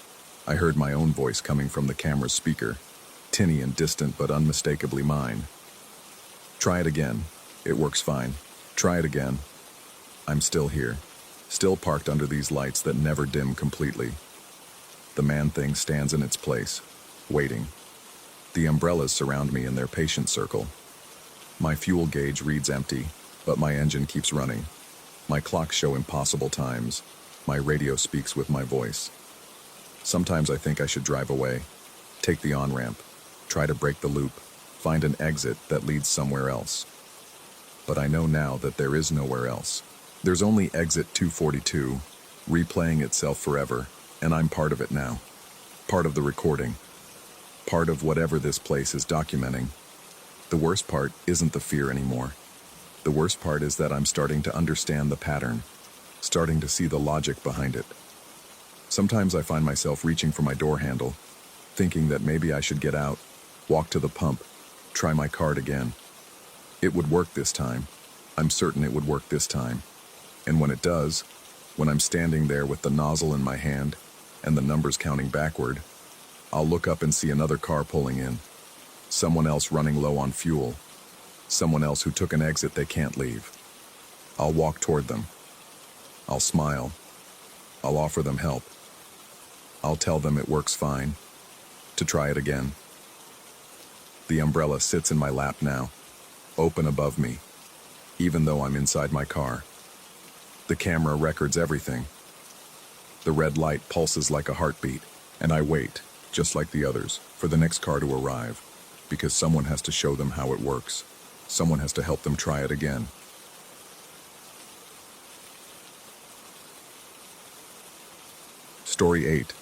I heard my own voice coming from the camera's speaker, tinny and distant but unmistakably mine. Try it again. It works fine. Try it again. I'm still here, still parked under these lights that never dim completely. The man-thing stands in its place, waiting. The umbrellas surround me in their patient circle. My fuel gauge reads empty, but my engine keeps running. My clocks show impossible times. My radio speaks with my voice. Sometimes I think I should drive away, take the on-ramp, try to break the loop, find an exit that leads somewhere else. But I know now that there is nowhere else. There's only exit 242, replaying itself forever, and I'm part of it now. Part of the recording. part of whatever this place is documenting. The worst part isn't the fear anymore. The worst part is that I'm starting to understand the pattern, starting to see the logic behind it. Sometimes I find myself reaching for my door handle, thinking that maybe I should get out, walk to the pump, try my card again. It would work this time. I'm certain it would work this time. And when it does, when I'm standing there with the nozzle in my hand and the numbers counting backward, I'll look up and see another car pulling in. Someone else running low on fuel. Someone else who took an exit they can't leave. I'll walk toward them. I'll smile. I'll offer them help. I'll tell them it works fine. To try it again. The umbrella sits in my lap now, open above me, even though I'm inside my car. The camera records everything. The red light pulses like a heartbeat, and I wait, just like the others, for the next car to arrive, because someone has to show them how it works. Someone has to help them try it again. Story 8.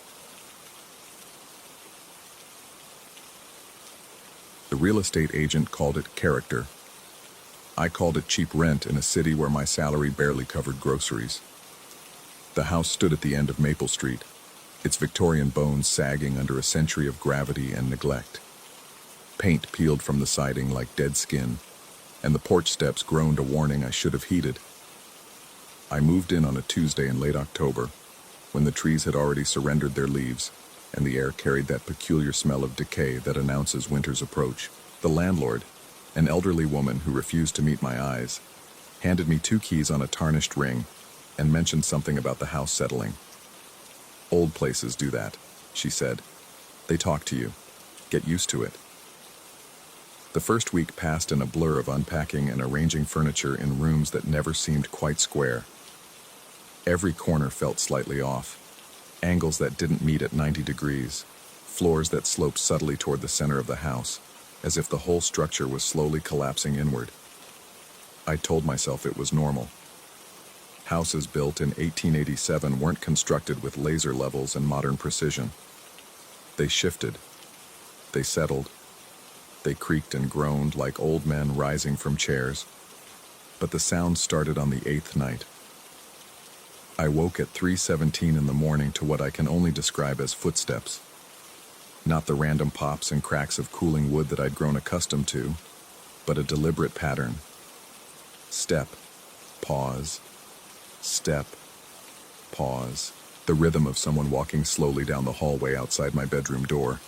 The real estate agent called it character. I called it cheap rent in a city where my salary barely covered groceries. The house stood at the end of Maple Street, its Victorian bones sagging under a century of gravity and neglect. Paint peeled from the siding like dead skin, and the porch steps groaned a warning I should have heeded. I moved in on a Tuesday in late October, when the trees had already surrendered their leaves, and the air carried that peculiar smell of decay that announces winter's approach. The landlord, an elderly woman who refused to meet my eyes, handed me 2 keys on a tarnished ring and mentioned something about the house settling. "Old places do that," she said. "They talk to you. Get used to it." The first week passed in a blur of unpacking and arranging furniture in rooms that never seemed quite square. Every corner felt slightly off, angles that didn't meet at 90 degrees, floors that sloped subtly toward the center of the house, as if the whole structure was slowly collapsing inward. I told myself it was normal. Houses built in 1887 weren't constructed with laser levels and modern precision. They shifted. They settled. They creaked and groaned like old men rising from chairs. But the sound started on the 8th night. I woke at 3:17 in the morning to what I can only describe as footsteps. Not the random pops and cracks of cooling wood that I'd grown accustomed to, but a deliberate pattern. Step, pause, step, pause. The rhythm of someone walking slowly down the hallway outside my bedroom door.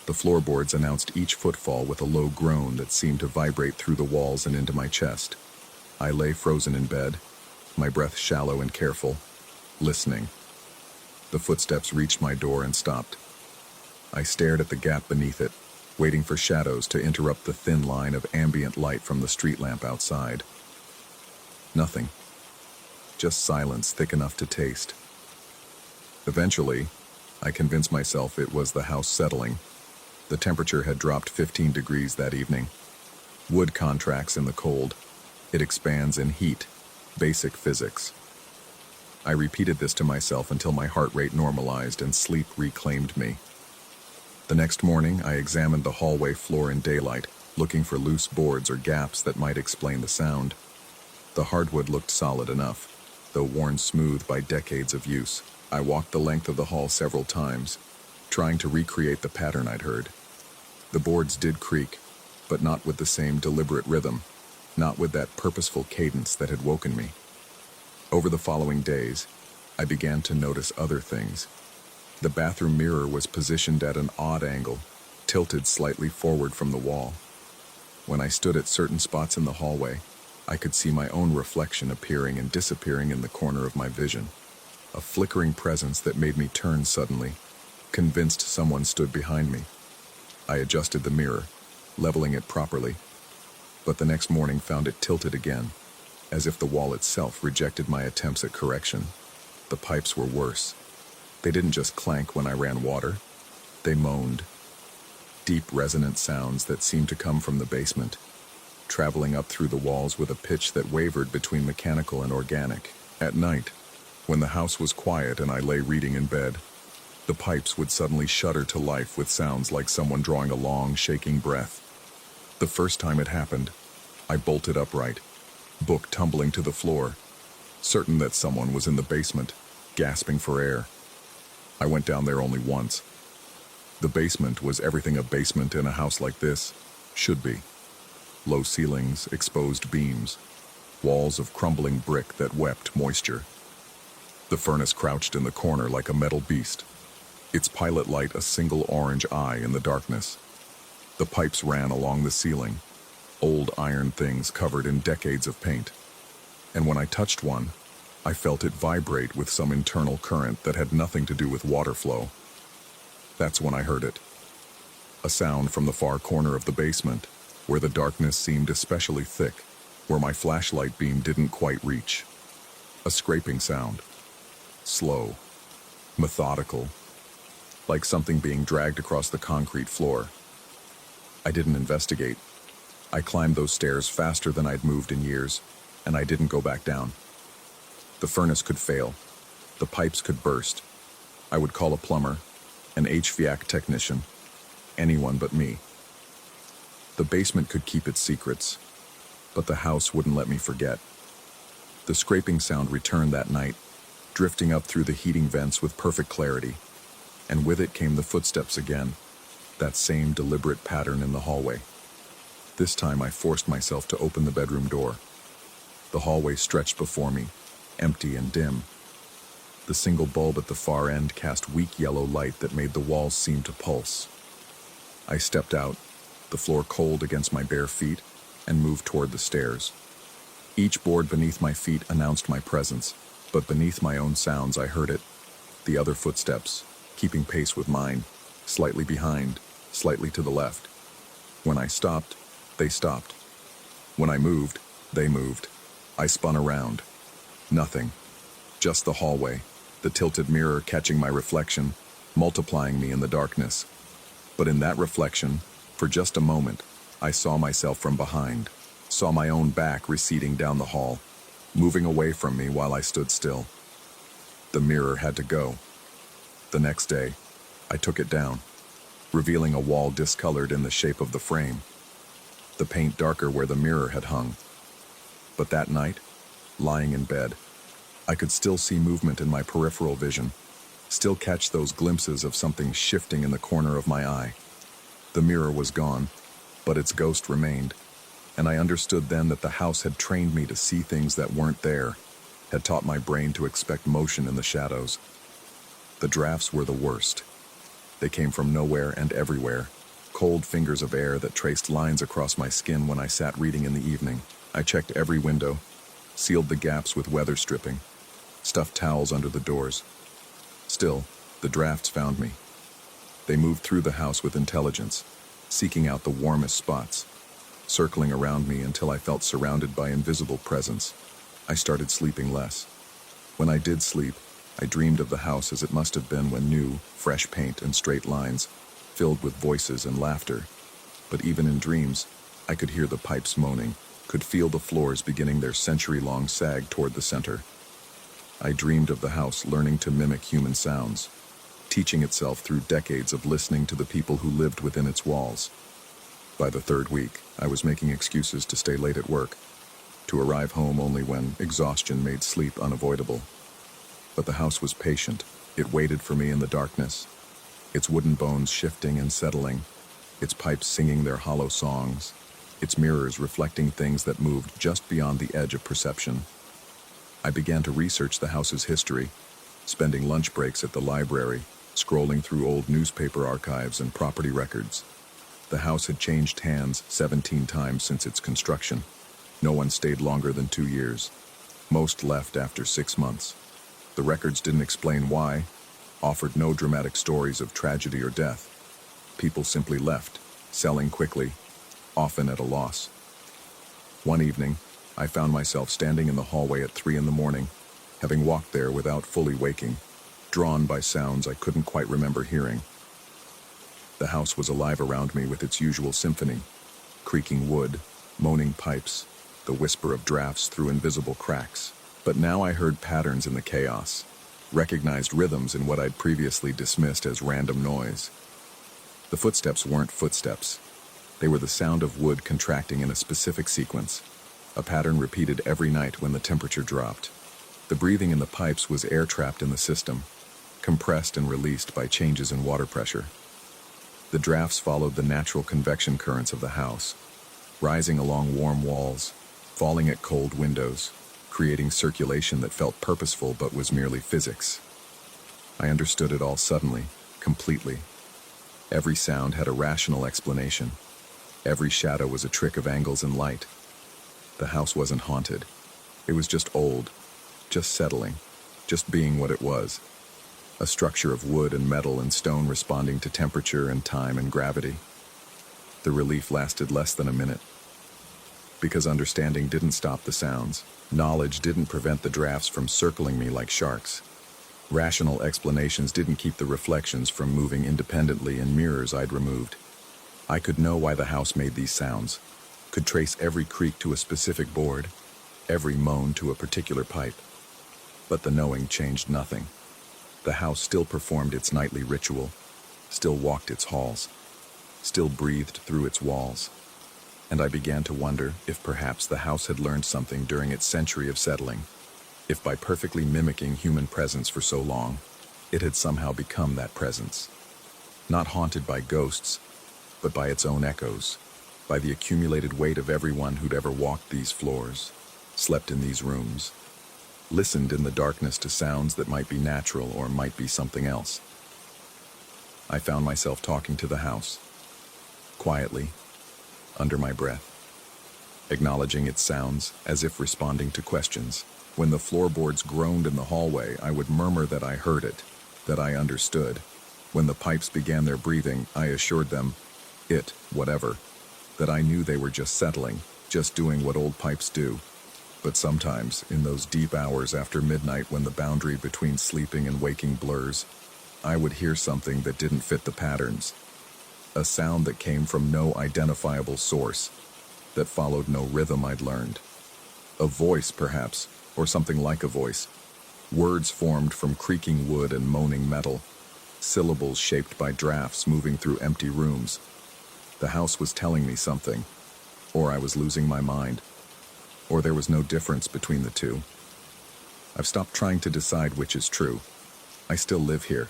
The floorboards announced each footfall with a low groan that seemed to vibrate through the walls and into my chest. I lay frozen in bed, my breath shallow and careful, listening. The footsteps reached my door and stopped. I stared at the gap beneath it, waiting for shadows to interrupt the thin line of ambient light from the street lamp outside. Nothing. Just silence thick enough to taste. Eventually, I convinced myself it was the house settling. The temperature had dropped 15 degrees that evening. Wood contracts in the cold. It expands in heat. Basic physics. I repeated this to myself until my heart rate normalized and sleep reclaimed me. The next morning, I examined the hallway floor in daylight, looking for loose boards or gaps that might explain the sound. The hardwood looked solid enough, though worn smooth by decades of use. I walked the length of the hall several times, trying to recreate the pattern I'd heard. The boards did creak, but not with the same deliberate rhythm, not with that purposeful cadence that had woken me. Over the following days, I began to notice other things. The bathroom mirror was positioned at an odd angle, tilted slightly forward from the wall. When I stood at certain spots in the hallway, I could see my own reflection appearing and disappearing in the corner of my vision. A flickering presence that made me turn suddenly, convinced someone stood behind me. I adjusted the mirror, leveling it properly, but the next morning found it tilted again, as if the wall itself rejected my attempts at correction. The pipes were worse. They didn't just clank when I ran water. They moaned. Deep, resonant sounds that seemed to come from the basement, traveling up through the walls with a pitch that wavered between mechanical and organic. At night, when the house was quiet and I lay reading in bed, The pipes would suddenly shudder to life with sounds like someone drawing a long, shaking breath. The first time it happened, I bolted upright, book tumbling to the floor, certain that someone was in the basement, gasping for air. I went down there only once. The basement was everything a basement in a house like this should be. Low ceilings, exposed beams, walls of crumbling brick that wept moisture. The furnace crouched in the corner like a metal beast, its pilot light a single orange eye in the darkness. The pipes ran along the ceiling, old iron things covered in decades of paint. And when I touched one, I felt it vibrate with some internal current that had nothing to do with water flow. That's when I heard it. A sound from the far corner of the basement, where the darkness seemed especially thick, where my flashlight beam didn't quite reach. A scraping sound. Slow. Methodical. Like something being dragged across the concrete floor. I didn't investigate. I climbed those stairs faster than I'd moved in years, and I didn't go back down. The furnace could fail. The pipes could burst. I would call a plumber, an HVAC technician, anyone but me. The basement could keep its secrets, but the house wouldn't let me forget. The scraping sound returned that night, drifting up through the heating vents with perfect clarity, and with it came the footsteps again, that same deliberate pattern in the hallway. This time I forced myself to open the bedroom door. The hallway stretched before me, empty and dim. The single bulb at the far end cast weak yellow light that made the walls seem to pulse. I stepped out, the floor cold against my bare feet, and moved toward the stairs. Each board beneath my feet announced my presence, but beneath my own sounds I heard it, the other footsteps, keeping pace with mine, slightly behind, slightly to the left. When I stopped, they stopped. When I moved, they moved. I spun around. Nothing. Just the hallway, the tilted mirror catching my reflection, multiplying me in the darkness. But in that reflection, for just a moment, I saw myself from behind, saw my own back receding down the hall, moving away from me while I stood still. The mirror had to go. The next day, I took it down, revealing a wall discolored in the shape of the frame, the paint darker where the mirror had hung. But that night, lying in bed, I could still see movement in my peripheral vision, still catch those glimpses of something shifting in the corner of my eye. The mirror was gone, but its ghost remained, and I understood then that the house had trained me to see things that weren't there, had taught my brain to expect motion in the shadows. The drafts were the worst. They came from nowhere and everywhere, cold fingers of air that traced lines across my skin when I sat reading in the evening. I checked every window, sealed the gaps with weather stripping, stuffed towels under the doors. Still, the drafts found me. They moved through the house with intelligence, seeking out the warmest spots, circling around me until I felt surrounded by invisible presence. I started sleeping less. When I did sleep, I dreamed of the house as it must have been when new, fresh paint and straight lines, filled with voices and laughter. But even in dreams, I could hear the pipes moaning, could feel the floors beginning their century-long sag toward the center. I dreamed of the house learning to mimic human sounds, teaching itself through decades of listening to the people who lived within its walls. By the third week, I was making excuses to stay late at work, to arrive home only when exhaustion made sleep unavoidable. But the house was patient. It waited for me in the darkness, its wooden bones shifting and settling, its pipes singing their hollow songs, its mirrors reflecting things that moved just beyond the edge of perception. I began to research the house's history, spending lunch breaks at the library, scrolling through old newspaper archives and property records. The house had changed hands 17 times since its construction. No one stayed longer than 2 years. Most left after 6 months. The records didn't explain why, offered no dramatic stories of tragedy or death. People simply left, selling quickly, often at a loss. One evening, I found myself standing in the hallway at 3 a.m, having walked there without fully waking, drawn by sounds I couldn't quite remember hearing. The house was alive around me with its usual symphony, creaking wood, moaning pipes, the whisper of drafts through invisible cracks. But now I heard patterns in the chaos, recognized rhythms in what I'd previously dismissed as random noise. The footsteps weren't footsteps. They were the sound of wood contracting in a specific sequence, a pattern repeated every night when the temperature dropped. The breathing in the pipes was air trapped in the system, compressed and released by changes in water pressure. The drafts followed the natural convection currents of the house, rising along warm walls, falling at cold windows, creating circulation that felt purposeful but was merely physics. I understood it all suddenly, completely. Every sound had a rational explanation. Every shadow was a trick of angles and light. The house wasn't haunted. It was just old, just settling, just being what it was. A structure of wood and metal and stone responding to temperature and time and gravity. The relief lasted less than a minute. Because understanding didn't stop the sounds, knowledge didn't prevent the drafts from circling me like sharks. Rational explanations didn't keep the reflections from moving independently in mirrors I'd removed. I could know why the house made these sounds, could trace every creak to a specific board, every moan to a particular pipe. But the knowing changed nothing. The house still performed its nightly ritual, still walked its halls, still breathed through its walls. And I began to wonder if perhaps the house had learned something during its century of settling, if by perfectly mimicking human presence for so long, it had somehow become that presence. Not haunted by ghosts, but by its own echoes, by the accumulated weight of everyone who'd ever walked these floors, slept in these rooms, listened in the darkness to sounds that might be natural or might be something else. I found myself talking to the house, quietly, under my breath, acknowledging its sounds as if responding to questions. When the floorboards groaned in the hallway, I would murmur that I heard it, that I understood. When the pipes began their breathing, I assured them, whatever, that I knew they were just settling, just doing what old pipes do. But sometimes, in those deep hours after midnight when the boundary between sleeping and waking blurs, I would hear something that didn't fit the patterns. A sound that came from no identifiable source, that followed no rhythm I'd learned. A voice, perhaps, or something like a voice. Words formed from creaking wood and moaning metal. Syllables shaped by drafts moving through empty rooms. The house was telling me something, or I was losing my mind. Or there was no difference between the two. I've stopped trying to decide which is true. I still live here,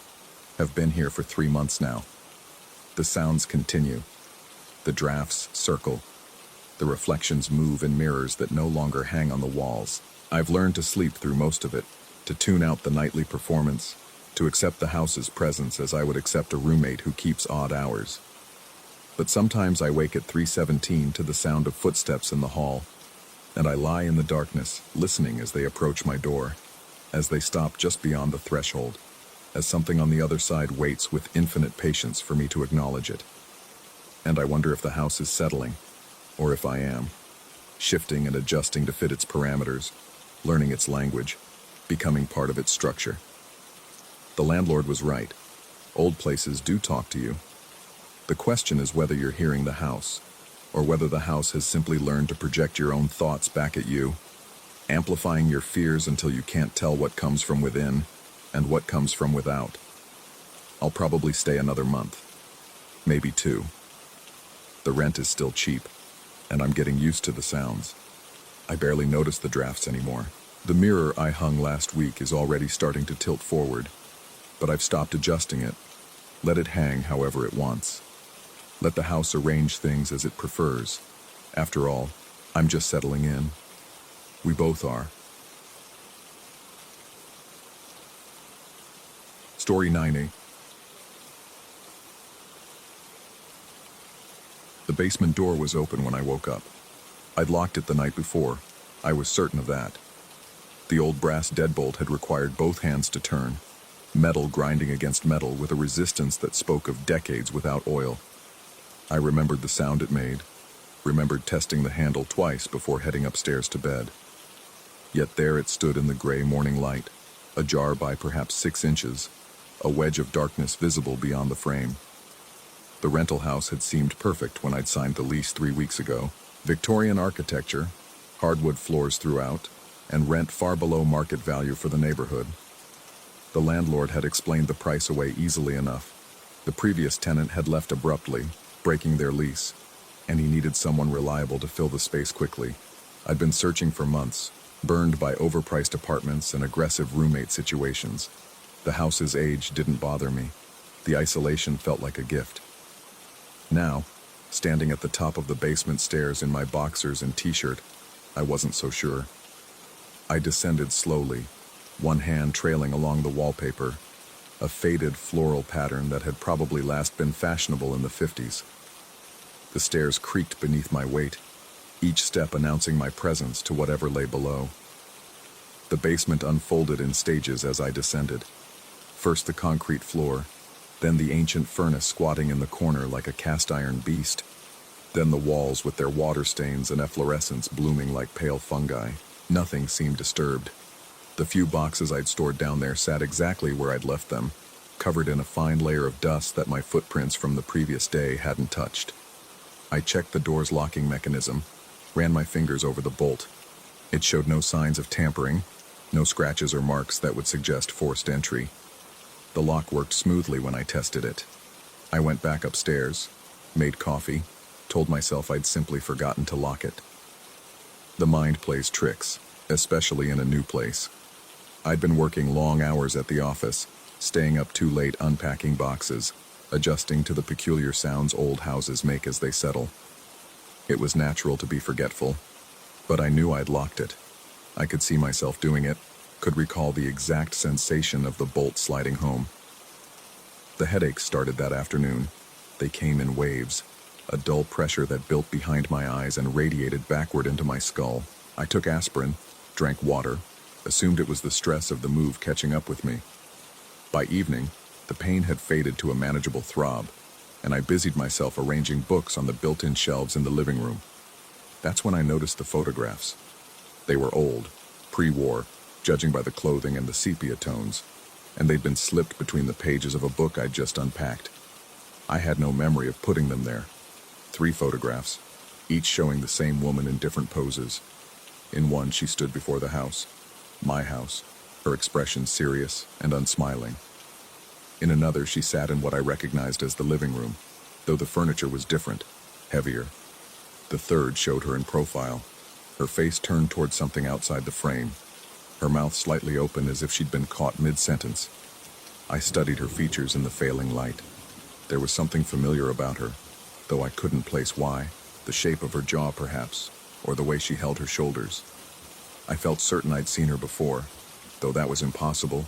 have been here for 3 months now. The sounds continue. The drafts circle. The reflections move in mirrors that no longer hang on the walls. I've learned to sleep through most of it, to tune out the nightly performance, to accept the house's presence as I would accept a roommate who keeps odd hours. But sometimes I wake at 3:17 to the sound of footsteps in the hall, and I lie in the darkness, listening as they approach my door, as they stop just beyond the threshold, as something on the other side waits with infinite patience for me to acknowledge it. And I wonder if the house is settling, or if I am, shifting and adjusting to fit its parameters, learning its language, becoming part of its structure. The landlord was right. Old places do talk to you. The question is whether you're hearing the house, or whether the house has simply learned to project your own thoughts back at you, amplifying your fears until you can't tell what comes from within and what comes from without. I'll probably stay another month, maybe 2. The rent is still cheap, and I'm getting used to the sounds. I barely notice the drafts anymore. The mirror I hung last week is already starting to tilt forward, but I've stopped adjusting it. Let it hang however it wants. Let the house arrange things as it prefers. After all, I'm just settling in. We both are. Story 9A. The basement door was open when I woke up. I'd locked it the night before. I was certain of that. The old brass deadbolt had required both hands to turn, metal grinding against metal with a resistance that spoke of decades without oil. I remembered the sound it made, remembered testing the handle twice before heading upstairs to bed. Yet there it stood in the gray morning light, ajar by perhaps 6 inches, a wedge of darkness visible beyond the frame. The rental house had seemed perfect when I'd signed the lease 3 weeks ago. Victorian architecture, hardwood floors throughout, and rent far below market value for the neighborhood. The landlord had explained the price away easily enough. The previous tenant had left abruptly, breaking their lease, and he needed someone reliable to fill the space quickly. I'd been searching for months, burned by overpriced apartments and aggressive roommate situations. The house's age didn't bother me. The isolation felt like a gift. Now, standing at the top of the basement stairs in my boxers and t-shirt, I wasn't so sure. I descended slowly, one hand trailing along the wallpaper, a faded floral pattern that had probably last been fashionable in the 50s. The stairs creaked beneath my weight, each step announcing my presence to whatever lay below. The basement unfolded in stages as I descended. First the concrete floor, then the ancient furnace squatting in the corner like a cast-iron beast, then the walls with their water stains and efflorescence blooming like pale fungi. Nothing seemed disturbed. The few boxes I'd stored down there sat exactly where I'd left them, covered in a fine layer of dust that my footprints from the previous day hadn't touched. I checked the door's locking mechanism, ran my fingers over the bolt. It showed no signs of tampering, no scratches or marks that would suggest forced entry. The lock worked smoothly when I tested it. I went back upstairs, made coffee, told myself I'd simply forgotten to lock it. The mind plays tricks, especially in a new place. I'd been working long hours at the office, staying up too late unpacking boxes, adjusting to the peculiar sounds old houses make as they settle. It was natural to be forgetful, but I knew I'd locked it. I could see myself doing it, could recall the exact sensation of the bolt sliding home. The headaches started that afternoon. They came in waves, a dull pressure that built behind my eyes and radiated backward into my skull. I took aspirin, drank water, assumed it was the stress of the move catching up with me. By evening, the pain had faded to a manageable throb, and I busied myself arranging books on the built-in shelves in the living room. That's when I noticed the photographs. They were old, pre-war, judging by the clothing and the sepia tones, and they'd been slipped between the pages of a book I'd just unpacked. I had no memory of putting them there. 3 photographs, each showing the same woman in different poses. In one, she stood before the house, my house, her expression serious and unsmiling. In another, she sat in what I recognized as the living room, though the furniture was different, heavier. The third showed her in profile, her face turned toward something outside the frame, her mouth slightly open as if she'd been caught mid-sentence. I studied her features in the failing light. There was something familiar about her, though I couldn't place why. The shape of her jaw, perhaps, or the way she held her shoulders. I felt certain I'd seen her before, though that was impossible.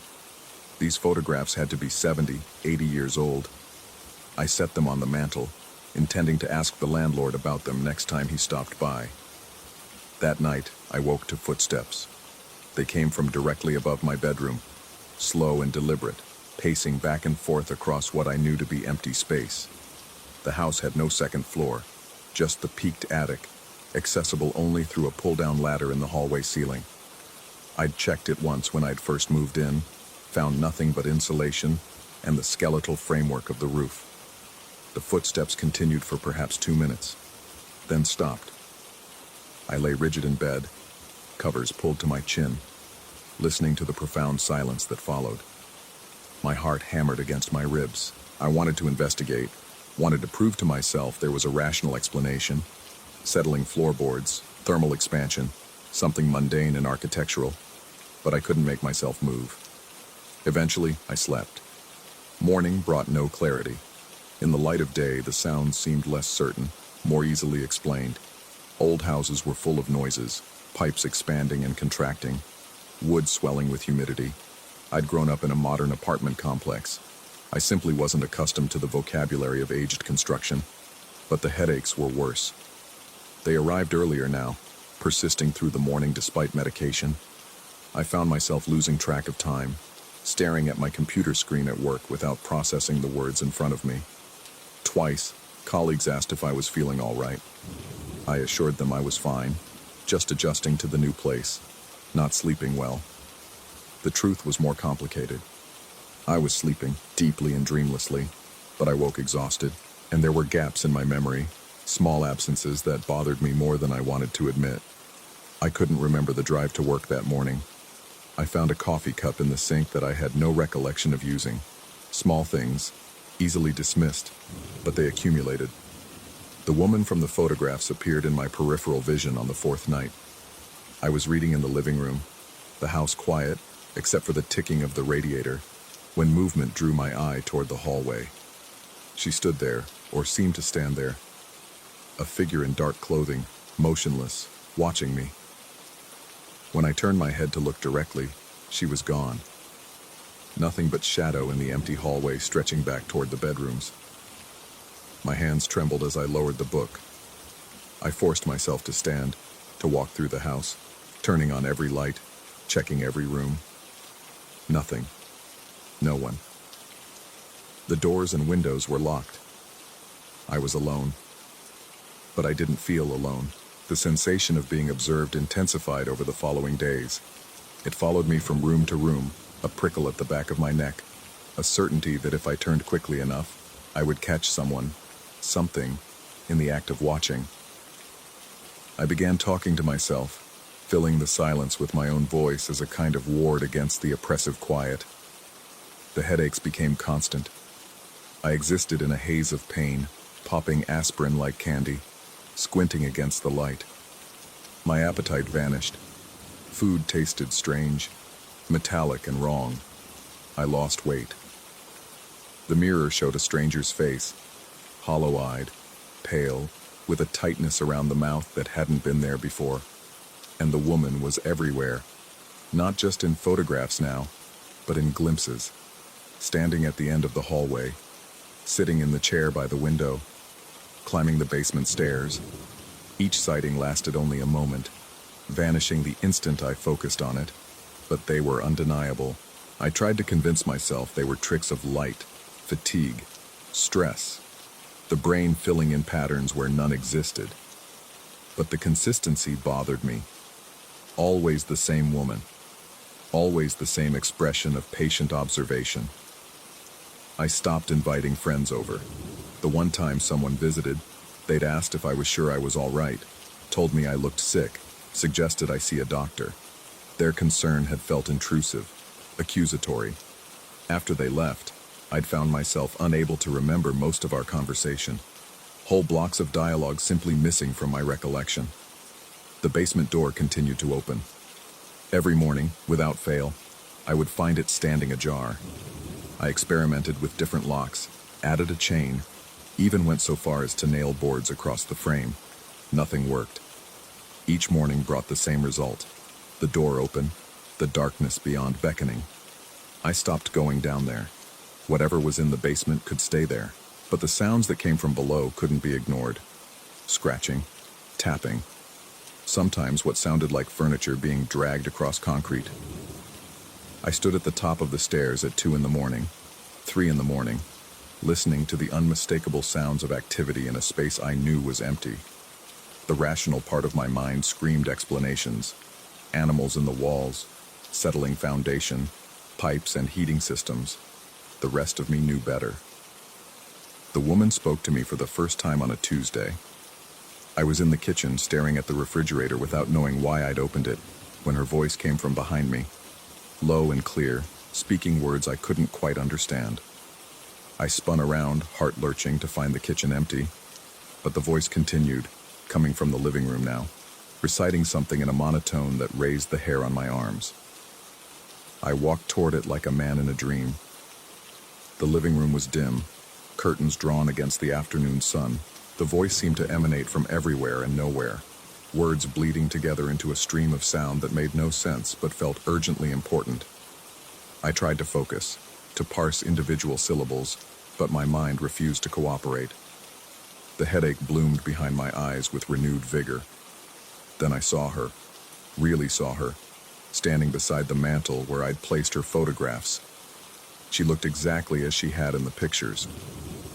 These photographs had to be 70, 80 years old. I set them on the mantel, intending to ask the landlord about them next time he stopped by. That night, I woke to footsteps. They came from directly above my bedroom, slow and deliberate, pacing back and forth across what I knew to be empty space. The house had no second floor, just the peaked attic, accessible only through a pull-down ladder in the hallway ceiling. I'd checked it once when I'd first moved in, found nothing but insulation and the skeletal framework of the roof. The footsteps continued for perhaps 2 minutes, then stopped. I lay rigid in bed, covers pulled to my chin, listening to the profound silence that followed. My heart hammered against my ribs. I wanted to investigate, wanted to prove to myself there was a rational explanation. Settling floorboards, thermal expansion, something mundane and architectural, but I couldn't make myself move. Eventually, I slept. Morning brought no clarity. In the light of day, the sounds seemed less certain, more easily explained. Old houses were full of noises, pipes expanding and contracting, wood swelling with humidity. I'd grown up in a modern apartment complex. I simply wasn't accustomed to the vocabulary of aged construction, but the headaches were worse. They arrived earlier now, persisting through the morning despite medication. I found myself losing track of time, staring at my computer screen at work without processing the words in front of me. Twice, colleagues asked if I was feeling all right. I assured them I was fine, just adjusting to the new place, not sleeping well. The truth was more complicated. I was sleeping, deeply and dreamlessly, but I woke exhausted, and there were gaps in my memory, small absences that bothered me more than I wanted to admit. I couldn't remember the drive to work that morning. I found a coffee cup in the sink that I had no recollection of using. Small things, easily dismissed, but they accumulated. The woman from the photographs appeared in my peripheral vision on the fourth night. I was reading in the living room, the house quiet, except for the ticking of the radiator, when movement drew my eye toward the hallway. She stood there, or seemed to stand there, a figure in dark clothing, motionless, watching me. When I turned my head to look directly, she was gone. Nothing but shadow in the empty hallway stretching back toward the bedrooms. My hands trembled as I lowered the book. I forced myself to stand, to walk through the house, turning on every light, checking every room. Nothing. No one. The doors and windows were locked. I was alone. But I didn't feel alone. The sensation of being observed intensified over the following days. It followed me from room to room, a prickle at the back of my neck, a certainty that if I turned quickly enough, I would catch someone, something, in the act of watching. I began talking to myself, filling the silence with my own voice as a kind of ward against the oppressive quiet. The headaches became constant. I existed in a haze of pain, popping aspirin like candy, squinting against the light. My appetite vanished. Food tasted strange, metallic and wrong. I lost weight. The mirror showed a stranger's face, hollow-eyed, pale, with a tightness around the mouth that hadn't been there before. And the woman was everywhere, not just in photographs now, but in glimpses, standing at the end of the hallway, sitting in the chair by the window, climbing the basement stairs. Each sighting lasted only a moment, vanishing the instant I focused on it, but they were undeniable. I tried to convince myself they were tricks of light, fatigue, stress, the brain filling in patterns where none existed. But the consistency bothered me. Always the same woman, always the same expression of patient observation. I stopped inviting friends over. The one time someone visited, they'd asked if I was sure I was all right, told me I looked sick, suggested I see a doctor. Their concern had felt intrusive, accusatory. After they left, I'd found myself unable to remember most of our conversation. Whole blocks of dialogue simply missing from my recollection. The basement door continued to open. Every morning, without fail, I would find it standing ajar. I experimented with different locks, added a chain, even went so far as to nail boards across the frame. Nothing worked. Each morning brought the same result. The door open, the darkness beyond beckoning. I stopped going down there. Whatever was in the basement could stay there, but the sounds that came from below couldn't be ignored. Scratching, tapping, sometimes what sounded like furniture being dragged across concrete. I stood at the top of the stairs at 2 in the morning, 3 in the morning, listening to the unmistakable sounds of activity in a space I knew was empty. The rational part of my mind screamed explanations. Animals in the walls, settling foundation, pipes and heating systems. The rest of me knew better. The woman spoke to me for the first time on a Tuesday. I was in the kitchen staring at the refrigerator without knowing why I'd opened it, when her voice came from behind me, low and clear, speaking words I couldn't quite understand. I spun around, heart lurching, to find the kitchen empty, but the voice continued, coming from the living room now, reciting something in a monotone that raised the hair on my arms. I walked toward it like a man in a dream. The living room was dim, curtains drawn against the afternoon sun. The voice seemed to emanate from everywhere and nowhere, words bleeding together into a stream of sound that made no sense but felt urgently important. I tried to focus, to parse individual syllables, but my mind refused to cooperate. The headache bloomed behind my eyes with renewed vigor. Then I saw her, really saw her, standing beside the mantel where I'd placed her photographs. She looked exactly as she had in the pictures.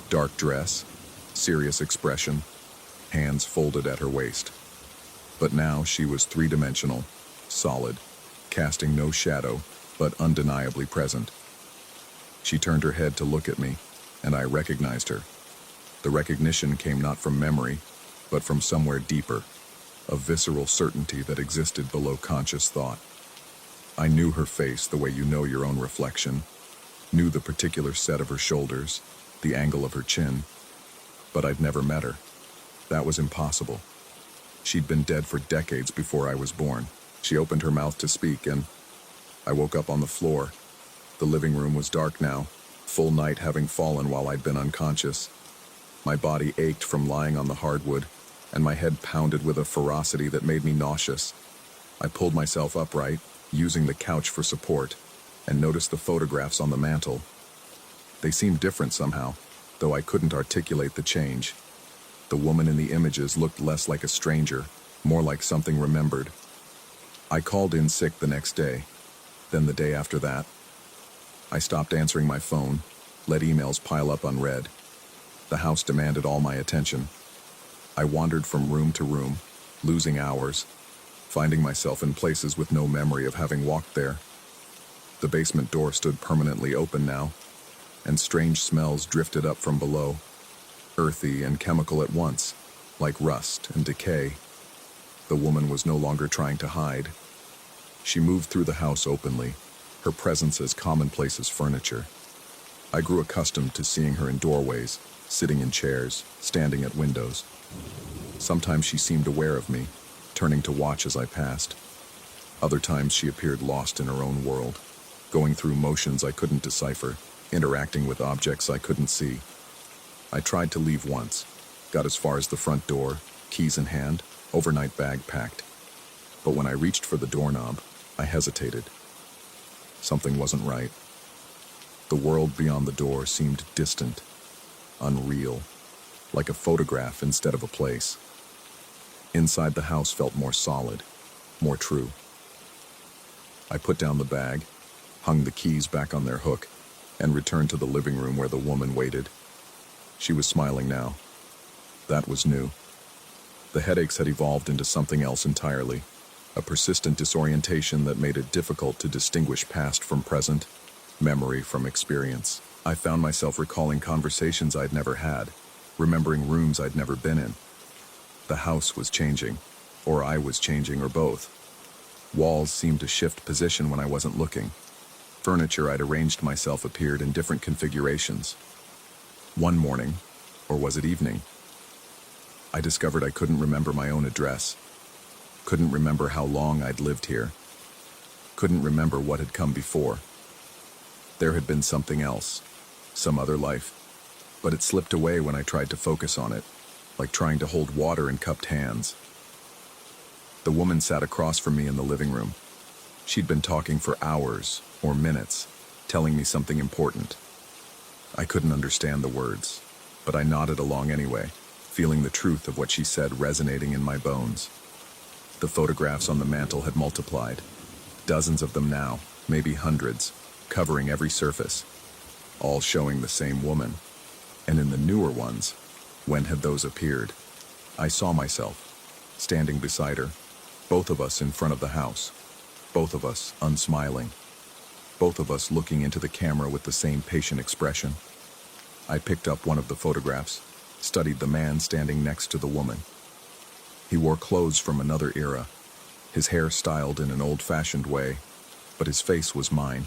Dark dress, serious expression, hands folded at her waist. But now she was three-dimensional, solid, casting no shadow, but undeniably present. She turned her head to look at me, and I recognized her. The recognition came not from memory, but from somewhere deeper, a visceral certainty that existed below conscious thought. I knew her face the way you know your own reflection, knew the particular set of her shoulders, the angle of her chin, but I'd never met her. That was impossible. She'd been dead for decades before I was born. She opened her mouth to speak, and I woke up on the floor. The living room was dark now, full night having fallen while I'd been unconscious. My body ached from lying on the hardwood, and my head pounded with a ferocity that made me nauseous. I pulled myself upright, using the couch for support, and noticed the photographs on the mantel. They seemed different somehow, though I couldn't articulate the change. The woman in the images looked less like a stranger, more like something remembered. I called in sick the next day, then the day after that. I stopped answering my phone, let emails pile up unread. The house demanded all my attention. I wandered from room to room, losing hours, finding myself in places with no memory of having walked there. The basement door stood permanently open now, and strange smells drifted up from below, earthy and chemical at once, like rust and decay. The woman was no longer trying to hide. She moved through the house openly, her presence as commonplace as furniture. I grew accustomed to seeing her in doorways, sitting in chairs, standing at windows. Sometimes she seemed aware of me, turning to watch as I passed. Other times she appeared lost in her own world, going through motions I couldn't decipher, interacting with objects I couldn't see. I tried to leave once, got as far as the front door, keys in hand, overnight bag packed. But when I reached for the doorknob, I hesitated. Something wasn't right. The world beyond the door seemed distant, unreal, like a photograph instead of a place. Inside the house felt more solid, more true. I put down the bag, hung the keys back on their hook, and returned to the living room where the woman waited. She was smiling now. That was new. The headaches had evolved into something else entirely, a persistent disorientation that made it difficult to distinguish past from present, memory from experience. I found myself recalling conversations I'd never had, remembering rooms I'd never been in. The house was changing, or I was changing, or both. Walls seemed to shift position when I wasn't looking. Furniture I'd arranged myself appeared in different configurations. One morning, or was it evening, I discovered I couldn't remember my own address, couldn't remember how long I'd lived here, couldn't remember what had come before. There had been something else, some other life, but it slipped away when I tried to focus on it, like trying to hold water in cupped hands. The woman sat across from me in the living room. She'd been talking for hours or minutes, telling me something important. I couldn't understand the words, but I nodded along anyway, feeling the truth of what she said resonating in my bones. The photographs on the mantel had multiplied, dozens of them now, maybe hundreds, covering every surface, all showing the same woman. And in the newer ones, when had those appeared? I saw myself, standing beside her, both of us in front of the house, both of us unsmiling, both of us looking into the camera with the same patient expression. I picked up one of the photographs, studied the man standing next to the woman. He wore clothes from another era, his hair styled in an old-fashioned way, but his face was mine,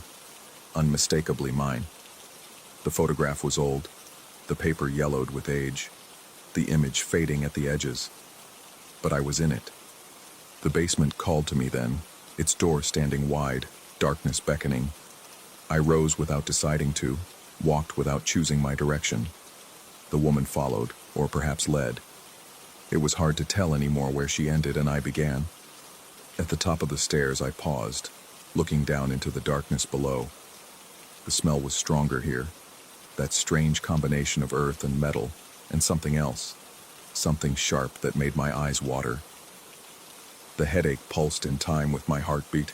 unmistakably mine. The photograph was old, the paper yellowed with age, the image fading at the edges, but I was in it. The basement called to me then, its door standing wide, darkness beckoning. I rose without deciding to, walked without choosing my direction. The woman followed, or perhaps led. It was hard to tell anymore where she ended and I began. At the top of the stairs I paused, looking down into the darkness below. The smell was stronger here, that strange combination of earth and metal, and something else, something sharp that made my eyes water. The headache pulsed in time with my heartbeat,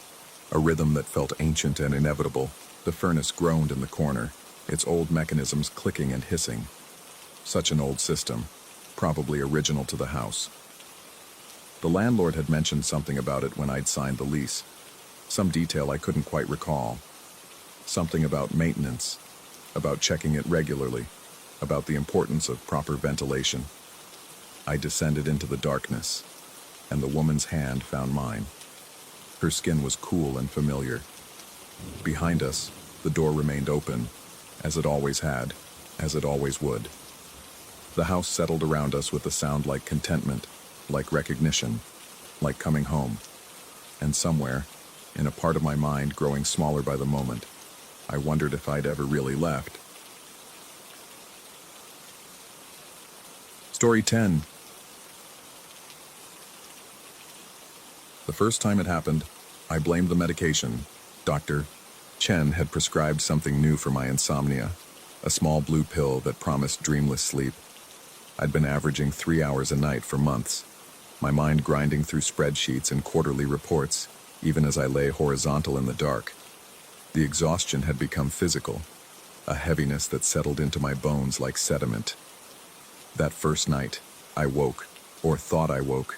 a rhythm that felt ancient and inevitable. The furnace groaned in the corner, its old mechanisms clicking and hissing. Such an old system, probably original to the house. The landlord had mentioned something about it when I'd signed the lease, some detail I couldn't quite recall. Something about maintenance, about checking it regularly, about the importance of proper ventilation. I descended into the darkness, and the woman's hand found mine. Her skin was cool and familiar. Behind us, the door remained open, as it always had, as it always would. The house settled around us with a sound like contentment, like recognition, like coming home. And somewhere, in a part of my mind growing smaller by the moment, I wondered if I'd ever really left. Story 10. The first time it happened, I blamed the medication. Dr. Chen had prescribed something new for my insomnia, a small blue pill that promised dreamless sleep. I'd been averaging 3 hours a night for months, my mind grinding through spreadsheets and quarterly reports, even as I lay horizontal in the dark. The exhaustion had become physical, a heaviness that settled into my bones like sediment. That first night, I woke, or thought I woke,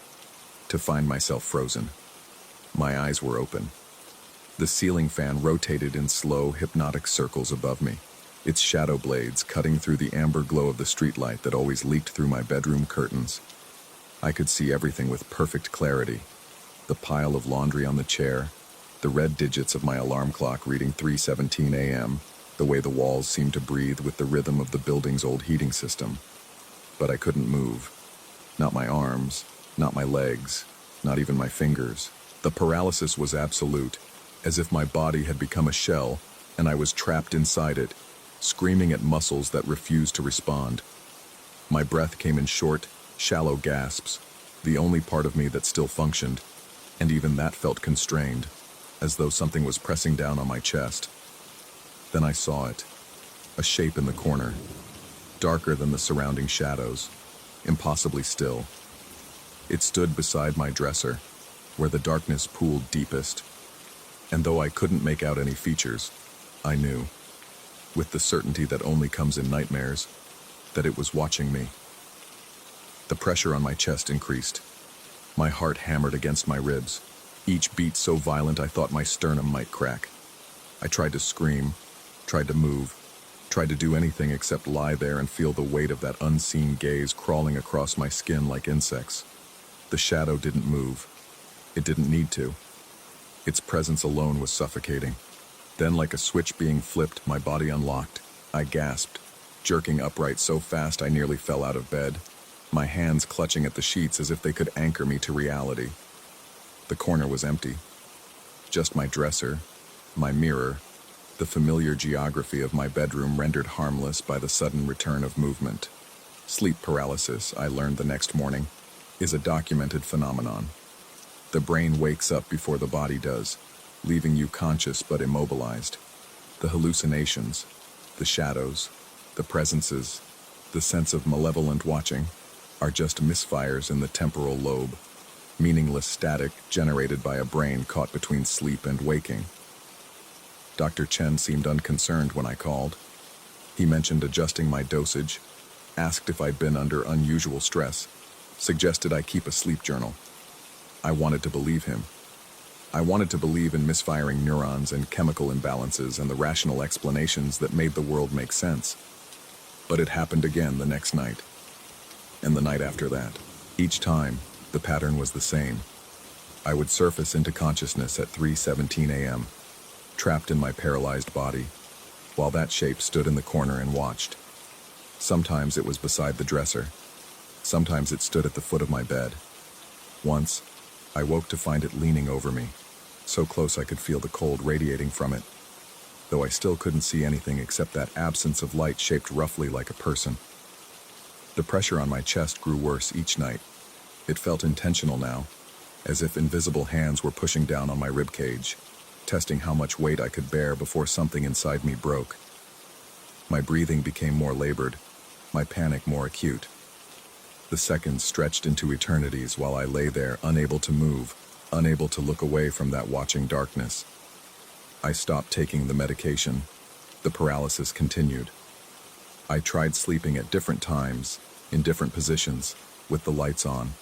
to find myself frozen. My eyes were open. The ceiling fan rotated in slow, hypnotic circles above me, its shadow blades cutting through the amber glow of the streetlight that always leaked through my bedroom curtains. I could see everything with perfect clarity. The pile of laundry on the chair, the red digits of my alarm clock reading 3:17 a.m., the way the walls seemed to breathe with the rhythm of the building's old heating system. But I couldn't move. Not my arms, not my legs, not even my fingers. The paralysis was absolute, as if my body had become a shell and I was trapped inside it, screaming at muscles that refused to respond. My breath came in short, shallow gasps, the only part of me that still functioned, and even that felt constrained, as though something was pressing down on my chest. Then I saw it, a shape in the corner, darker than the surrounding shadows, impossibly still. It stood beside my dresser, where the darkness pooled deepest, and though I couldn't make out any features, I knew, with the certainty that only comes in nightmares, that it was watching me. The pressure on my chest increased. My heart hammered against my ribs, each beat so violent I thought my sternum might crack. I tried to scream, tried to move, tried to do anything except lie there and feel the weight of that unseen gaze crawling across my skin like insects. The shadow didn't move. It didn't need to. Its presence alone was suffocating. Then, like a switch being flipped, my body unlocked. I gasped, jerking upright so fast I nearly fell out of bed, my hands clutching at the sheets as if they could anchor me to reality. The corner was empty. Just my dresser, my mirror, the familiar geography of my bedroom rendered harmless by the sudden return of movement. Sleep paralysis, I learned the next morning, is a documented phenomenon. The brain wakes up before the body does, leaving you conscious but immobilized. The hallucinations, the shadows, the presences, the sense of malevolent watching, are just misfires in the temporal lobe, meaningless static generated by a brain caught between sleep and waking. Dr. Chen seemed unconcerned when I called. He mentioned adjusting my dosage, asked if I'd been under unusual stress, suggested I keep a sleep journal. I wanted to believe him. I wanted to believe in misfiring neurons and chemical imbalances and the rational explanations that made the world make sense. But it happened again the next night, and the night after that. Each time, the pattern was the same. I would surface into consciousness at 3:17 a.m., trapped in my paralyzed body, while that shape stood in the corner and watched. Sometimes it was beside the dresser. Sometimes it stood at the foot of my bed. Once, I woke to find it leaning over me, so close I could feel the cold radiating from it, though I still couldn't see anything except that absence of light shaped roughly like a person. The pressure on my chest grew worse each night. It felt intentional now, as if invisible hands were pushing down on my ribcage, testing how much weight I could bear before something inside me broke. My breathing became more labored, my panic more acute. The seconds stretched into eternities while I lay there, unable to move, unable to look away from that watching darkness. I stopped taking the medication. The paralysis continued. I tried sleeping at different times, in different positions, with the lights on.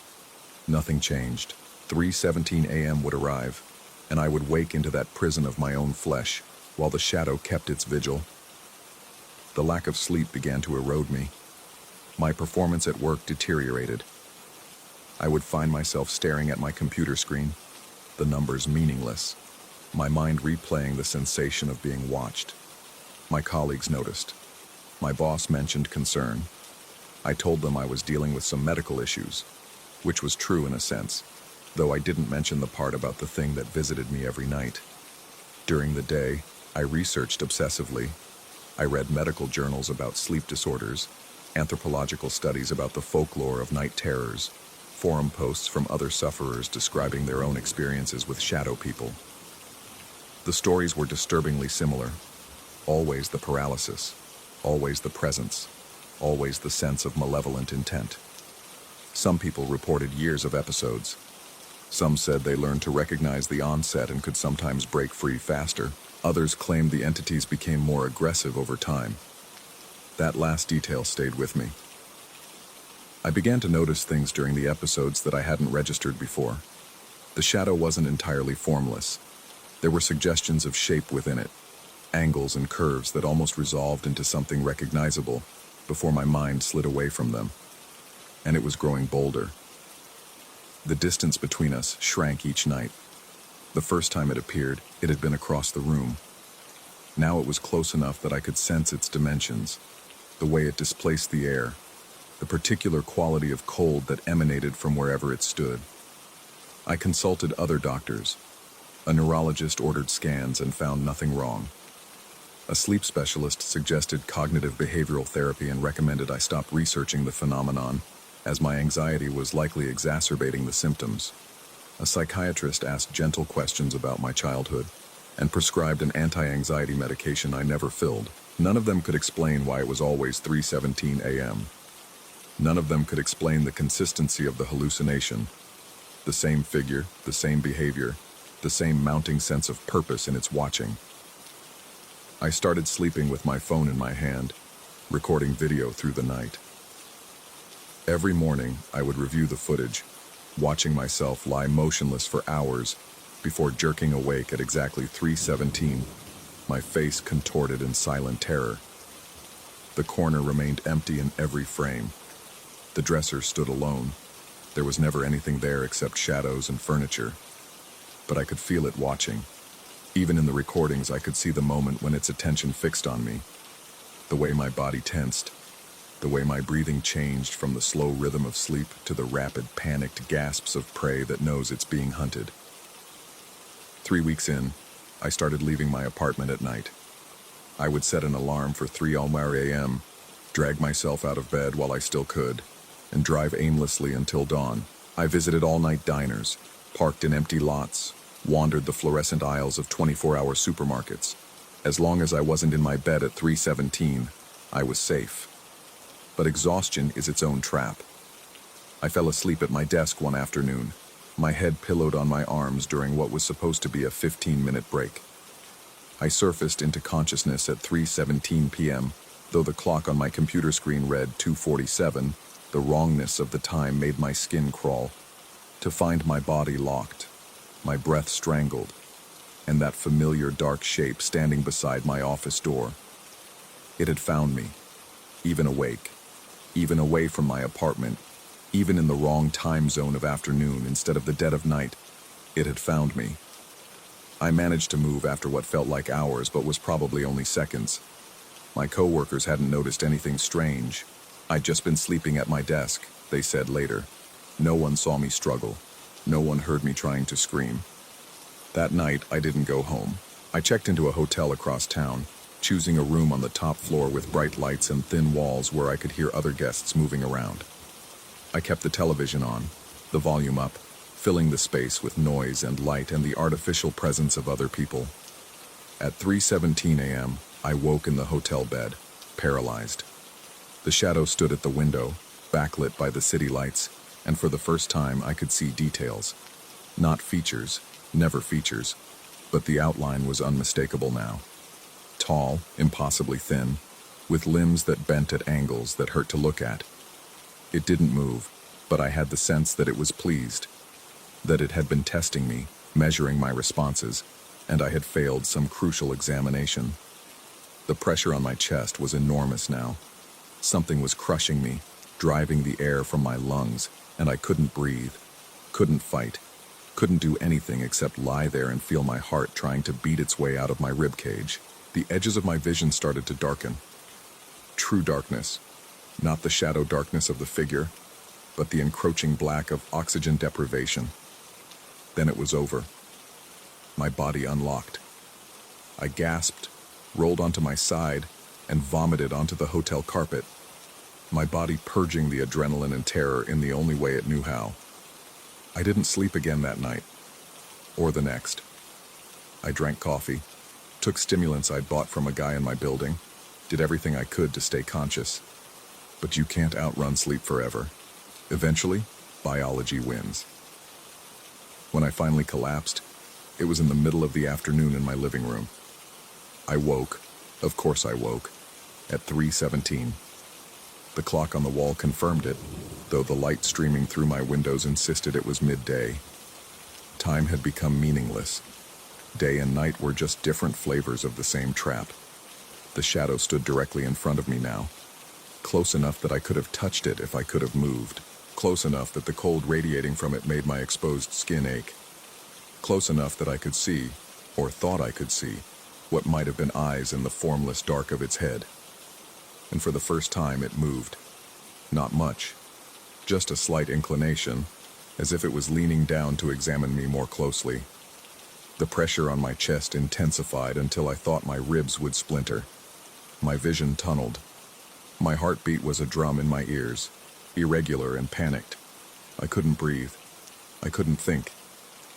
Nothing changed. 3:17 a.m. would arrive, and I would wake into that prison of my own flesh, while the shadow kept its vigil. The lack of sleep began to erode me. My performance at work deteriorated. I would find myself staring at my computer screen, the numbers meaningless, my mind replaying the sensation of being watched. My colleagues noticed. My boss mentioned concern. I told them I was dealing with some medical issues, which was true in a sense, though I didn't mention the part about the thing that visited me every night. During the day, I researched obsessively. I read medical journals about sleep disorders, anthropological studies about the folklore of night terrors, forum posts from other sufferers describing their own experiences with shadow people. The stories were disturbingly similar. Always the paralysis, always the presence, always the sense of malevolent intent. Some people reported years of episodes. Some said they learned to recognize the onset and could sometimes break free faster. Others claimed the entities became more aggressive over time. That last detail stayed with me. I began to notice things during the episodes that I hadn't registered before. The shadow wasn't entirely formless. There were suggestions of shape within it, angles and curves that almost resolved into something recognizable before my mind slid away from them. And it was growing bolder. The distance between us shrank each night. The first time it appeared, it had been across the room. Now it was close enough that I could sense its dimensions, the way it displaced the air, the particular quality of cold that emanated from wherever it stood. I consulted other doctors. A neurologist ordered scans and found nothing wrong. A sleep specialist suggested cognitive behavioral therapy and recommended I stop researching the phenomenon, as my anxiety was likely exacerbating the symptoms. A psychiatrist asked gentle questions about my childhood and prescribed an anti-anxiety medication I never filled. None of them could explain why it was always 3:17 a.m. None of them could explain the consistency of the hallucination. The same figure, the same behavior, the same mounting sense of purpose in its watching. I started sleeping with my phone in my hand, recording video through the night. Every morning, I would review the footage, watching myself lie motionless for hours before jerking awake at exactly 3:17, my face contorted in silent terror. The corner remained empty in every frame. The dresser stood alone. There was never anything there except shadows and furniture. But I could feel it watching. Even in the recordings, I could see the moment when its attention fixed on me. The way my body tensed. The way my breathing changed from the slow rhythm of sleep to the rapid, panicked gasps of prey that knows it's being hunted. 3 weeks in, I started leaving my apartment at night. I would set an alarm for 3 a.m., drag myself out of bed while I still could, and drive aimlessly until dawn. I visited all-night diners, parked in empty lots, wandered the fluorescent aisles of 24-hour supermarkets. As long as I wasn't in my bed at 3:17, I was safe. But exhaustion is its own trap. I fell asleep at my desk one afternoon, my head pillowed on my arms during what was supposed to be a 15-minute break. I surfaced into consciousness at 3:17 p.m., though the clock on my computer screen read 2:47, the wrongness of the time made my skin crawl. To find my body locked, my breath strangled, and that familiar dark shape standing beside my office door. It had found me, even awake, even away from my apartment, even in the wrong time zone of afternoon instead of the dead of night. It had found me. I managed to move after what felt like hours but was probably only seconds. My coworkers hadn't noticed anything strange. I'd just been sleeping at my desk, they said later. No one saw me struggle. No one heard me trying to scream. That night, I didn't go home. I checked into a hotel across town, choosing a room on the top floor with bright lights and thin walls where I could hear other guests moving around. I kept the television on, the volume up, filling the space with noise and light and the artificial presence of other people. At 3:17 a.m., I woke in the hotel bed, paralyzed. The shadow stood at the window, backlit by the city lights, and for the first time I could see details. Not features, never features, but the outline was unmistakable now. Tall, impossibly thin, with limbs that bent at angles that hurt to look at. It didn't move, but I had the sense that it was pleased, that it had been testing me, measuring my responses, and I had failed some crucial examination. The pressure on my chest was enormous now. Something was crushing me, driving the air from my lungs, and I couldn't breathe, couldn't fight, Couldn't do anything except lie there and feel my heart trying to beat its way out of my rib cage. The edges of my vision started to darken. True darkness. Not the shadow darkness of the figure, but the encroaching black of oxygen deprivation. Then it was over. My body unlocked. I gasped, rolled onto my side, and vomited onto the hotel carpet, my body purging the adrenaline and terror in the only way it knew how. I didn't sleep again that night, or the next. I drank coffee, took stimulants I'd bought from a guy in my building, did everything I could to stay conscious. But you can't outrun sleep forever. Eventually, biology wins. When I finally collapsed, it was in the middle of the afternoon in my living room. I woke, of course I woke, at 3:17. The clock on the wall confirmed it, though the light streaming through my windows insisted it was midday. Time had become meaningless. Day and night were just different flavors of the same trap. The shadow stood directly in front of me now, close enough that I could have touched it if I could have moved, close enough that the cold radiating from it made my exposed skin ache, close enough that I could see, or thought I could see, what might have been eyes in the formless dark of its head. And for the first time it moved. Not much, just a slight inclination, as if it was leaning down to examine me more closely. The pressure on my chest intensified until I thought my ribs would splinter. My vision tunneled. My heartbeat was a drum in my ears, irregular and panicked. I couldn't breathe. I couldn't think.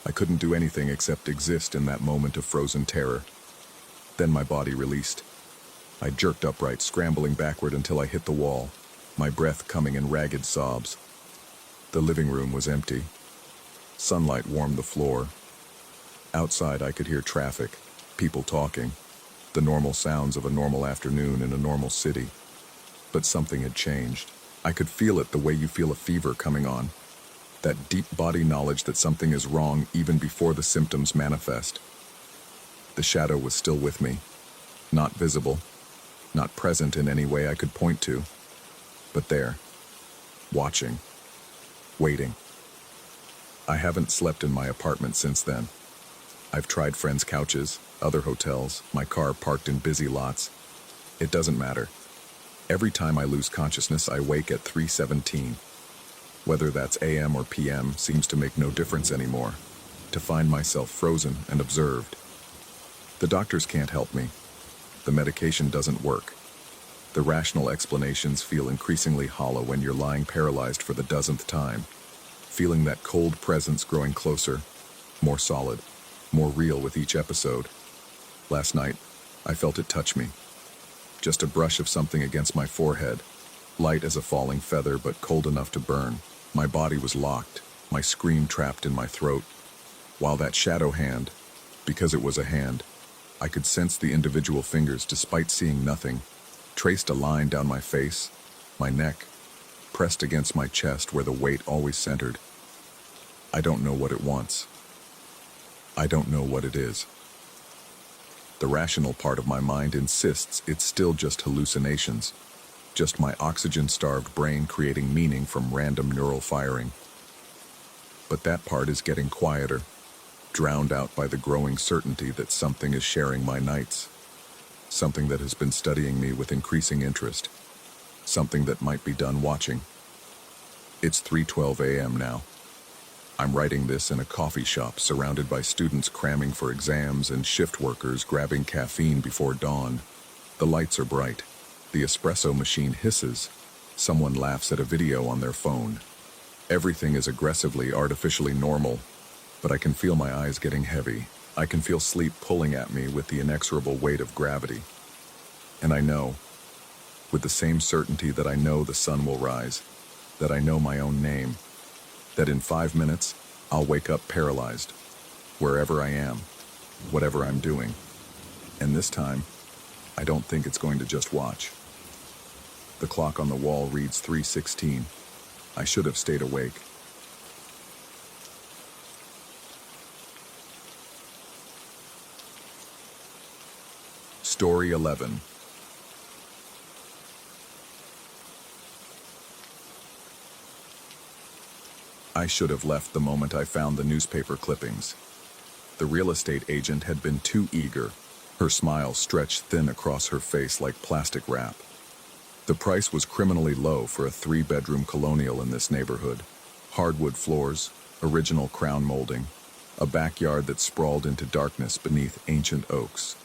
I couldn't do anything except exist in that moment of frozen terror. Then my body released. I jerked upright, scrambling backward until I hit the wall, my breath coming in ragged sobs. The living room was empty. Sunlight warmed the floor. Outside I could hear traffic, people talking, the normal sounds of a normal afternoon in a normal city. But something had changed. I could feel it the way you feel a fever coming on. That deep body knowledge that something is wrong even before the symptoms manifest. The shadow was still with me, not visible, not present in any way I could point to, but there, watching, waiting. I haven't slept in my apartment since then. I've tried friends' couches, other hotels, my car parked in busy lots. It doesn't matter. Every time I lose consciousness, I wake at 3:17. Whether that's AM or PM seems to make no difference anymore, to find myself frozen and observed. The doctors can't help me. The medication doesn't work. The rational explanations feel increasingly hollow when you're lying paralyzed for the dozenth time, feeling that cold presence growing closer, more solid, more real with each episode. Last night, I felt it touch me. Just a brush of something against my forehead, light as a falling feather but cold enough to burn. My body was locked, my scream trapped in my throat, while that shadow hand, because it was a hand, I could sense the individual fingers despite seeing nothing, traced a line down my face, my neck, pressed against my chest where the weight always centered. I don't know what it wants. I don't know what it is. The rational part of my mind insists it's still just hallucinations, just my oxygen-starved brain creating meaning from random neural firing. But that part is getting quieter, drowned out by the growing certainty that something is sharing my nights, something that has been studying me with increasing interest, something that might be done watching. It's 3:12 a.m. now. I'm writing this in a coffee shop surrounded by students cramming for exams and shift workers grabbing caffeine before dawn. The lights are bright. The espresso machine hisses. Someone laughs at a video on their phone. Everything is aggressively, artificially normal, but I can feel my eyes getting heavy. I can feel sleep pulling at me with the inexorable weight of gravity. And I know, with the same certainty that I know the sun will rise, that I know my own name, that in 5 minutes, I'll wake up paralyzed, wherever I am, whatever I'm doing. And this time, I don't think it's going to just watch. The clock on the wall reads 3:16. I should have stayed awake. Story 11. I should have left the moment I found the newspaper clippings. The real estate agent had been too eager. Her smile stretched thin across her face like plastic wrap. The price was criminally low for a 3-bedroom colonial in this neighborhood. Hardwood floors, original crown molding, a backyard that sprawled into darkness beneath ancient oaks.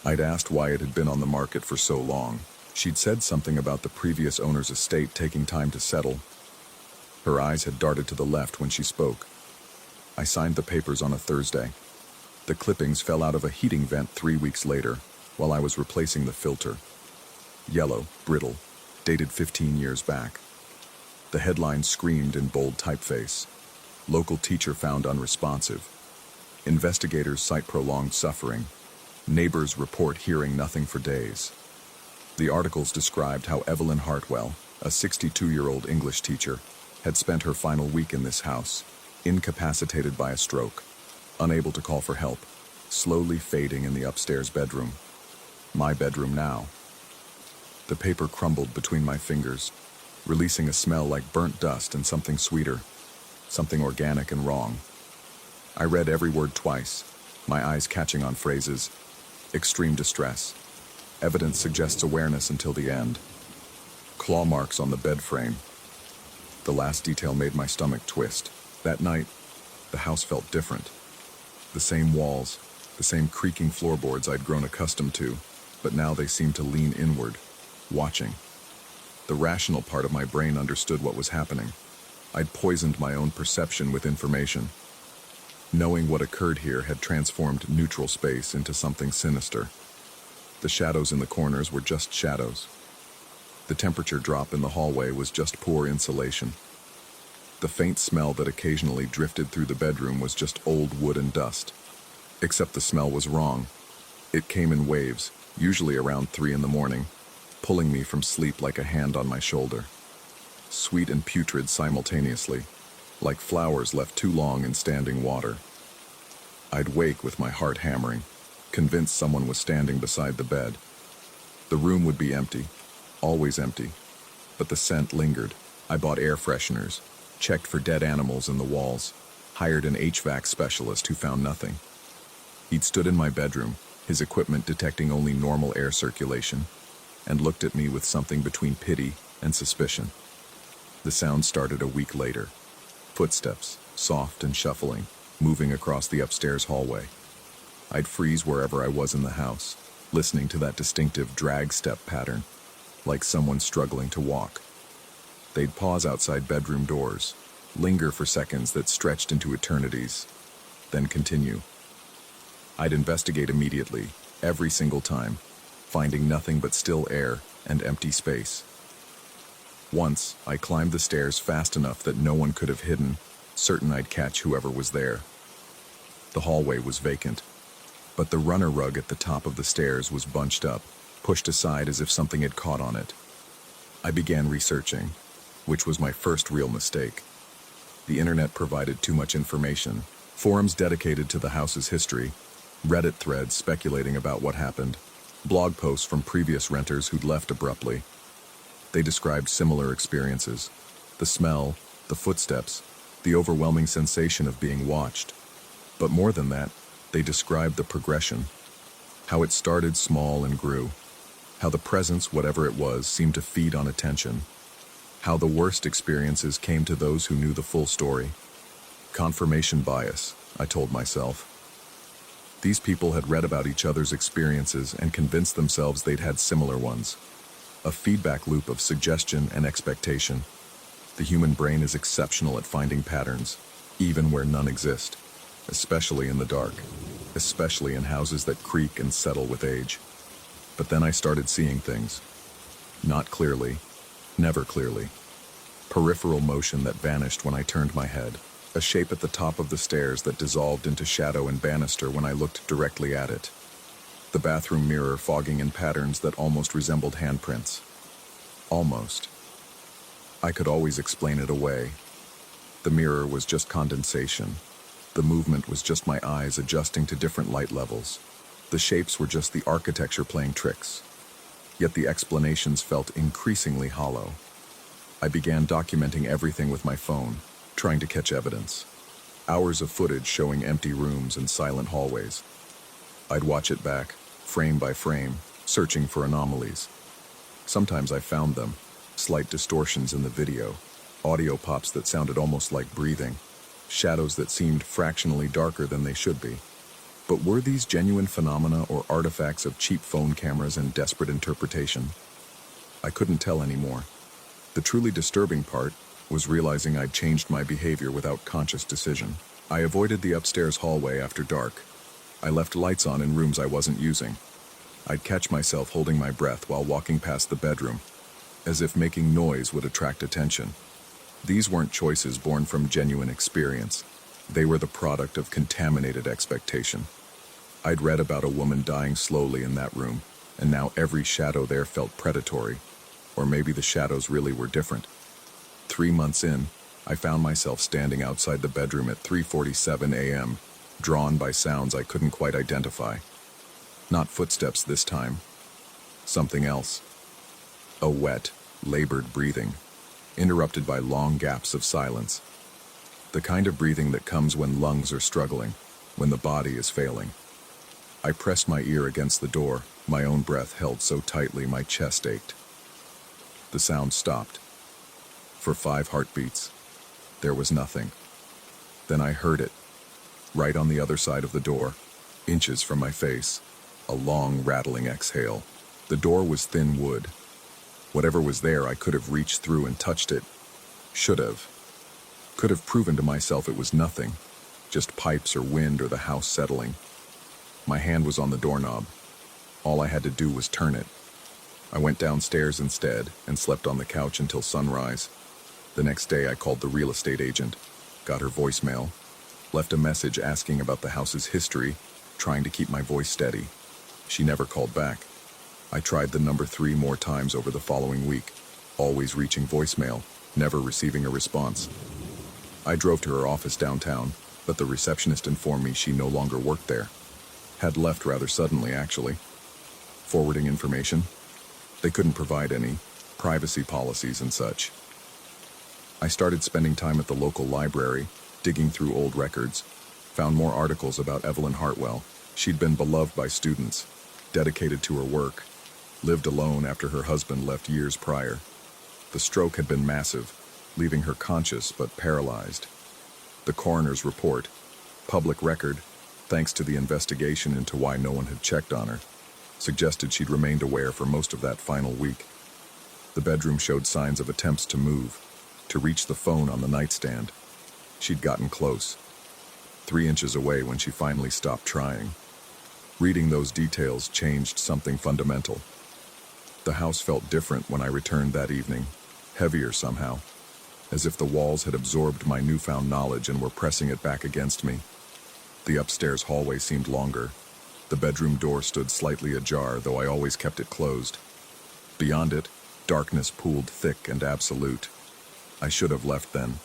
I'd asked why it had been on the market for so long. She'd said something about the previous owner's estate taking time to settle. Her eyes had darted to the left when she spoke. I signed the papers on a Thursday. The clippings fell out of a heating vent 3 weeks later, while I was replacing the filter. Yellow, brittle, dated 15 years back. The headline screamed in bold typeface. Local teacher found unresponsive. Investigators cite prolonged suffering. Neighbors report hearing nothing for days. The articles described how Evelyn Hartwell, a 62-year-old English teacher, had spent her final week in this house, incapacitated by a stroke, unable to call for help, slowly fading in the upstairs bedroom. My bedroom now. The paper crumbled between my fingers, releasing a smell like burnt dust and something sweeter, something organic and wrong. I read every word twice, my eyes catching on phrases. Extreme distress. Evidence suggests awareness until the end. Claw marks on the bed frame. The last detail made my stomach twist. That night, the house felt different. The same walls, the same creaking floorboards I'd grown accustomed to, but now they seemed to lean inward, watching. The rational part of my brain understood what was happening. I'd poisoned my own perception with information. Knowing what occurred here had transformed neutral space into something sinister. The shadows in the corners were just shadows. The temperature drop in the hallway was just poor insulation. The faint smell that occasionally drifted through the bedroom was just old wood and dust. Except the smell was wrong. It came in waves, usually around 3 in the morning, pulling me from sleep like a hand on my shoulder. Sweet and putrid simultaneously, like flowers left too long in standing water. I'd wake with my heart hammering, convinced someone was standing beside the bed. The room would be empty, always empty, but the scent lingered. I bought air fresheners, checked for dead animals in the walls, hired an HVAC specialist who found nothing. He'd stood in my bedroom, his equipment detecting only normal air circulation, and looked at me with something between pity and suspicion. The sound started a week later. Footsteps, soft and shuffling, moving across the upstairs hallway. I'd freeze wherever I was in the house, listening to that distinctive drag step pattern, like someone struggling to walk. They'd pause outside bedroom doors, linger for seconds that stretched into eternities, then continue. I'd investigate immediately, every single time, finding nothing but still air and empty space. Once, I climbed the stairs fast enough that no one could have hidden, certain I'd catch whoever was there. The hallway was vacant, but the runner rug at the top of the stairs was bunched up, pushed aside as if something had caught on it. I began researching, which was my first real mistake. The internet provided too much information. Forums dedicated to the house's history, Reddit threads speculating about what happened, blog posts from previous renters who'd left abruptly. They described similar experiences. The smell, the footsteps, the overwhelming sensation of being watched. But more than that, they described the progression. How it started small and grew. How the presence, whatever it was, seemed to feed on attention. How the worst experiences came to those who knew the full story. Confirmation bias, I told myself. These people had read about each other's experiences and convinced themselves they'd had similar ones. A feedback loop of suggestion and expectation. The human brain is exceptional at finding patterns, even where none exist, especially in the dark, especially in houses that creak and settle with age. But then I started seeing things. Not clearly, never clearly. Peripheral motion that vanished when I turned my head. A shape at the top of the stairs that dissolved into shadow and banister when I looked directly at it. The bathroom mirror fogging in patterns that almost resembled handprints. Almost. I could always explain it away. The mirror was just condensation. The movement was just my eyes adjusting to different light levels. The shapes were just the architecture playing tricks. Yet the explanations felt increasingly hollow. I began documenting everything with my phone, trying to catch evidence. Hours of footage showing empty rooms and silent hallways. I'd watch it back, frame by frame, searching for anomalies. Sometimes I found them, slight distortions in the video, audio pops that sounded almost like breathing, shadows that seemed fractionally darker than they should be. But were these genuine phenomena or artifacts of cheap phone cameras and desperate interpretation? I couldn't tell anymore. The truly disturbing part was realizing I'd changed my behavior without conscious decision. I avoided the upstairs hallway after dark. I left lights on in rooms I wasn't using. I'd catch myself holding my breath while walking past the bedroom, as if making noise would attract attention. These weren't choices born from genuine experience. They were the product of contaminated expectation. I'd read about a woman dying slowly in that room, and now every shadow there felt predatory. Or maybe the shadows really were different. 3 months in, I found myself standing outside the bedroom at 3:47 a.m., drawn by sounds I couldn't quite identify. Not footsteps this time. Something else. A wet, labored breathing, interrupted by long gaps of silence. The kind of breathing that comes when lungs are struggling, when the body is failing. I pressed my ear against the door, my own breath held so tightly my chest ached. The sound stopped. For 5 heartbeats, there was nothing. Then I heard it, right on the other side of the door, inches from my face, a long rattling exhale. The door was thin wood. Whatever was there, I could have reached through and touched it. Should have. Could have proven to myself it was nothing, just pipes or wind or the house settling. My hand was on the doorknob. All I had to do was turn it. I went downstairs instead and slept on the couch until sunrise. The next day I called the real estate agent, got her voicemail, left a message asking about the house's history, trying to keep my voice steady. She never called back. I tried the number 3 more times over the following week, always reaching voicemail, never receiving a response. I drove to her office downtown, but the receptionist informed me she no longer worked there. Had left rather suddenly, actually. Forwarding information? They couldn't provide any, privacy policies and such. I started spending time at the local library, digging through old records, found more articles about Evelyn Hartwell. She'd been beloved by students, dedicated to her work, lived alone after her husband left years prior. The stroke had been massive, leaving her conscious but paralyzed. The coroner's report, public record, thanks to the investigation into why no one had checked on her, suggested she'd remained aware for most of that final week. The bedroom showed signs of attempts to move, to reach the phone on the nightstand. She'd gotten close, 3 inches away when she finally stopped trying. Reading those details changed something fundamental. The house felt different when I returned that evening, heavier somehow, as if the walls had absorbed my newfound knowledge and were pressing it back against me. The upstairs hallway seemed longer. The bedroom door stood slightly ajar, though I always kept it closed. Beyond it, darkness pooled thick and absolute. I should have left then.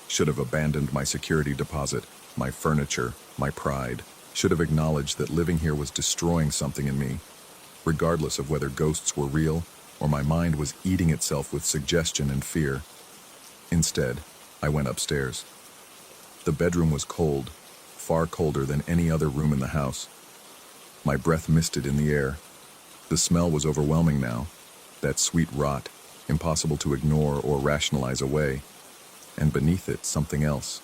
Should have abandoned my security deposit, my furniture, my pride. Should have acknowledged that living here was destroying something in me, regardless of whether ghosts were real or my mind was eating itself with suggestion and fear. Instead, I went upstairs. The bedroom was cold, far colder than any other room in the house. My breath misted in the air. The smell was overwhelming now, that sweet rot, impossible to ignore or rationalize away. And beneath it, something else,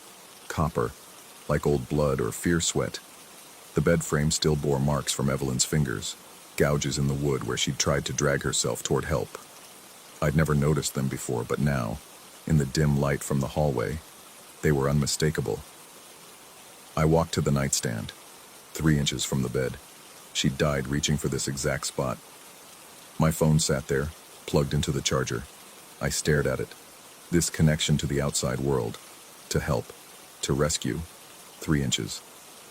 copper, like old blood or fear sweat. The bed frame still bore marks from Evelyn's fingers, gouges in the wood where she'd tried to drag herself toward help. I'd never noticed them before, but now, in the dim light from the hallway, they were unmistakable. I walked to the nightstand, 3 inches from the bed. She'd died reaching for this exact spot. My phone sat there, plugged into the charger. I stared at it. This connection to the outside world, to help, to rescue, 3 inches.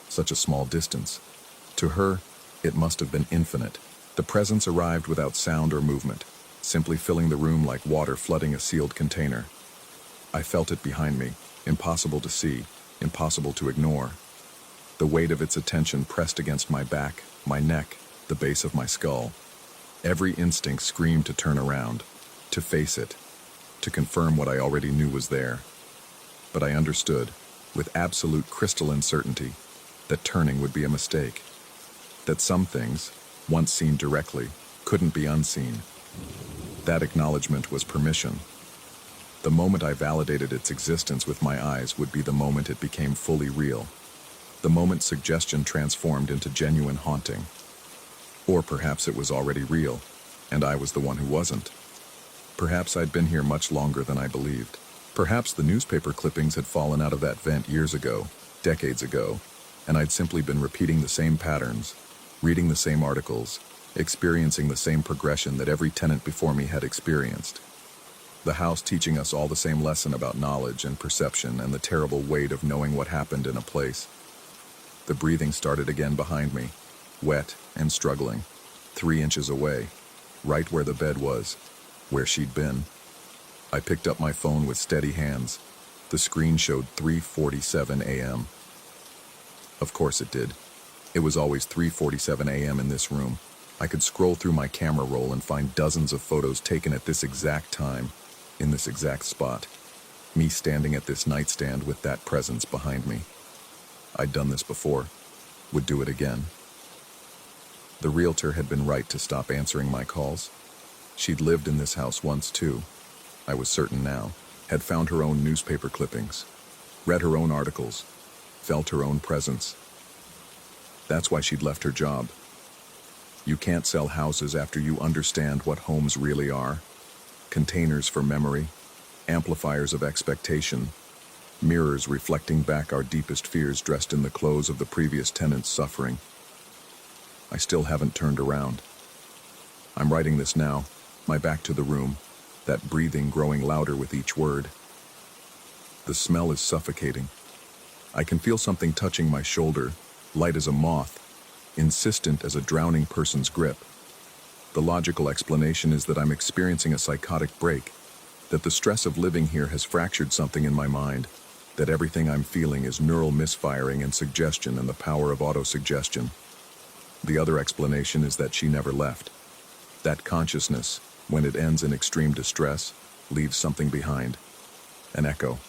Such a small distance. To her, it must have been infinite. The presence arrived without sound or movement, simply filling the room like water flooding a sealed container. I felt it behind me, impossible to see, impossible to ignore. The weight of its attention pressed against my back, my neck, the base of my skull. Every instinct screamed to turn around, to face it, to confirm what I already knew was there. But I understood, with absolute crystalline certainty, that turning would be a mistake. That some things, once seen directly, couldn't be unseen. That acknowledgement was permission. The moment I validated its existence with my eyes would be the moment it became fully real. The moment suggestion transformed into genuine haunting. Or perhaps it was already real, and I was the one who wasn't. Perhaps I'd been here much longer than I believed. Perhaps the newspaper clippings had fallen out of that vent years ago, decades ago, and I'd simply been repeating the same patterns, reading the same articles, experiencing the same progression that every tenant before me had experienced. The house teaching us all the same lesson about knowledge and perception and the terrible weight of knowing what happened in a place. The breathing started again behind me, wet and struggling, 3 inches away, right where the bed was, where she'd been. I picked up my phone with steady hands. The screen showed 3:47 a.m. Of course it did. It was always 3:47 a.m. in this room. I could scroll through my camera roll and find dozens of photos taken at this exact time, in this exact spot. Me standing at this nightstand with that presence behind me. I'd done this before, would do it again. The realtor had been right to stop answering my calls. She'd lived in this house once too, I was certain now, had found her own newspaper clippings, read her own articles, felt her own presence. That's why she'd left her job. You can't sell houses after you understand what homes really are. Containers for memory, amplifiers of expectation, mirrors reflecting back our deepest fears dressed in the clothes of the previous tenant's suffering. I still haven't turned around. I'm writing this now, my back to the room, that breathing growing louder with each word. The smell is suffocating. I can feel something touching my shoulder, light as a moth, insistent as a drowning person's grip. The logical explanation is that I'm experiencing a psychotic break, that the stress of living here has fractured something in my mind, that everything I'm feeling is neural misfiring and suggestion and the power of autosuggestion. The other explanation is that she never left. That consciousness, when it ends in extreme distress, leaves something behind. An echo.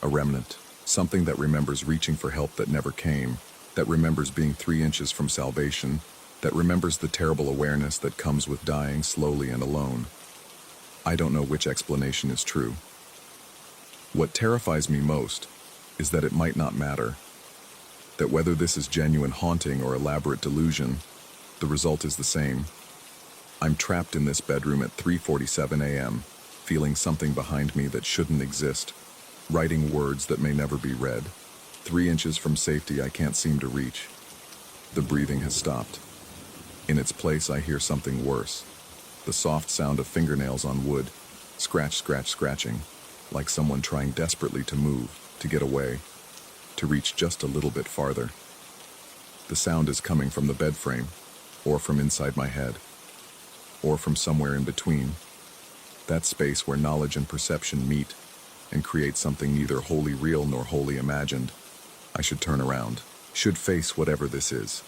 A remnant. Something that remembers reaching for help that never came, that remembers being 3 inches from salvation, that remembers the terrible awareness that comes with dying slowly and alone. I don't know which explanation is true. What terrifies me most is that it might not matter. That whether this is genuine haunting or elaborate delusion, the result is the same. I'm trapped in this bedroom at 3:47 a.m., feeling something behind me that shouldn't exist, writing words that may never be read. 3 inches from safety I can't seem to reach. The breathing has stopped. In its place I hear something worse. The soft sound of fingernails on wood, scratch, scratch, scratching, like someone trying desperately to move, to get away, to reach just a little bit farther. The sound is coming from the bed frame, or from inside my head, or from somewhere in between. That space where knowledge and perception meet and create something neither wholly real nor wholly imagined. I should turn around, should face whatever this is,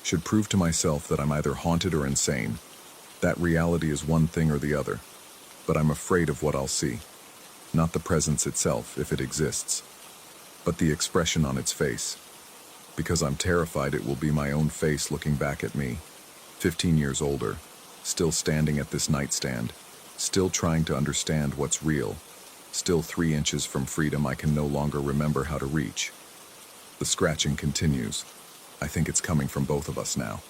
should prove to myself that I'm either haunted or insane. That reality is one thing or the other, but I'm afraid of what I'll see. Not the presence itself, if it exists, but the expression on its face. Because I'm terrified it will be my own face looking back at me, 15 years older, still standing at this nightstand, still trying to understand what's real, still 3 inches from freedom I can no longer remember how to reach. The scratching continues. I think it's coming from both of us now.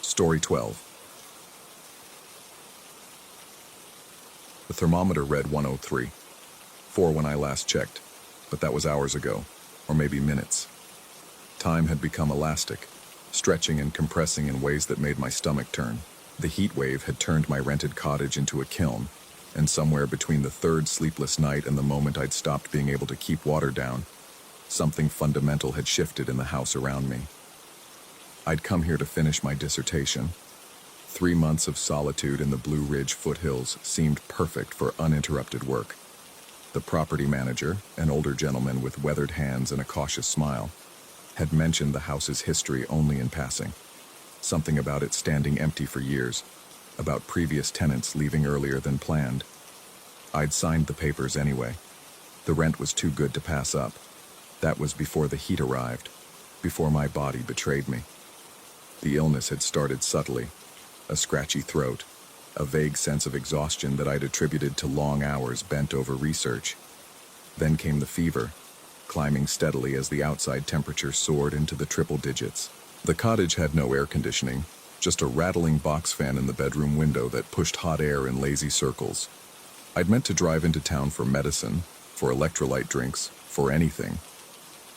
Story 12. The thermometer read 103. 4 when I last checked, but that was hours ago, or maybe minutes. Time had become elastic, stretching and compressing in ways that made my stomach turn. The heat wave had turned my rented cottage into a kiln, and somewhere between the third sleepless night and the moment I'd stopped being able to keep water down, something fundamental had shifted in the house around me. I'd come here to finish my dissertation. 3 months of solitude in the Blue Ridge foothills seemed perfect for uninterrupted work. The property manager, an older gentleman with weathered hands and a cautious smile, had mentioned the house's history only in passing. Something about it standing empty for years, about previous tenants leaving earlier than planned. I'd signed the papers anyway. The rent was too good to pass up. That was before the heat arrived, before my body betrayed me. The illness had started subtly, a scratchy throat, a vague sense of exhaustion that I'd attributed to long hours bent over research. Then came the fever, climbing steadily as the outside temperature soared into the triple digits. The cottage had no air conditioning, just a rattling box fan in the bedroom window that pushed hot air in lazy circles. I'd meant to drive into town for medicine, for electrolyte drinks, for anything.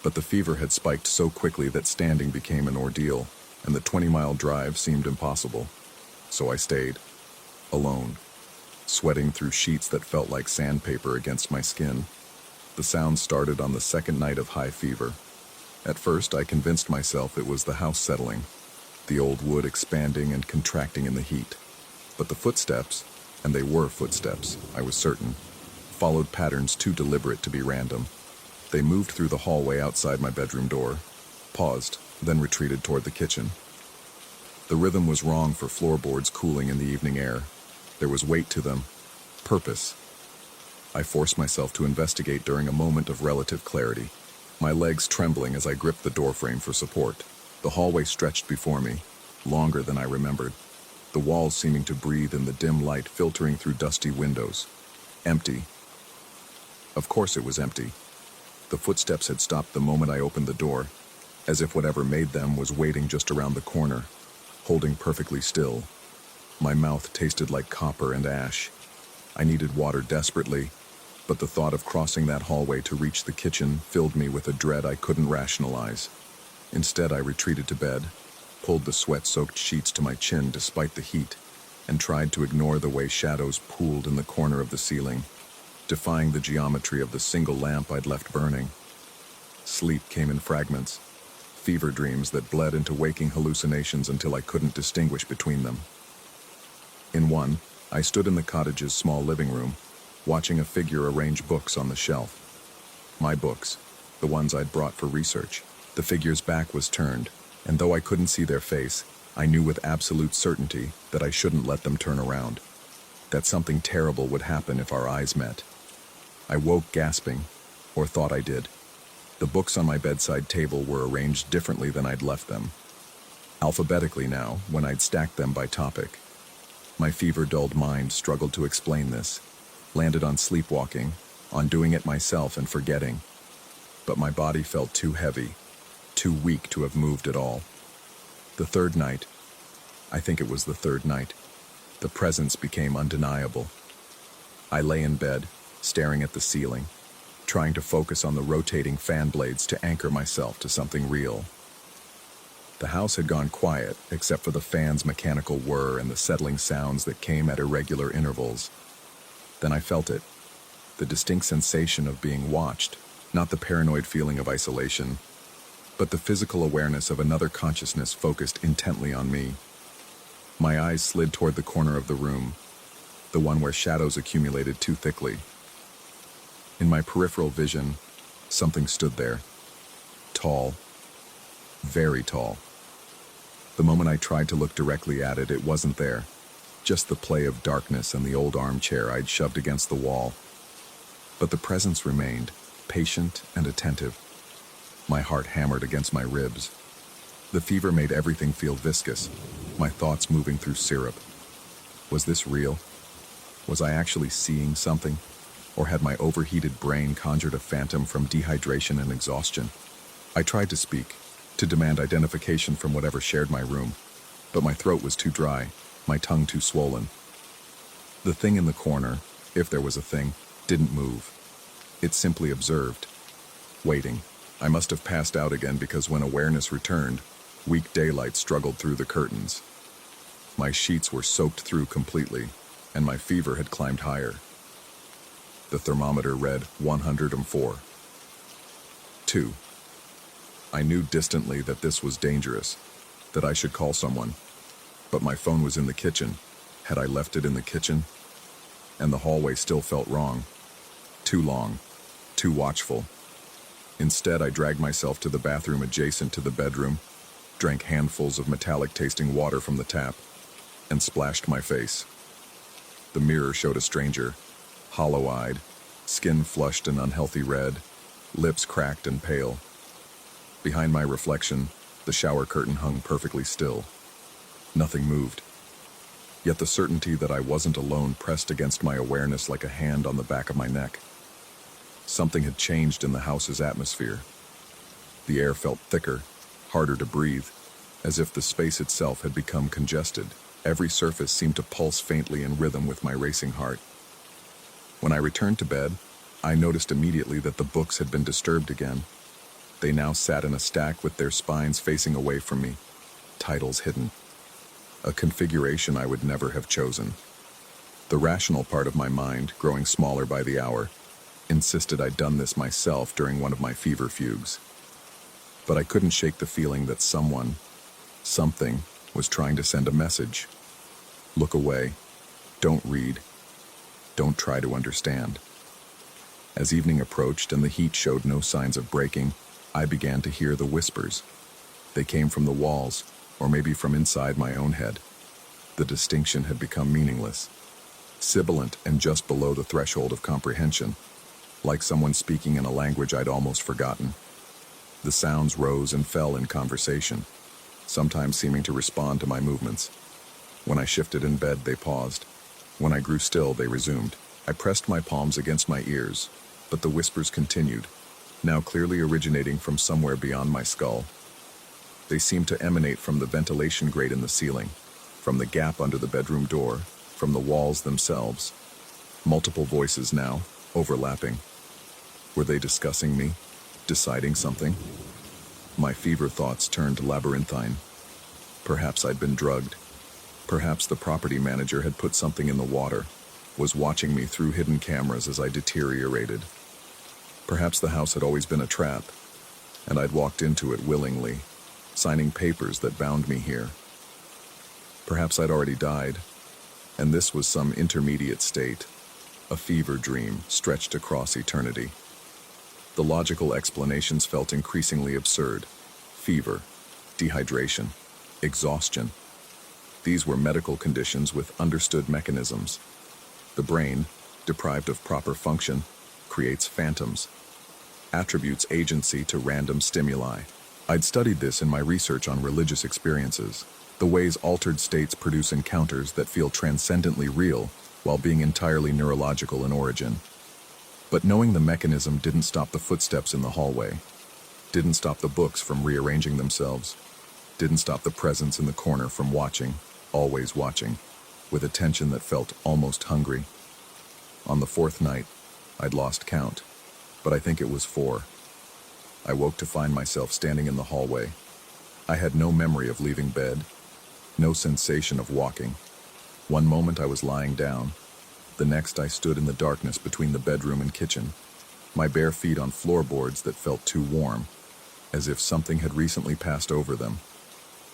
But the fever had spiked so quickly that standing became an ordeal, and the 20-mile drive seemed impossible. So I stayed, alone, sweating through sheets that felt like sandpaper against my skin. The sound started on the second night of high fever. At first, I convinced myself it was the house settling, the old wood expanding and contracting in the heat. But the footsteps, and they were footsteps, I was certain, followed patterns too deliberate to be random. They moved through the hallway outside my bedroom door, paused, then retreated toward the kitchen. The rhythm was wrong for floorboards cooling in the evening air. There was weight to them, purpose. I forced myself to investigate during a moment of relative clarity, my legs trembling as I gripped the doorframe for support. The hallway stretched before me, longer than I remembered, the walls seeming to breathe in the dim light filtering through dusty windows. Empty. Of course it was empty. The footsteps had stopped the moment I opened the door, as if whatever made them was waiting just around the corner, holding perfectly still. My mouth tasted like copper and ash. I needed water desperately, but the thought of crossing that hallway to reach the kitchen filled me with a dread I couldn't rationalize. Instead, I retreated to bed, pulled the sweat-soaked sheets to my chin despite the heat, and tried to ignore the way shadows pooled in the corner of the ceiling, defying the geometry of the single lamp I'd left burning. Sleep came in fragments, fever dreams that bled into waking hallucinations until I couldn't distinguish between them. In one, I stood in the cottage's small living room, watching a figure arrange books on the shelf. My books, the ones I'd brought for research. The figure's back was turned, and though I couldn't see their face, I knew with absolute certainty that I shouldn't let them turn around, that something terrible would happen if our eyes met. I woke gasping, or thought I did. The books on my bedside table were arranged differently than I'd left them. Alphabetically now, when I'd stacked them by topic. My fever-dulled mind struggled to explain this, landed on sleepwalking, on doing it myself and forgetting. But my body felt too heavy, too weak to have moved at all. The third night, I think it was the third night, the presence became undeniable. I lay in bed, staring at the ceiling, trying to focus on the rotating fan blades to anchor myself to something real. The house had gone quiet, except for the fan's mechanical whir and the settling sounds that came at irregular intervals. Then I felt it, the distinct sensation of being watched, not the paranoid feeling of isolation, but the physical awareness of another consciousness focused intently on me. My eyes slid toward the corner of the room, the one where shadows accumulated too thickly. In my peripheral vision, something stood there, tall, very tall. The moment I tried to look directly at it, it wasn't there, just the play of darkness and the old armchair I'd shoved against the wall. But the presence remained, patient and attentive. My heart hammered against my ribs. The fever made everything feel viscous, my thoughts moving through syrup. Was this real? Was I actually seeing something? Or had my overheated brain conjured a phantom from dehydration and exhaustion? I tried to speak, to demand identification from whatever shared my room, but my throat was too dry, my tongue too swollen. The thing in the corner, if there was a thing, didn't move. It simply observed, waiting. I must have passed out again because when awareness returned, weak daylight struggled through the curtains. My sheets were soaked through completely, and my fever had climbed higher. The thermometer read 104. 2. I knew distantly that this was dangerous, that I should call someone, but my phone was in the kitchen. Had I left it in the kitchen? And the hallway still felt wrong. Too long, too watchful. Instead, I dragged myself to the bathroom adjacent to the bedroom, drank handfuls of metallic-tasting water from the tap. and splashed my face. The mirror showed a stranger, hollow-eyed, skin flushed and unhealthy red, lips cracked and pale. Behind my reflection, the shower curtain hung perfectly still. Nothing moved. Yet the certainty that I wasn't alone pressed against my awareness like a hand on the back of my neck. Something had changed in the house's atmosphere. The air felt thicker, harder to breathe, as if the space itself had become congested. Every surface seemed to pulse faintly in rhythm with my racing heart. When I returned to bed, I noticed immediately that the books had been disturbed again. They now sat in a stack with their spines facing away from me, titles hidden. A configuration I would never have chosen. The rational part of my mind, growing smaller by the hour, insisted I'd done this myself during one of my fever fugues. But I couldn't shake the feeling that someone, something, was trying to send a message. Look away. Don't read. Don't try to understand. As evening approached and the heat showed no signs of breaking, I began to hear the whispers. They came from the walls, or maybe from inside my own head. The distinction had become meaningless, sibilant and just below the threshold of comprehension, like someone speaking in a language I'd almost forgotten. The sounds rose and fell in conversation, sometimes seeming to respond to my movements. When I shifted in bed, they paused. When I grew still, they resumed. I pressed my palms against my ears, but the whispers continued, now clearly originating from somewhere beyond my skull. They seemed to emanate from the ventilation grate in the ceiling, from the gap under the bedroom door, from the walls themselves. Multiple voices now, overlapping. Were they discussing me? Deciding something? My fever thoughts turned labyrinthine. Perhaps I'd been drugged. Perhaps the property manager had put something in the water, was watching me through hidden cameras as I deteriorated. Perhaps the house had always been a trap, and I'd walked into it willingly, signing papers that bound me here. Perhaps I'd already died, and this was some intermediate state, a fever dream stretched across eternity. The logical explanations felt increasingly absurd. Fever, dehydration, exhaustion. These were medical conditions with understood mechanisms. The brain, deprived of proper function, creates phantoms, attributes agency to random stimuli. I'd studied this in my research on religious experiences, the ways altered states produce encounters that feel transcendently real while being entirely neurological in origin. But knowing the mechanism didn't stop the footsteps in the hallway, didn't stop the books from rearranging themselves, didn't stop the presence in the corner from watching, always watching, with attention that felt almost hungry. On the fourth night, I'd lost count, but I think it was 4. I woke to find myself standing in the hallway. I had no memory of leaving bed, no sensation of walking. One moment I was lying down, the next I stood in the darkness between the bedroom and kitchen, my bare feet on floorboards that felt too warm, as if something had recently passed over them.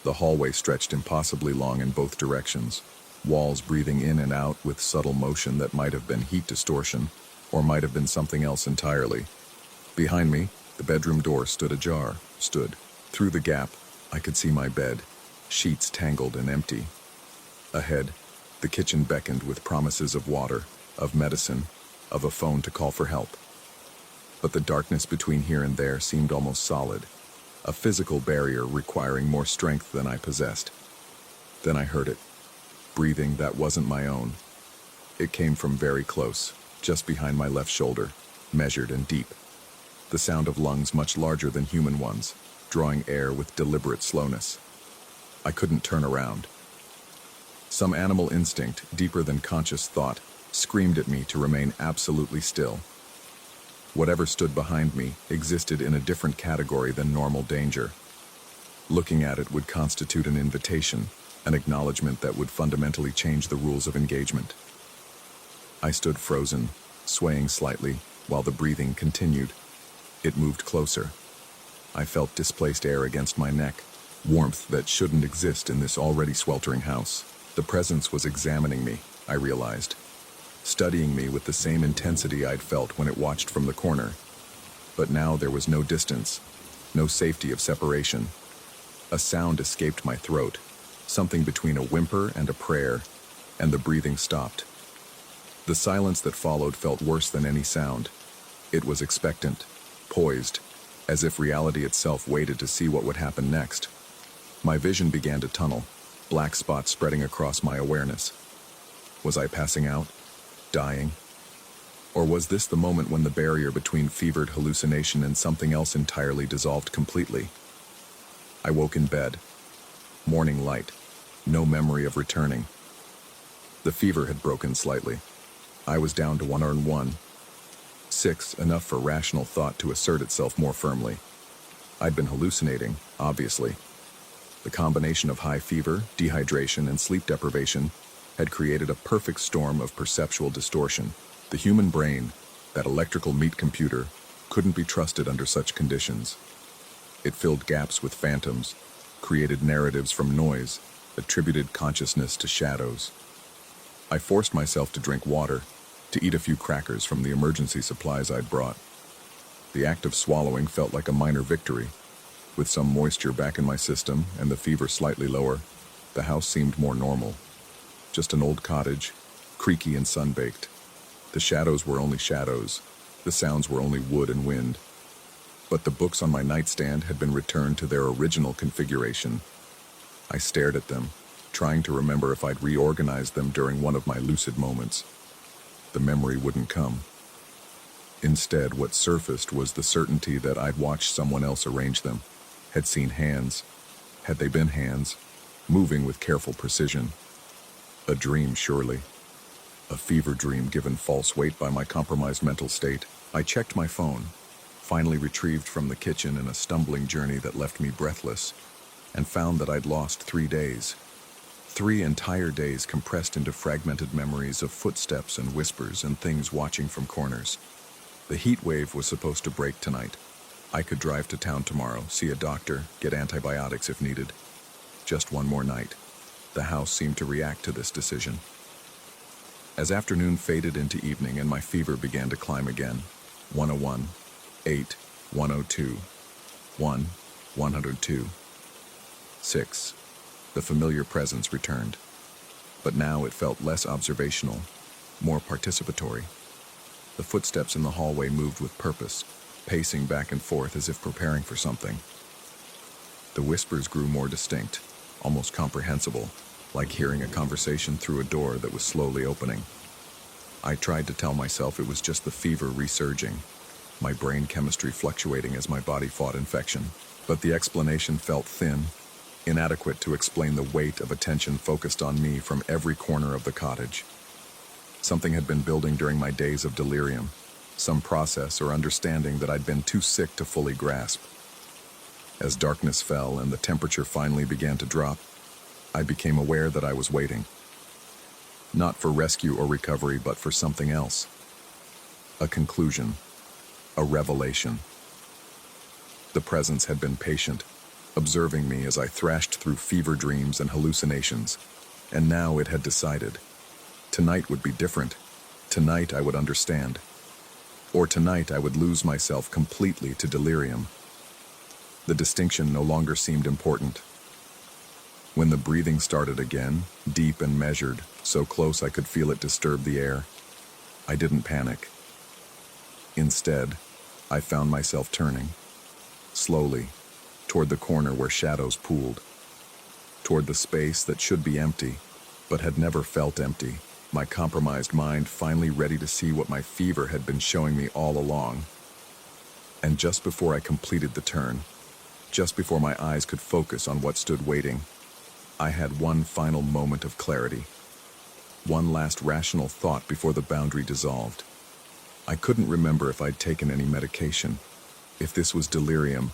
The hallway stretched impossibly long in both directions, walls breathing in and out with subtle motion that might have been heat distortion, or might have been something else entirely. Behind me, the bedroom door stood ajar. Through the gap, I could see my bed, sheets tangled and empty. Ahead, the kitchen beckoned with promises of water, of medicine, of a phone to call for help. But the darkness between here and there seemed almost solid, a physical barrier requiring more strength than I possessed. Then I heard it, breathing that wasn't my own. It came from very close, just behind my left shoulder, measured and deep. The sound of lungs much larger than human ones, drawing air with deliberate slowness. I couldn't turn around. Some animal instinct, deeper than conscious thought, screamed at me to remain absolutely still. Whatever stood behind me existed in a different category than normal danger. Looking at it would constitute an invitation, an acknowledgement that would fundamentally change the rules of engagement. I stood frozen, swaying slightly, while the breathing continued. It moved closer. I felt displaced air against my neck, warmth that shouldn't exist in this already sweltering house. The presence was examining me, I realized, studying me with the same intensity I'd felt when it watched from the corner. But now there was no distance, no safety of separation. A sound escaped my throat, something between a whimper and a prayer, and the breathing stopped. The silence that followed felt worse than any sound. It was expectant, poised, as if reality itself waited to see what would happen next. My vision began to tunnel, black spots spreading across my awareness. Was I passing out? Dying? Or was this the moment when the barrier between fevered hallucination and something else entirely dissolved completely? I woke in bed. Morning light. No memory of returning. The fever had broken slightly. I was down to 116, enough for rational thought to assert itself more firmly. I'd been hallucinating, obviously. The combination of high fever, dehydration, and sleep deprivation had created a perfect storm of perceptual distortion. The human brain, that electrical meat computer, couldn't be trusted under such conditions. It filled gaps with phantoms, created narratives from noise, attributed consciousness to shadows. I forced myself to drink water, to eat a few crackers from the emergency supplies I'd brought. The act of swallowing felt like a minor victory. With some moisture back in my system and the fever slightly lower, the house seemed more normal. Just an old cottage, creaky and sun-baked. The shadows were only shadows. The sounds were only wood and wind. But the books on my nightstand had been returned to their original configuration. I stared at them, trying to remember if I'd reorganized them during one of my lucid moments. The memory wouldn't come. Instead, what surfaced was the certainty that I'd watched someone else arrange them, had seen hands, had they been hands, moving with careful precision. A dream, surely. A fever dream given false weight by my compromised mental state. I checked my phone, finally retrieved from the kitchen in a stumbling journey that left me breathless, and found that I'd lost 3 days. 3 entire days compressed into fragmented memories of footsteps and whispers and things watching from corners. The heat wave was supposed to break tonight. I could drive to town tomorrow, see a doctor, get antibiotics if needed. Just one more night. The house seemed to react to this decision. As afternoon faded into evening and my fever began to climb again, 101, 8, 102, 1, 102, 6. The familiar presence returned. But now it felt less observational, more participatory. The footsteps in the hallway moved with purpose, pacing back and forth as if preparing for something. The whispers grew more distinct, almost comprehensible, like hearing a conversation through a door that was slowly opening. I tried to tell myself it was just the fever resurging, my brain chemistry fluctuating as my body fought infection. But the explanation felt thin, inadequate to explain the weight of attention focused on me from every corner of the cottage. Something had been building during my days of delirium, some process or understanding that I'd been too sick to fully grasp. As darkness fell and the temperature finally began to drop, I became aware that I was waiting. Not for rescue or recovery, but for something else. A conclusion. A revelation. The presence had been patient, observing me as I thrashed through fever dreams and hallucinations, and now it had decided. Tonight would be different. Tonight I would understand. Or tonight I would lose myself completely to delirium. The distinction no longer seemed important. When the breathing started again, deep and measured, so close I could feel it disturb the air, I didn't panic. Instead, I found myself turning, slowly, toward the corner where shadows pooled, toward the space that should be empty, but had never felt empty. My compromised mind finally ready to see what my fever had been showing me all along. And just before I completed the turn, just before my eyes could focus on what stood waiting, I had one final moment of clarity. One last rational thought before the boundary dissolved. I couldn't remember if I'd taken any medication, if this was delirium,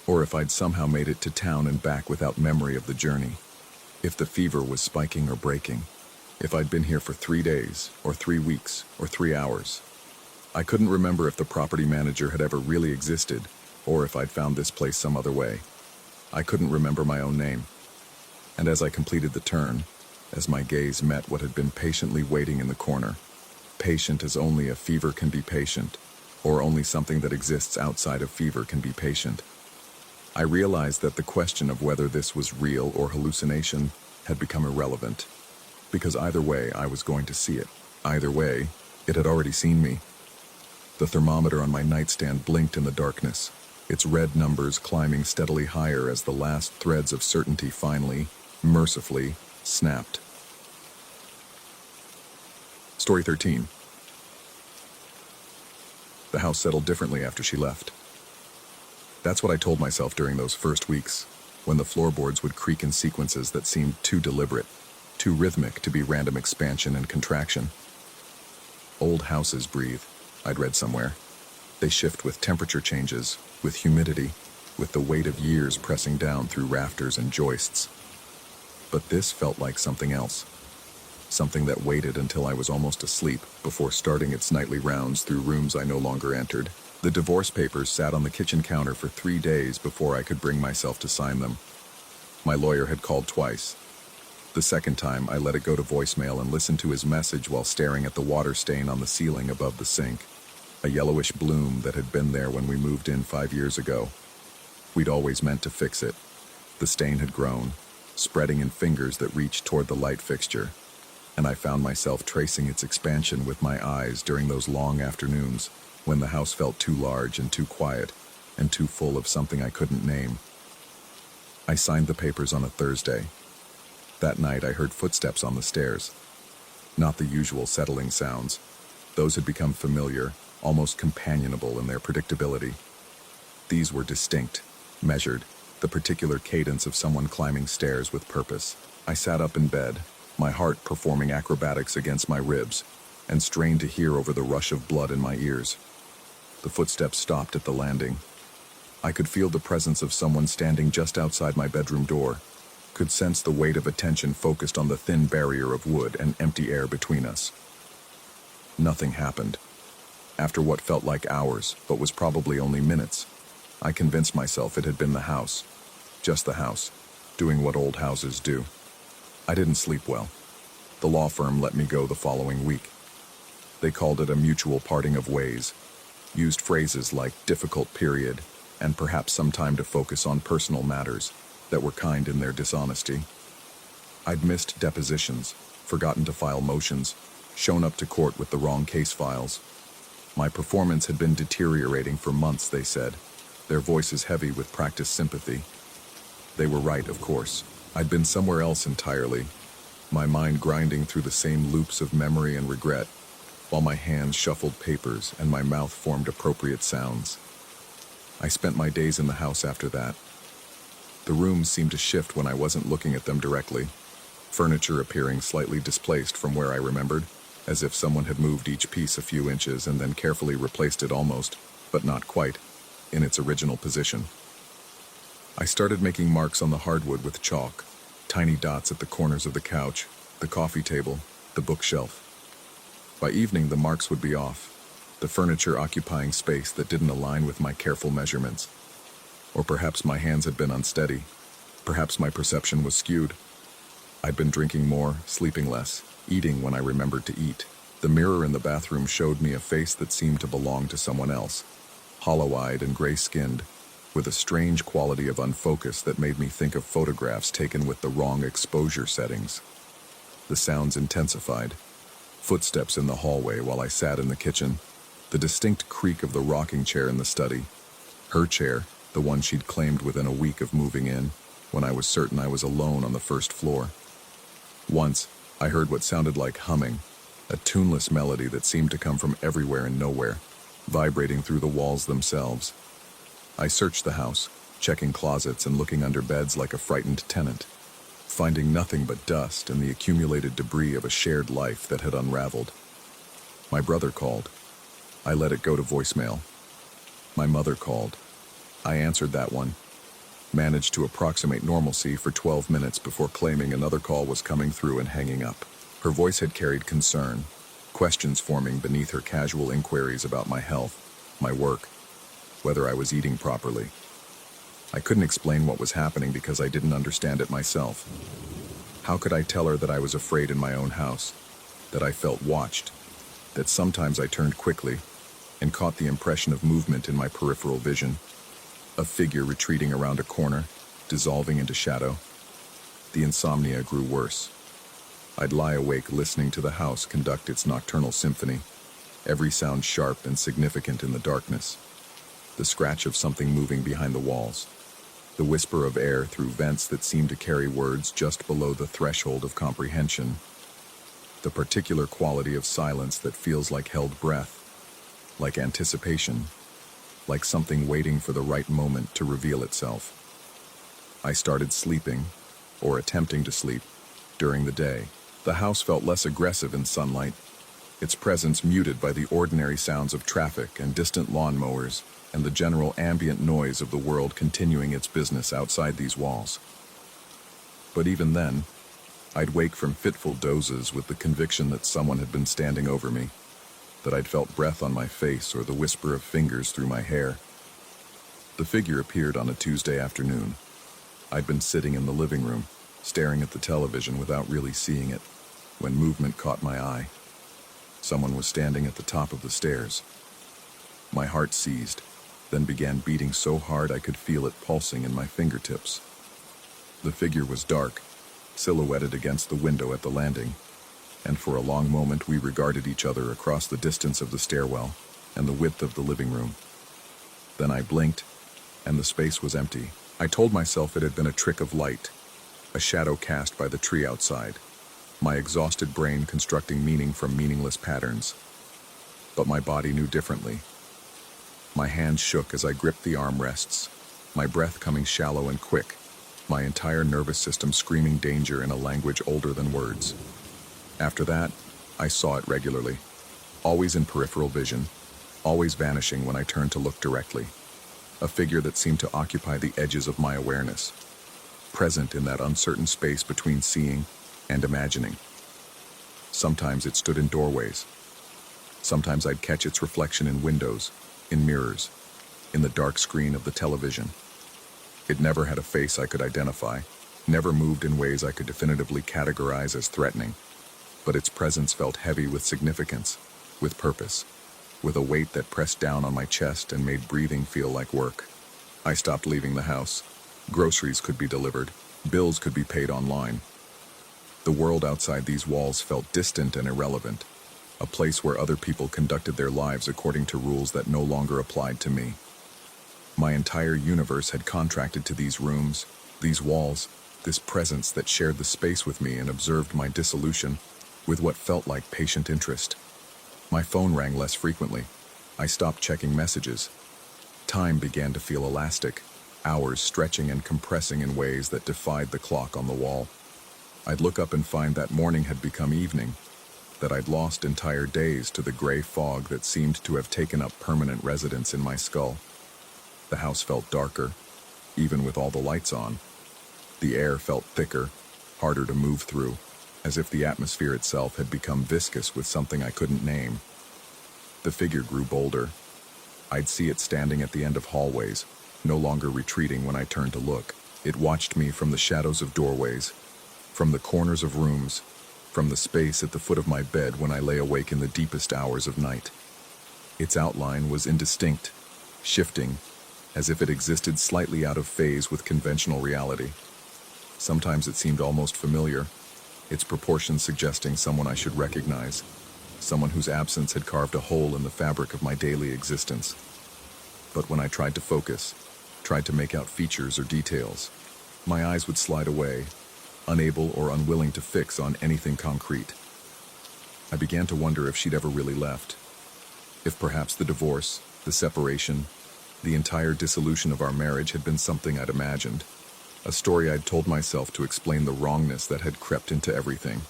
or if I'd somehow made it to town and back without memory of the journey, if the fever was spiking or breaking. If I'd been here for 3 days, or 3 weeks, or 3 hours. I couldn't remember if the property manager had ever really existed, or if I'd found this place some other way. I couldn't remember my own name. And as I completed the turn, as my gaze met what had been patiently waiting in the corner, patient as only a fever can be patient, or only something that exists outside of fever can be patient, I realized that the question of whether this was real or hallucination had become irrelevant, because either way I was going to see it. Either way, it had already seen me. The thermometer on my nightstand blinked in the darkness, its red numbers climbing steadily higher as the last threads of certainty finally, mercifully, snapped. Story 13. The house settled differently after she left. That's what I told myself during those first weeks, when the floorboards would creak in sequences that seemed too deliberate, too rhythmic to be random expansion and contraction. Old houses breathe, I'd read somewhere. They shift with temperature changes, with humidity, with the weight of years pressing down through rafters and joists. But this felt like something else. Something that waited until I was almost asleep before starting its nightly rounds through rooms I no longer entered. The divorce papers sat on the kitchen counter for 3 days before I could bring myself to sign them. My lawyer had called twice. The second time, I let it go to voicemail and listened to his message while staring at the water stain on the ceiling above the sink, a yellowish bloom that had been there when we moved in 5 years ago. We'd always meant to fix it. The stain had grown, spreading in fingers that reached toward the light fixture, and I found myself tracing its expansion with my eyes during those long afternoons when the house felt too large and too quiet and too full of something I couldn't name. I signed the papers on a Thursday. That night I heard footsteps on the stairs. Not the usual settling sounds. Those had become familiar, almost companionable in their predictability. These were distinct, measured, the particular cadence of someone climbing stairs with purpose. I sat up in bed, my heart performing acrobatics against my ribs, and strained to hear over the rush of blood in my ears. The footsteps stopped at the landing. I could feel the presence of someone standing just outside my bedroom door, could sense the weight of attention focused on the thin barrier of wood and empty air between us. Nothing happened. After what felt like hours, but was probably only minutes, I convinced myself it had been the house. Just the house, doing what old houses do. I didn't sleep well. The law firm let me go the following week. They called it a mutual parting of ways, used phrases like difficult period, and perhaps some time to focus on personal matters that were kind in their dishonesty. I'd missed depositions, forgotten to file motions, shown up to court with the wrong case files. My performance had been deteriorating for months, they said, their voices heavy with practiced sympathy. They were right, of course. I'd been somewhere else entirely, my mind grinding through the same loops of memory and regret, while my hands shuffled papers and my mouth formed appropriate sounds. I spent my days in the house after that. The rooms seemed to shift when I wasn't looking at them directly, furniture appearing slightly displaced from where I remembered, as if someone had moved each piece a few inches and then carefully replaced it almost, but not quite, in its original position. I started making marks on the hardwood with chalk, tiny dots at the corners of the couch, the coffee table, the bookshelf. By evening, the marks would be off, the furniture occupying space that didn't align with my careful measurements. Or perhaps my hands had been unsteady. Perhaps my perception was skewed. I'd been drinking more, sleeping less, eating when I remembered to eat. The mirror in the bathroom showed me a face that seemed to belong to someone else, hollow-eyed and gray-skinned, with a strange quality of unfocus that made me think of photographs taken with the wrong exposure settings. The sounds intensified. Footsteps in the hallway while I sat in the kitchen, the distinct creak of the rocking chair in the study. Her chair, the one she'd claimed within a week of moving in, when I was certain I was alone on the first floor. Once, I heard what sounded like humming, a tuneless melody that seemed to come from everywhere and nowhere, vibrating through the walls themselves. I searched the house, checking closets and looking under beds like a frightened tenant, finding nothing but dust and the accumulated debris of a shared life that had unraveled. My brother called. I let it go to voicemail. My mother called. I answered that one, managed to approximate normalcy for 12 minutes before claiming another call was coming through and hanging up. Her voice had carried concern, questions forming beneath her casual inquiries about my health, my work, whether I was eating properly. I couldn't explain what was happening because I didn't understand it myself. How could I tell her that I was afraid in my own house, that I felt watched, that sometimes I turned quickly and caught the impression of movement in my peripheral vision, a figure retreating around a corner, dissolving into shadow? The insomnia grew worse. I'd lie awake listening to the house conduct its nocturnal symphony, every sound sharp and significant in the darkness. The scratch of something moving behind the walls, the whisper of air through vents that seemed to carry words just below the threshold of comprehension, the particular quality of silence that feels like held breath, like anticipation, like something waiting for the right moment to reveal itself. I started sleeping, or attempting to sleep, during the day. The house felt less aggressive in sunlight, its presence muted by the ordinary sounds of traffic and distant lawnmowers, and the general ambient noise of the world continuing its business outside these walls. But even then, I'd wake from fitful dozes with the conviction that someone had been standing over me, that I'd felt breath on my face or the whisper of fingers through my hair. The figure appeared on a Tuesday afternoon. I'd been sitting in the living room, staring at the television without really seeing it, when movement caught my eye. Someone was standing at the top of the stairs. My heart seized, then began beating so hard I could feel it pulsing in my fingertips. The figure was dark, silhouetted against the window at the landing, and for a long moment we regarded each other across the distance of the stairwell and the width of the living room. Then I blinked, and the space was empty. I told myself it had been a trick of light, a shadow cast by the tree outside, my exhausted brain constructing meaning from meaningless patterns. But my body knew differently. My hands shook as I gripped the armrests, my breath coming shallow and quick, my entire nervous system screaming danger in a language older than words. After that, I saw it regularly, always in peripheral vision, always vanishing when I turned to look directly. A figure that seemed to occupy the edges of my awareness, present in that uncertain space between seeing and imagining. Sometimes it stood in doorways. Sometimes I'd catch its reflection in windows, in mirrors, in the dark screen of the television. It never had a face I could identify, never moved in ways I could definitively categorize as threatening, but its presence felt heavy with significance, with purpose, with a weight that pressed down on my chest and made breathing feel like work. I stopped leaving the house. Groceries could be delivered, bills could be paid online. The world outside these walls felt distant and irrelevant, a place where other people conducted their lives according to rules that no longer applied to me. My entire universe had contracted to these rooms, these walls, this presence that shared the space with me and observed my dissolution with what felt like patient interest. My phone rang less frequently. I stopped checking messages. Time began to feel elastic, hours stretching and compressing in ways that defied the clock on the wall. I'd look up and find that morning had become evening, that I'd lost entire days to the gray fog that seemed to have taken up permanent residence in my skull. The house felt darker, even with all the lights on. The air felt thicker, harder to move through, as if the atmosphere itself had become viscous with something I couldn't name. The figure grew bolder. I'd see it standing at the end of hallways, no longer retreating when I turned to look. It watched me from the shadows of doorways, from the corners of rooms, from the space at the foot of my bed when I lay awake in the deepest hours of night. Its outline was indistinct, shifting, as if it existed slightly out of phase with conventional reality. Sometimes it seemed almost familiar, its proportions suggesting someone I should recognize, someone whose absence had carved a hole in the fabric of my daily existence. But when I tried to focus, tried to make out features or details, my eyes would slide away, unable or unwilling to fix on anything concrete. I began to wonder if she'd ever really left. If perhaps the divorce, the separation, the entire dissolution of our marriage had been something I'd imagined, a story I'd told myself to explain the wrongness that had crept into everything.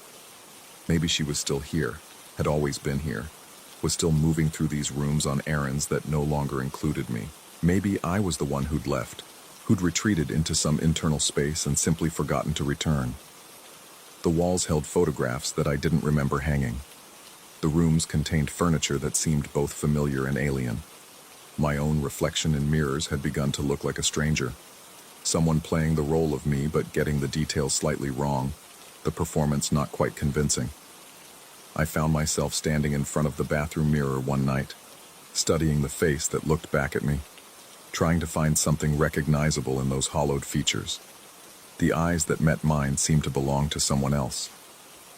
Maybe she was still here, had always been here, was still moving through these rooms on errands that no longer included me. Maybe I was the one who'd left, who'd retreated into some internal space and simply forgotten to return. The walls held photographs that I didn't remember hanging. The rooms contained furniture that seemed both familiar and alien. My own reflection in mirrors had begun to look like a stranger, someone playing the role of me but getting the details slightly wrong, the performance not quite convincing. I found myself standing in front of the bathroom mirror one night, studying the face that looked back at me, trying to find something recognizable in those hollowed features. The eyes that met mine seemed to belong to someone else.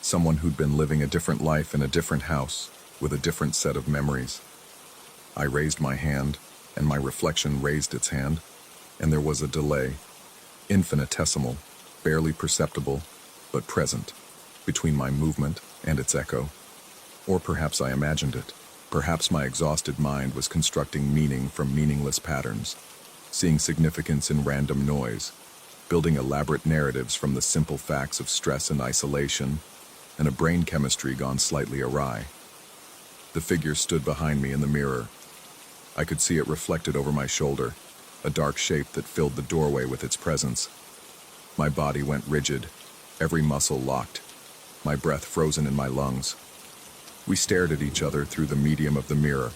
Someone who'd been living a different life in a different house, with a different set of memories. I raised my hand, and my reflection raised its hand, and there was a delay, infinitesimal, barely perceptible, but present, between my movement and its echo. Or perhaps I imagined it. Perhaps my exhausted mind was constructing meaning from meaningless patterns, seeing significance in random noise, building elaborate narratives from the simple facts of stress and isolation, and a brain chemistry gone slightly awry. The figure stood behind me in the mirror. I could see it reflected over my shoulder, a dark shape that filled the doorway with its presence. My body went rigid, every muscle locked, my breath frozen in my lungs. We stared at each other through the medium of the mirror,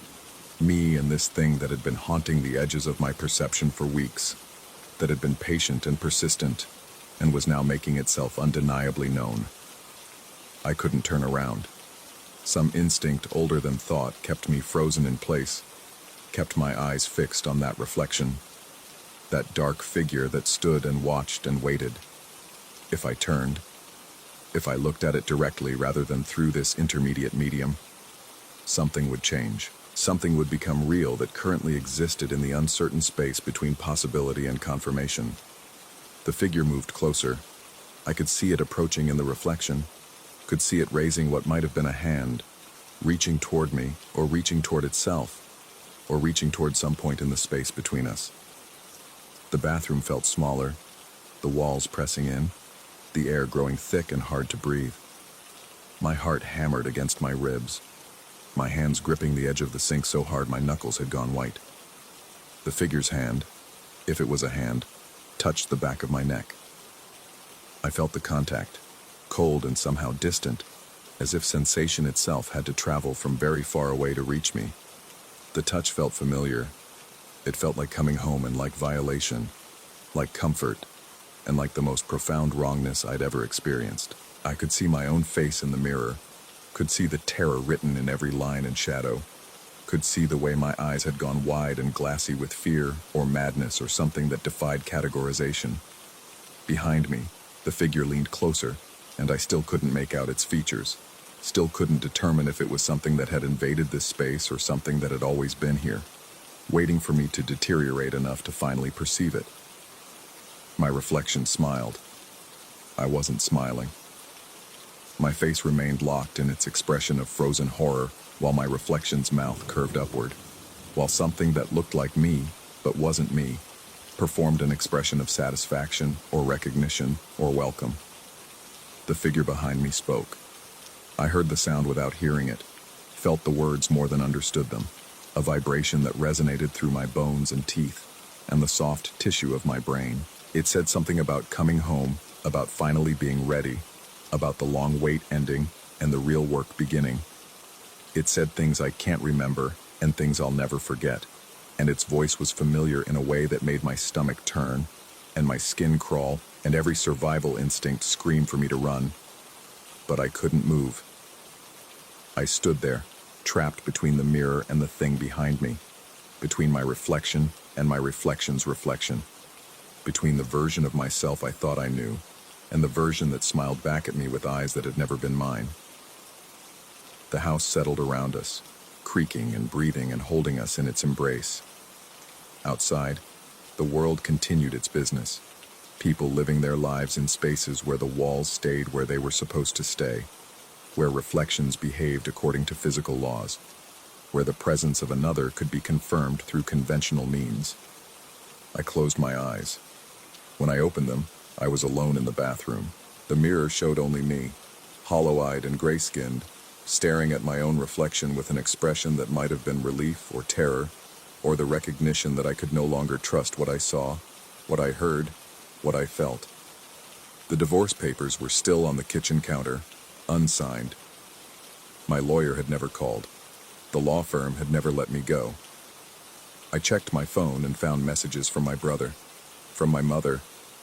me and this thing that had been haunting the edges of my perception for weeks, that had been patient and persistent, and was now making itself undeniably known. I couldn't turn around. Some instinct older than thought kept me frozen in place, kept my eyes fixed on that reflection, that dark figure that stood and watched and waited. If I turned, if I looked at it directly rather than through this intermediate medium, something would change. Something would become real that currently existed in the uncertain space between possibility and confirmation. The figure moved closer. I could see it approaching in the reflection, could see it raising what might have been a hand, reaching toward me, or reaching toward itself, or reaching toward some point in the space between us. The bathroom felt smaller, the walls pressing in, the air growing thick and hard to breathe. My heart hammered against my ribs, my hands gripping the edge of the sink so hard my knuckles had gone white. The figure's hand, if it was a hand, touched the back of my neck. I felt the contact, cold and somehow distant, as if sensation itself had to travel from very far away to reach me. The touch felt familiar. It felt like coming home and like violation, like comfort, and like the most profound wrongness I'd ever experienced. I could see my own face in the mirror, could see the terror written in every line and shadow, could see the way my eyes had gone wide and glassy with fear or madness or something that defied categorization. Behind me, the figure leaned closer, and I still couldn't make out its features, still couldn't determine if it was something that had invaded this space or something that had always been here, waiting for me to deteriorate enough to finally perceive it. My reflection smiled. I wasn't smiling. My face remained locked in its expression of frozen horror while my reflection's mouth curved upward, while something that looked like me, but wasn't me, performed an expression of satisfaction or recognition or welcome. The figure behind me spoke. I heard the sound without hearing it, felt the words more than understood them, a vibration that resonated through my bones and teeth and the soft tissue of my brain. It said something about coming home, about finally being ready, about the long wait ending and the real work beginning. It said things I can't remember and things I'll never forget, and its voice was familiar in a way that made my stomach turn and my skin crawl and every survival instinct scream for me to run. But I couldn't move. I stood there, trapped between the mirror and the thing behind me, between my reflection and my reflection's reflection, between the version of myself I thought I knew and the version that smiled back at me with eyes that had never been mine. The house settled around us, creaking and breathing and holding us in its embrace. Outside, the world continued its business, people living their lives in spaces where the walls stayed where they were supposed to stay, where reflections behaved according to physical laws, where the presence of another could be confirmed through conventional means. I closed my eyes. When I opened them, I was alone in the bathroom. The mirror showed only me, hollow-eyed and gray-skinned, staring at my own reflection with an expression that might have been relief or terror, or the recognition that I could no longer trust what I saw, what I heard, what I felt. The divorce papers were still on the kitchen counter, unsigned. My lawyer had never called. The law firm had never let me go. I checked my phone and found messages from my brother, from my mother,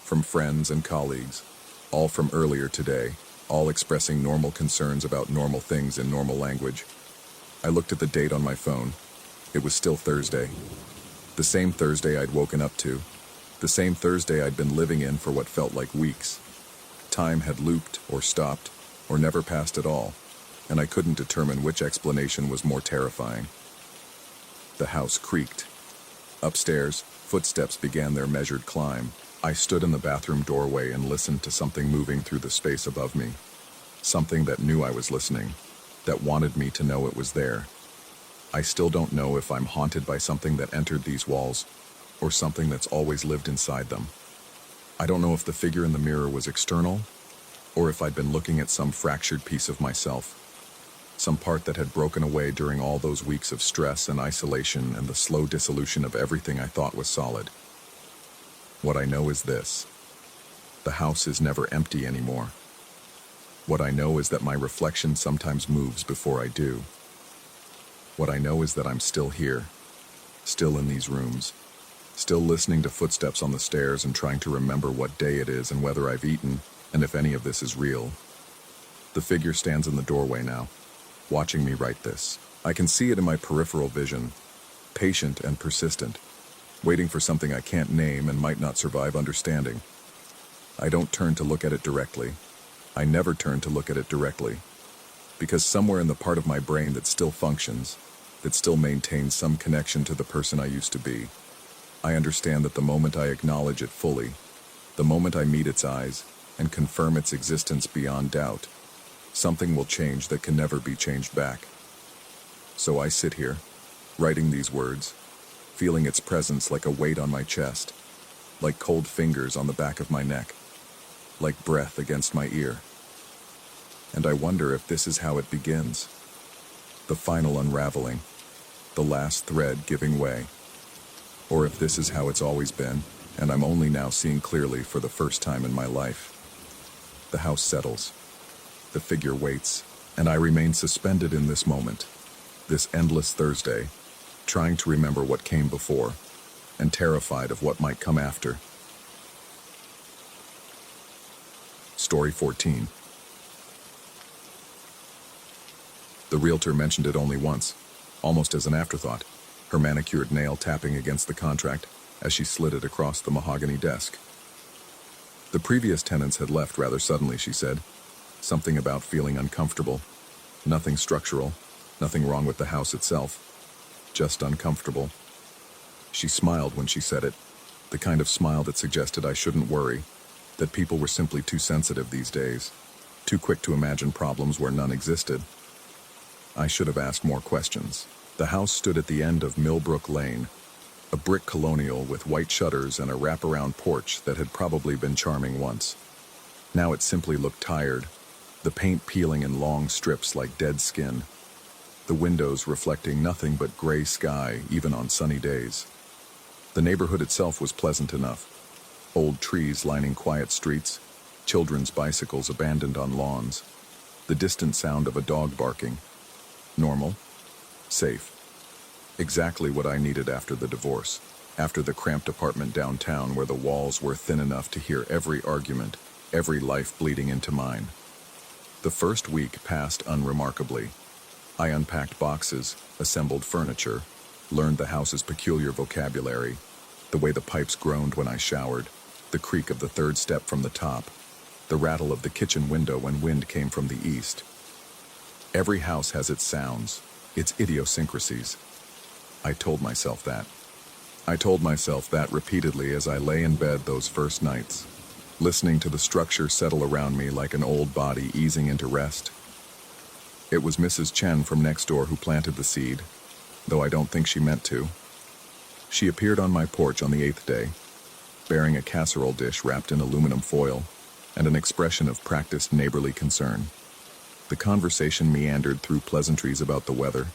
from friends and colleagues, all from earlier today, all expressing normal concerns about normal things in normal language. I looked at the date on my phone. It was still Thursday. The same Thursday I'd woken up to. The same Thursday I'd been living in for what felt like weeks. Time had looped or stopped or never passed at all, and I couldn't determine which explanation was more terrifying. The house creaked. Upstairs, footsteps began their measured climb. I stood in the bathroom doorway and listened to something moving through the space above me. Something that knew I was listening, that wanted me to know it was there. I still don't know if I'm haunted by something that entered these walls, or something that's always lived inside them. I don't know if the figure in the mirror was external, or if I'd been looking at some fractured piece of myself. Some part that had broken away during all those weeks of stress and isolation and the slow dissolution of everything I thought was solid. What I know is this: the house is never empty anymore. What I know is that my reflection sometimes moves before I do. What I know is that I'm still here, still in these rooms, still listening to footsteps on the stairs and trying to remember what day it is and whether I've eaten, and if any of this is real. The figure stands in the doorway now, watching me write this. I can see it in my peripheral vision, patient and persistent, waiting for something I can't name and might not survive understanding. I don't turn to look at it directly. I never turn to look at it directly, because somewhere in the part of my brain that still functions, that still maintains some connection to the person I used to be, I understand that the moment I acknowledge it fully, the moment I meet its eyes and confirm its existence beyond doubt, something will change that can never be changed back. So I sit here, writing these words, feeling its presence like a weight on my chest, like cold fingers on the back of my neck, like breath against my ear. And I wonder if this is how it begins. The final unraveling, the last thread giving way. Or if this is how it's always been, and I'm only now seeing clearly for the first time in my life. The house settles. The figure waits, and I remain suspended in this moment, this endless Thursday, trying to remember what came before, and terrified of what might come after. Story 14. The realtor mentioned it only once, almost as an afterthought, her manicured nail tapping against the contract as she slid it across the mahogany desk. The previous tenants had left rather suddenly, she said. Something about feeling uncomfortable. Nothing structural, nothing wrong with the house itself. Just uncomfortable. She smiled when she said it, the kind of smile that suggested I shouldn't worry, that people were simply too sensitive these days, too quick to imagine problems where none existed. I should have asked more questions. The house stood at the end of Millbrook Lane, a brick colonial with white shutters and a wraparound porch that had probably been charming once. Now it simply looked tired, the paint peeling in long strips like dead skin, the windows reflecting nothing but gray sky even on sunny days. The neighborhood itself was pleasant enough. Old trees lining quiet streets, children's bicycles abandoned on lawns, the distant sound of a dog barking. Normal, safe. Exactly what I needed after the divorce, after the cramped apartment downtown where the walls were thin enough to hear every argument, every life bleeding into mine. The first week passed unremarkably. I unpacked boxes, assembled furniture, learned the house's peculiar vocabulary, the way the pipes groaned when I showered, the creak of the third step from the top, the rattle of the kitchen window when wind came from the east. Every house has its sounds, its idiosyncrasies. I told myself that. I told myself that repeatedly as I lay in bed those first nights, listening to the structure settle around me like an old body easing into rest. It was Mrs. Chen from next door who planted the seed, though I don't think she meant to. She appeared on my porch on the 8th day, bearing a casserole dish wrapped in aluminum foil and an expression of practiced neighborly concern. The conversation meandered through pleasantries about the weather,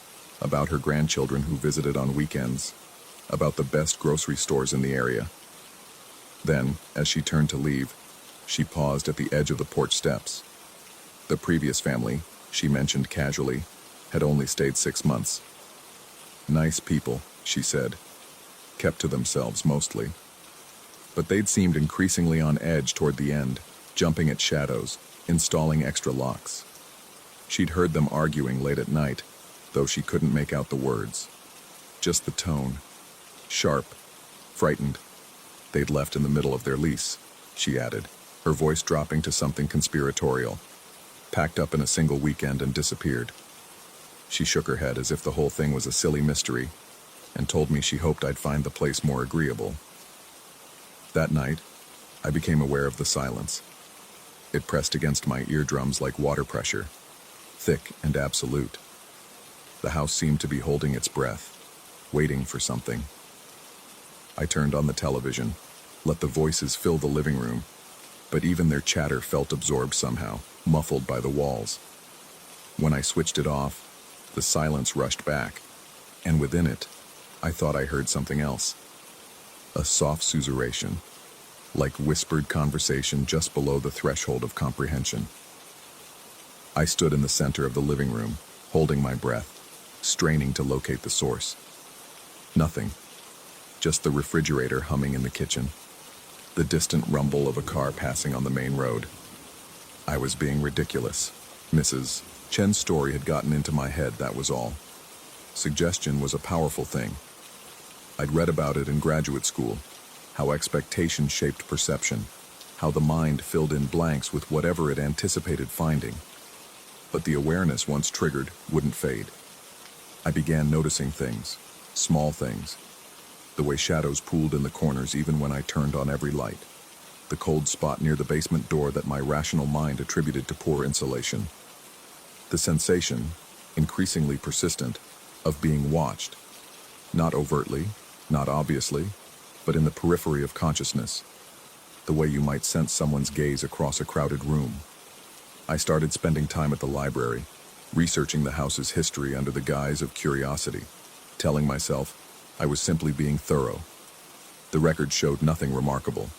about her grandchildren who visited on weekends, about the best grocery stores in the area. Then, as she turned to leave, she paused at the edge of the porch steps. The previous family, she mentioned casually, had only stayed 6 months. Nice people, she said, kept to themselves mostly. But they'd seemed increasingly on edge toward the end, jumping at shadows, installing extra locks. She'd heard them arguing late at night, though she couldn't make out the words. Just the tone. Sharp, frightened. They'd left in the middle of their lease, she added, her voice dropping to something conspiratorial. Packed up in a single weekend and disappeared. She shook her head as if the whole thing was a silly mystery, and told me she hoped I'd find the place more agreeable. That night, I became aware of the silence. It pressed against my eardrums like water pressure, thick and absolute. The house seemed to be holding its breath, waiting for something. I turned on the television, let the voices fill the living room, but even their chatter felt absorbed somehow, muffled by the walls. When I switched it off, the silence rushed back, and within it, I thought I heard something else. A soft susurration, like whispered conversation just below the threshold of comprehension. I stood in the center of the living room, holding my breath, straining to locate the source. Nothing. Just the refrigerator humming in the kitchen, the distant rumble of a car passing on the main road. I was being ridiculous. Mrs. Chen's story had gotten into my head, that was all. Suggestion was a powerful thing. I'd read about it in graduate school, how expectation shaped perception, how the mind filled in blanks with whatever it anticipated finding. But the awareness, once triggered, wouldn't fade. I began noticing things, small things. The way shadows pooled in the corners even when I turned on every light. The cold spot near the basement door that my rational mind attributed to poor insulation. The sensation, increasingly persistent, of being watched. Not overtly, not obviously, but in the periphery of consciousness. The way you might sense someone's gaze across a crowded room. I started spending time at the library, researching the house's history under the guise of curiosity, telling myself I was simply being thorough. The record showed nothing remarkable.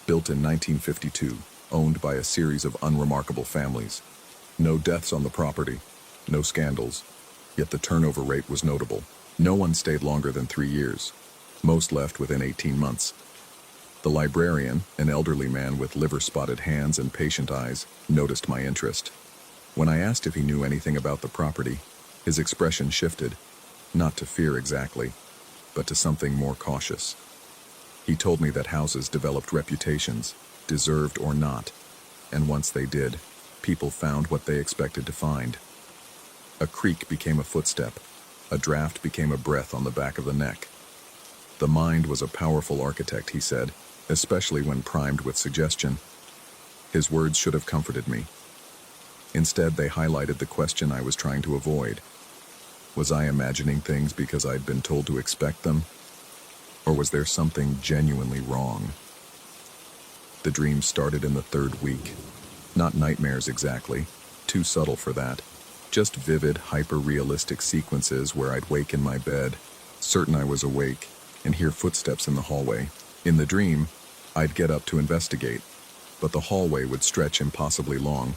Built in 1952, owned by a series of unremarkable families. No deaths on the property, no scandals, yet the turnover rate was notable. No one stayed longer than 3 years. Most left within 18 months. The librarian, an elderly man with liver-spotted hands and patient eyes, noticed my interest. When I asked if he knew anything about the property, his expression shifted, not to fear exactly, but to something more cautious. He told me that houses developed reputations, deserved or not, and once they did, people found what they expected to find. A creak became a footstep, a draft became a breath on the back of the neck. The mind was a powerful architect, he said, especially when primed with suggestion. His words should have comforted me. Instead, they highlighted the question I was trying to avoid. Was I imagining things because I'd been told to expect them? Or was there something genuinely wrong? The dream started in the 3rd week. Not nightmares exactly, too subtle for that. Just vivid, hyper-realistic sequences where I'd wake in my bed, certain I was awake, and hear footsteps in the hallway. In the dream, I'd get up to investigate, but the hallway would stretch impossibly long,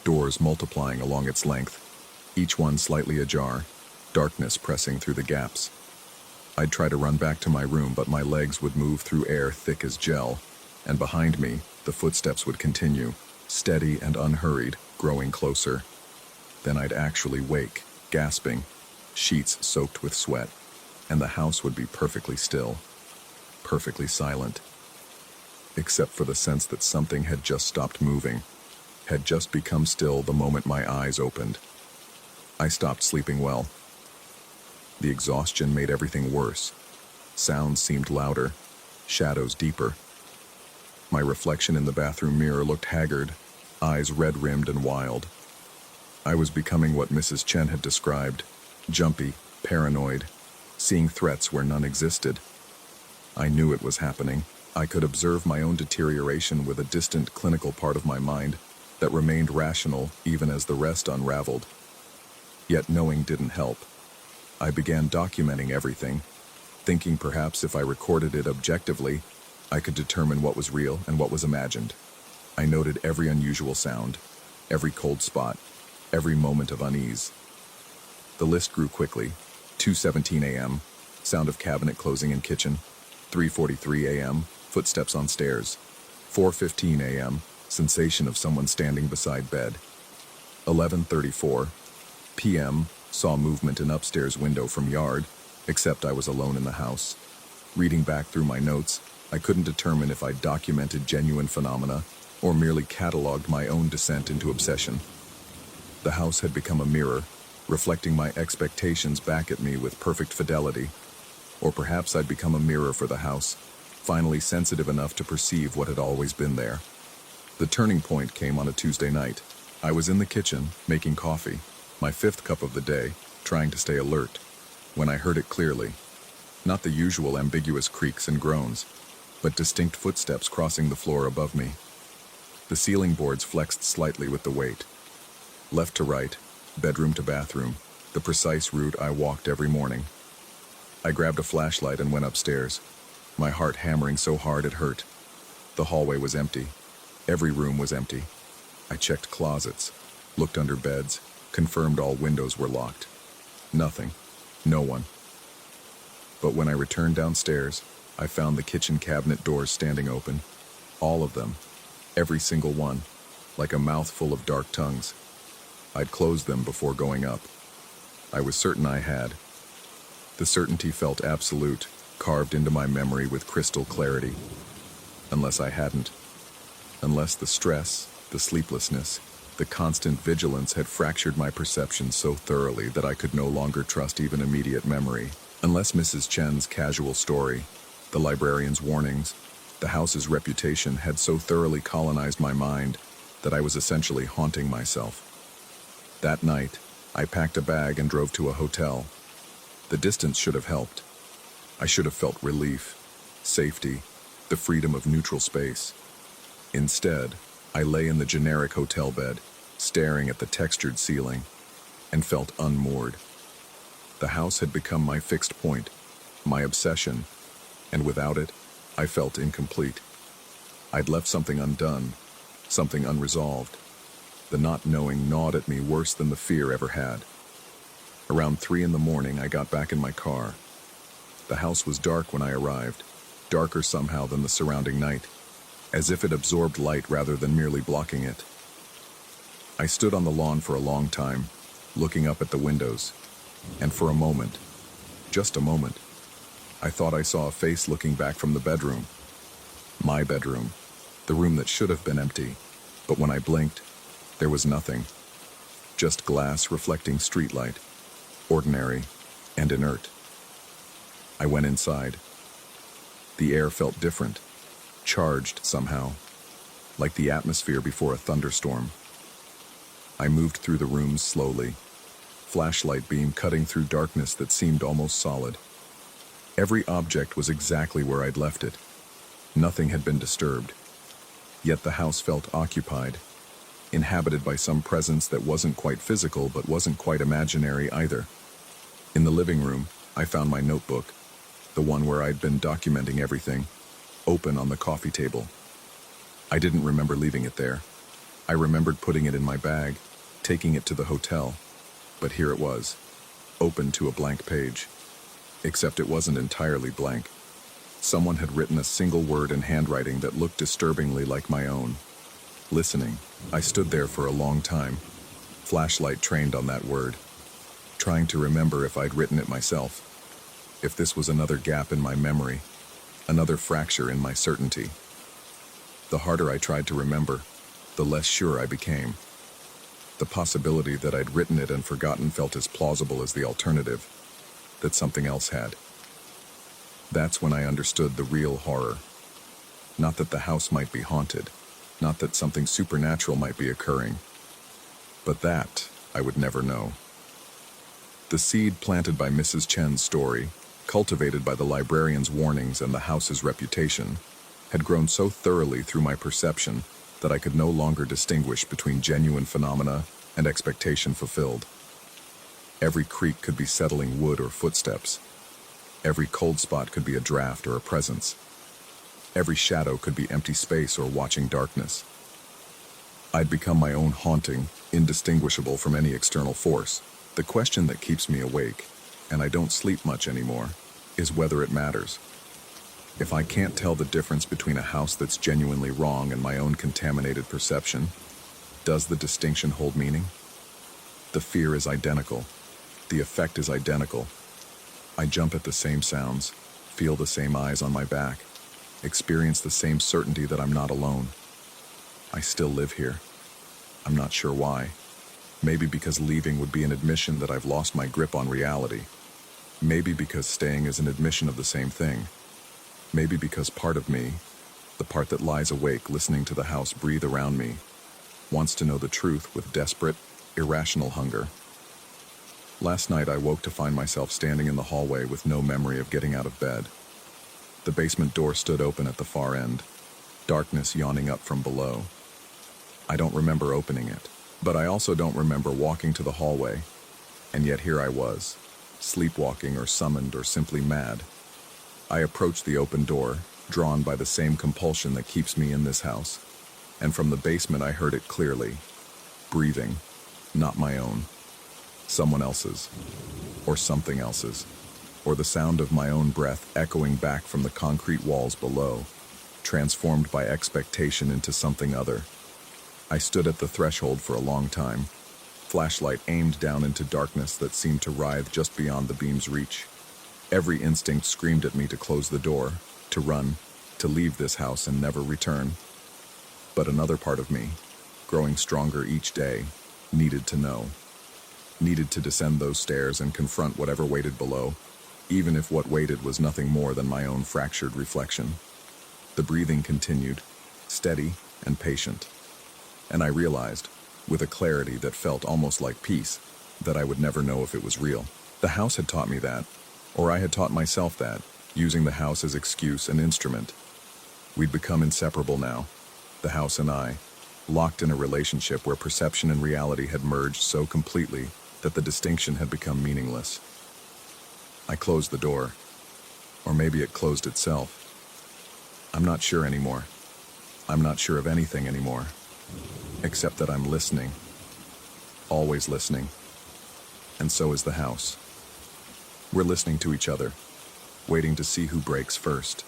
doors multiplying along its length, each one slightly ajar, darkness pressing through the gaps. I'd try to run back to my room, but my legs would move through air thick as gel, and behind me, the footsteps would continue, steady and unhurried, growing closer. Then I'd actually wake, gasping, sheets soaked with sweat, and the house would be perfectly still, perfectly silent, except for the sense that something had just stopped moving, had just become still the moment my eyes opened. I stopped sleeping well. The exhaustion made everything worse. Sounds seemed louder, shadows deeper. My reflection in the bathroom mirror looked haggard, eyes red-rimmed and wild. I was becoming what Mrs. Chen had described, jumpy, paranoid, seeing threats where none existed. I knew it was happening. I could observe my own deterioration with a distant clinical part of my mind that remained rational even as the rest unraveled. Yet knowing didn't help. I began documenting everything, thinking perhaps if I recorded it objectively, I could determine what was real and what was imagined. I noted every unusual sound, every cold spot, every moment of unease. The list grew quickly. 2:17 a.m., sound of cabinet closing in kitchen. 3:43 a.m., footsteps on stairs. 4:15 a.m., sensation of someone standing beside bed. 11:34 p.m., saw movement in upstairs window from yard, except I was alone in the house. Reading back through my notes, I couldn't determine if I'd documented genuine phenomena or merely cataloged my own descent into obsession. The house had become a mirror, reflecting my expectations back at me with perfect fidelity. Or perhaps I'd become a mirror for the house, finally sensitive enough to perceive what had always been there. The turning point came on a Tuesday night. I was in the kitchen, making coffee, my 5th cup of the day, trying to stay alert, when I heard it clearly. Not the usual ambiguous creaks and groans, but distinct footsteps crossing the floor above me. The ceiling boards flexed slightly with the weight. Left to right, bedroom to bathroom, the precise route I walked every morning. I grabbed a flashlight and went upstairs, my heart hammering so hard it hurt. The hallway was empty. Every room was empty. I checked closets, looked under beds, confirmed all windows were locked. Nothing. No one. But when I returned downstairs, I found the kitchen cabinet doors standing open. All of them. Every single one. Like a mouthful of dark tongues. I'd closed them before going up. I was certain I had. The certainty felt absolute, carved into my memory with crystal clarity. Unless I hadn't. Unless the stress, the sleeplessness, the constant vigilance had fractured my perception so thoroughly that I could no longer trust even immediate memory. Unless Mrs. Chen's casual story, the librarian's warnings, the house's reputation had so thoroughly colonized my mind that I was essentially haunting myself. That night, I packed a bag and drove to a hotel. The distance should have helped. I should have felt relief, safety, the freedom of neutral space. Instead, I lay in the generic hotel bed, staring at the textured ceiling, and felt unmoored. The house had become my fixed point, my obsession, and without it, I felt incomplete. I'd left something undone, something unresolved. The not knowing gnawed at me worse than the fear ever had. Around 3 a.m, I got back in my car. The house was dark when I arrived, darker somehow than the surrounding night, as if it absorbed light rather than merely blocking it. I stood on the lawn for a long time, looking up at the windows, and for a moment, just a moment, I thought I saw a face looking back from the bedroom. My bedroom, the room that should have been empty, but when I blinked, there was nothing. Just glass reflecting streetlight, ordinary and inert. I went inside. The air felt different, charged somehow, like the atmosphere before a thunderstorm. I moved through the rooms slowly, flashlight beam cutting through darkness that seemed almost solid. Every object was exactly where I'd left it. Nothing had been disturbed. Yet the house felt occupied, inhabited by some presence that wasn't quite physical but wasn't quite imaginary either. In the living room, I found my notebook, the one where I'd been documenting everything, open on the coffee table. I didn't remember leaving it there. I remembered putting it in my bag, taking it to the hotel, but here it was, open to a blank page. Except it wasn't entirely blank. Someone had written a single word in handwriting that looked disturbingly like my own. Listening, I stood there for a long time, flashlight trained on that word, trying to remember if I'd written it myself, if this was another gap in my memory, another fracture in my certainty. The harder I tried to remember, the less sure I became. The possibility that I'd written it and forgotten felt as plausible as the alternative, that something else had. That's when I understood the real horror. Not that the house might be haunted, not that something supernatural might be occurring, but that I would never know. The seed planted by Mrs. Chen's story, cultivated by the librarian's warnings and the house's reputation, had grown so thoroughly through my perception that I could no longer distinguish between genuine phenomena and expectation fulfilled. Every creak could be settling wood or footsteps. Every cold spot could be a draft or a presence. Every shadow could be empty space or watching darkness. I'd become my own haunting, indistinguishable from any external force. The question that keeps me awake, and I don't sleep much anymore, is whether it matters. If I can't tell the difference between a house that's genuinely wrong and my own contaminated perception, does the distinction hold meaning? The fear is identical. The effect is identical. I jump at the same sounds, feel the same eyes on my back. experience the same certainty that I'm not alone. I still live here. I'm not sure why. Maybe because leaving would be an admission that I've lost my grip on reality. Maybe because staying is an admission of the same thing. Maybe because part of me, the part that lies awake listening to the house breathe around me, wants to know the truth with desperate, irrational hunger. Last night I woke to find myself standing in the hallway with no memory of getting out of bed. The basement door stood open at the far end, darkness yawning up from below. I don't remember opening it, but I also don't remember walking to the hallway, and yet here I was, sleepwalking or summoned or simply mad. I approached the open door, drawn by the same compulsion that keeps me in this house, and from the basement I heard it clearly. Breathing, not my own. Someone else's, or something else's, or the sound of my own breath echoing back from the concrete walls below, transformed by expectation into something other. I stood at the threshold for a long time, flashlight aimed down into darkness that seemed to writhe just beyond the beam's reach. Every instinct screamed at me to close the door, to run, to leave this house and never return. But another part of me, growing stronger each day, needed to know. Needed to descend those stairs and confront whatever waited below, even if what waited was nothing more than my own fractured reflection. The breathing continued, steady and patient. And I realized, with a clarity that felt almost like peace, that I would never know if it was real. The house had taught me that, or I had taught myself that, using the house as excuse and instrument. We'd become inseparable now, the house and I, locked in a relationship where perception and reality had merged so completely that the distinction had become meaningless. I closed the door, or maybe it closed itself. I'm not sure anymore. I'm not sure of anything anymore, except that I'm listening, always listening, and so is the house. We're listening to each other, waiting to see who breaks first.